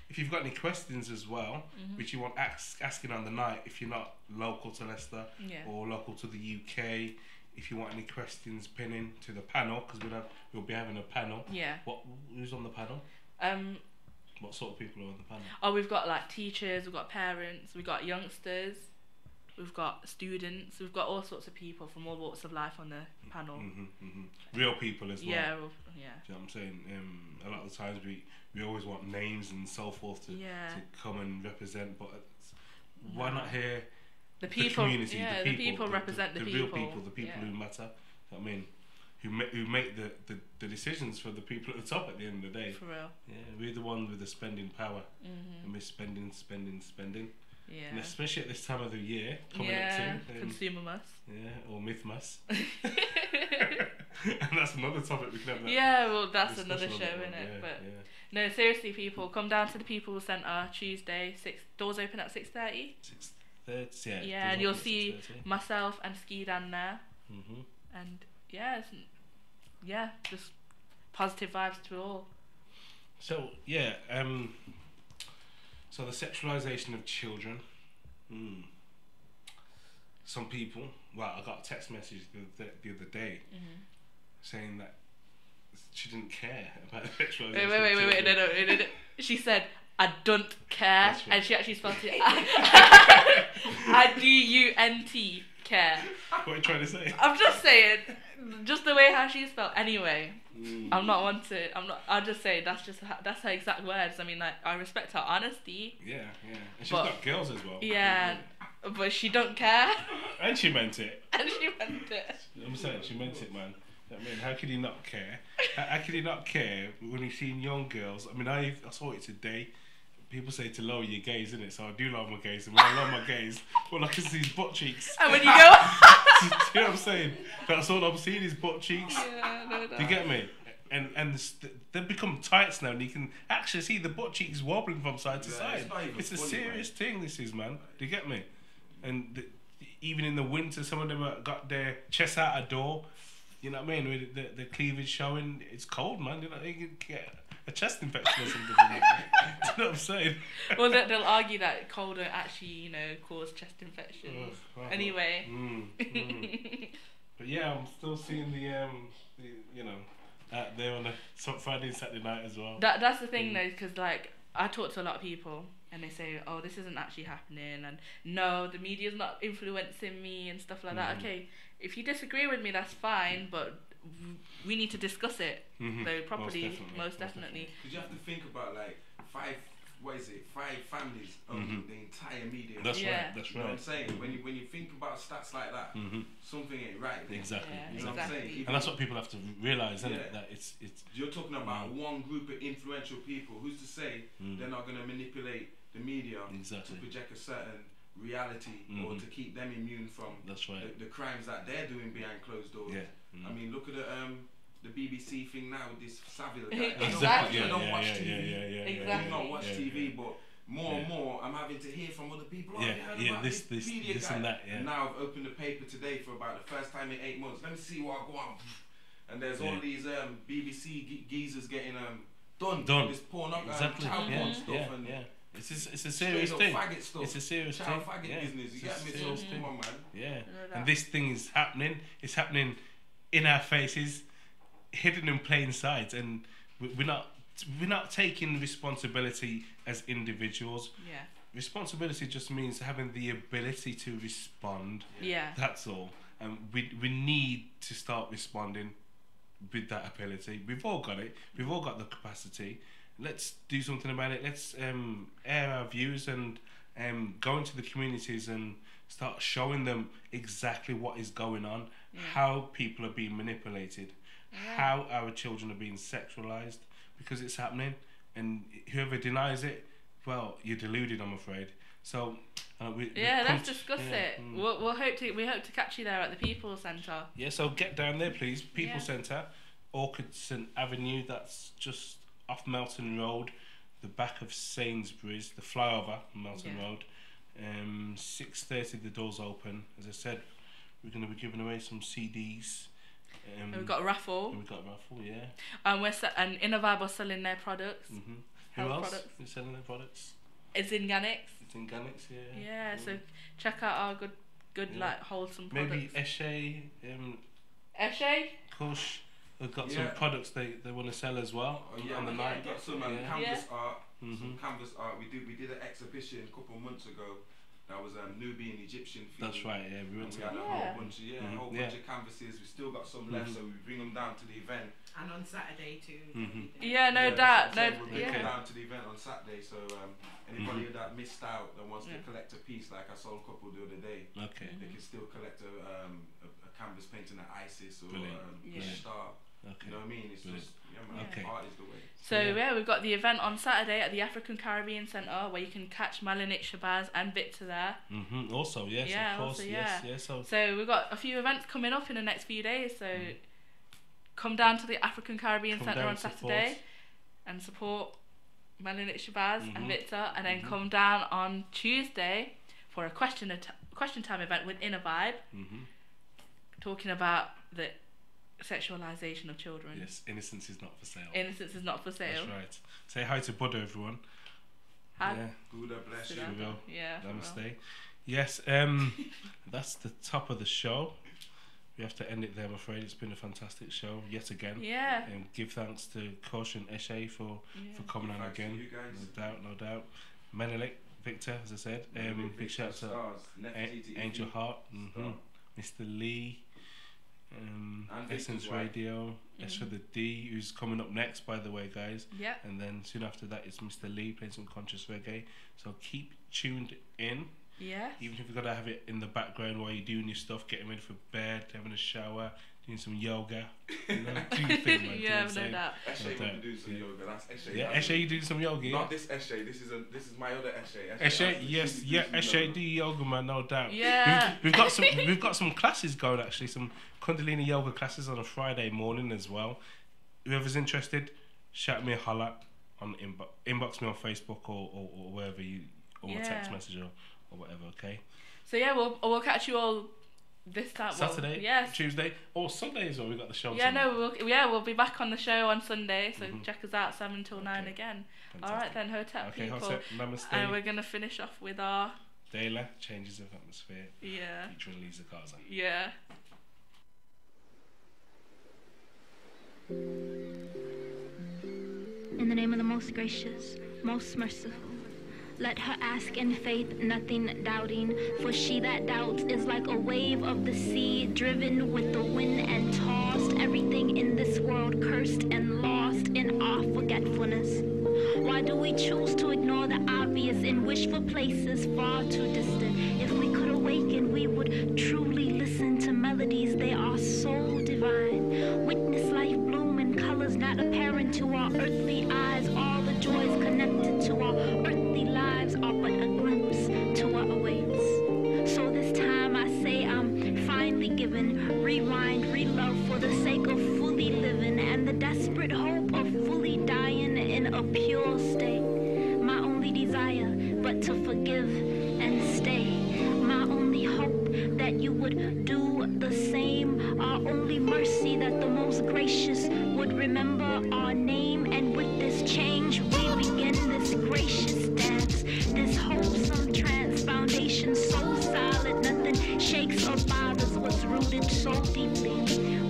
If you've got any questions as well, which you want asking on the night, if you're not local to Leicester or local to the UK, if you want any questions pinning to the panel, because we'll be having a panel. Yeah. Who's on the panel? What sort of people are on the panel? Oh, we've got like teachers, we've got parents, we've got youngsters, we've got students, we've got all sorts of people from all walks of life on the panel. Real people as well. Yeah, yeah. Do you know what I'm saying? A lot of the times we always want names and so forth to come and represent, but why not hear the people? The community, the people represent the people. Real people, the people who matter. I mean, who make the decisions for the people at the top at the end of the day. For real. Yeah, we're the ones with the spending power, and we're spending. Yeah. And especially at this time of the year coming up to consumer muss. Yeah, or myth muss. And that's another topic we can have. Yeah, well, that's another show, isn't it? Yeah, but no, seriously, people, come down to the People's Centre Tuesday. Doors open at 6:30. 6:30. Yeah. Yeah, and you'll see myself and Ski Dan there. And just positive vibes to all. So so the sexualization of children. Some people. Well, I got a text message the other day saying that she didn't care about sexualization. Wait, no. She said, "I don't care," right. And she actually spelled it. I-D-U-N-T care. What are you trying to say? I'm just saying, just the way how she spelled. Anyway, I'm not one to. I'll just say that's her exact words. I mean, like, I respect her honesty. Yeah. And she's got girls as well. Yeah, but she don't care. And she meant it. And she meant it. I'm saying she meant it, man. I mean, how could you not care? How could you not care when you've seen young girls? I mean, I saw it today. People say to lower your gaze, isn't it? So I do lower my gaze, and when I lower my gaze, all I can see is butt cheeks. And when you go, do you know what I'm saying? That's all I'm seeing is butt cheeks. Yeah, no. Do you get me? And they've become tights now, and you can actually see the butt cheeks wobbling from side to side. It's a serious thing, this is, man. Do you get me? And even in the winter, some of them have got their chest out a door. You know what I mean? With the cleavage showing. It's cold, man. You know, you can get a chest infection or something. Do you know what I'm saying? Well, they'll argue that cold don't actually, cause chest infections. Anyway. But yeah, I'm still seeing the out there on a Friday and Saturday night as well. That's the thing though, because like I talk to a lot of people and they say, "Oh, this isn't actually happening," and "No, the media's not influencing me," and stuff like that. Okay, if you disagree with me, that's fine, but we need to discuss it though properly. Most definitely. Because you have to think about like five families own the entire media. That's right. You know what I'm saying? When you think about stats like that, something ain't right. Exactly. You know what I'm saying? And that's what people have to realise, isn't it? That it's. You're talking about one group of influential people. Who's to say they're not going to manipulate the media to project a certain reality or to keep them immune from the crimes that they're doing behind closed doors? I mean, look at the BBC thing now with this Savile guy. I don't watch TV. I do not watch TV, but more and more I'm having to hear from other people. This media guy. And that. Yeah. And now I've opened the paper today for about the first time in 8 months. Let me see what I go on. And there's all these BBC geezers getting done. This porn child porn stuff. And It's a serious thing. It's a serious thing. Faggot business. You get me? So come on, man. Yeah. And this thing is happening. It's happening in our faces, hidden in plain sight, and we're not taking responsibility as individuals. Yeah. Responsibility just means having the ability to respond. Yeah. That's all. And we need to start responding with that ability. We've all got it. We've all got the capacity. let's do something about it. Let's air our views and go into the communities and start showing them exactly what is going on, how people are being manipulated, how our children are being sexualized, because it's happening, and whoever denies it, well, you're deluded, I'm afraid. So let's discuss it. We hope to catch you there at the People's Centre. Yeah, so get down there, please. People's Centre, Orchardson Avenue. That's just off Melton Road, the back of Sainsbury's, the flyover Melton Road. 6:30 the doors open. As I said, we're going to be giving away some CDs. And we've got a raffle. Yeah. And Innervibe are selling their products. Who else is selling their products? It's Organics. Yeah. Yeah, so check out our good like wholesome products. Maybe Eshe. Eshe? Kush. They've got some products they want to sell as well on the night. We've got some canvas art. Some canvas art. We did an exhibition a couple of months ago. That was Nubian Egyptian theme. That's right. Yeah, we went to had a whole bunch of canvases. We still got some left, so we bring them down to the event. And on Saturday too. Yeah, no doubt. We'll bring them down to the event on Saturday. So anybody that missed out that wants to collect a piece, like I saw a couple the other day, they can still collect a canvas painting of Isis or a star. You know what I mean? It's just art is the way. So we've got the event on Saturday at the African Caribbean Centre where you can catch Melanik Shabazz and Victor there. Also, yes, of course, yes. So we've got a few events coming up in the next few days. So come down to the African Caribbean Centre on Saturday and support Melanik Shabazz and Victor, and then come down on Tuesday for a question time event with Innervibe, talking about the sexualization of children. Yes, innocence is not for sale. Innocence is not for sale. That's right. Say hi to Buddha, everyone. Hi. Buddha bless you. Yeah. Namaste. Yes, that's the top of the show. We have to end it there, I'm afraid. It's been a fantastic show yet again. Yeah. And give thanks to Kosh and Eshe for coming on again. You guys. No doubt. Menelik, Victor, as I said. Big shout out to Angel Heart, Mr. Lee. Essence Radio, Esra the D, who's coming up next, by the way, guys. Yeah. And then soon after that is Mr. Lee playing some conscious reggae. So keep tuned in. Yeah. Even if you've got to have it in the background while you're doing your stuff, getting ready for bed, having a shower, doing some yoga. You know, do your thing, man. Yeah, no doubt. Eshe will do some yoga. That's Eshe. Yeah, Eshe, you doing some yoga? Not this Eshe. This is my other Eshe. Eshe, yes, Eshe, do yoga, man, no doubt. Yeah. We've got some classes going actually, some Kundalini yoga classes on a Friday morning as well. Whoever's interested, shout me a holler on inbox me on Facebook or wherever or text message or whatever. Okay. So yeah, we'll catch you all this time. Saturday, Tuesday, or Sunday as well. We got the show. Yeah, we'll be back on the show on Sunday. So check us out 7 till 9 again. Fantastic. All right then, Hotep people. Hotep, namaste. And we're gonna finish off with our Dayla Changes of Atmosphere. Yeah. Featuring Lisa Garza. Yeah. In the name of the most gracious, most merciful, let her ask in faith, nothing doubting, for she that doubts is like a wave of the sea, driven with the wind and tossed, everything in this world cursed and lost in our forgetfulness. Why do we choose to ignore the obvious and wish for places far too distant? If we could awaken, we would truly listen to melodies, they are so divine. Witness life bloom in colors not apparent to our earthly eyes. All the joys connected to our earthly lives are but a glimpse to what awaits. So this time I say I'm finally given, rewind, relove for the sake of fully living and the desperate hope of fully dying in a pure state. My only desire but to forgive and stay. My only hope that you would do the same. Our only mercy that the most gracious would remember our name. And with this change we begin this gracious dance, this wholesome trance, foundation so solid nothing shakes or bothers, what's rooted so deeply.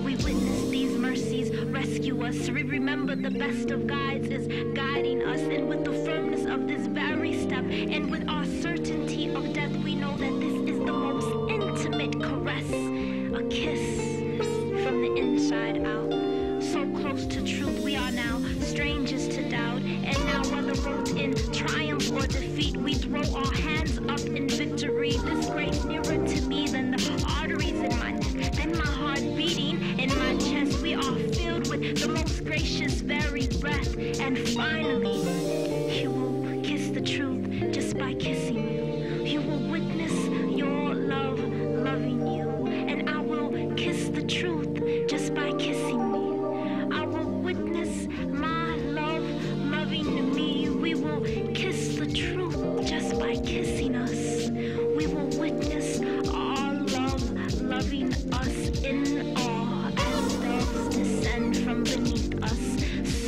We witness these mercies rescue us. We remember the best of guides is guiding us, and with the firmness of this very step and with our certainty of death, we know that this is the most intimate caress, a kiss from the inside out. So close to truth we are now, strangers to doubt, and hands up in victory. This grace nearer to me than the arteries in my neck, than my heart beating in my chest. We are filled with the most gracious very breath. And finally, you will kiss the truth just by kissing you. You will witness your love loving you. And I will kiss the truth just by kissing me. I will witness my love loving me. We will kiss the truth just by kissing us. We will witness our love loving us in awe as doves descend from beneath us.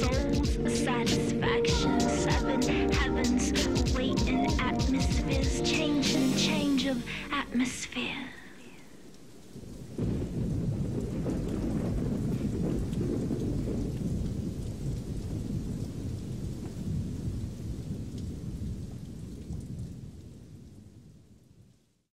Soul's satisfaction, 7 heavens await in atmospheres, change of atmosphere.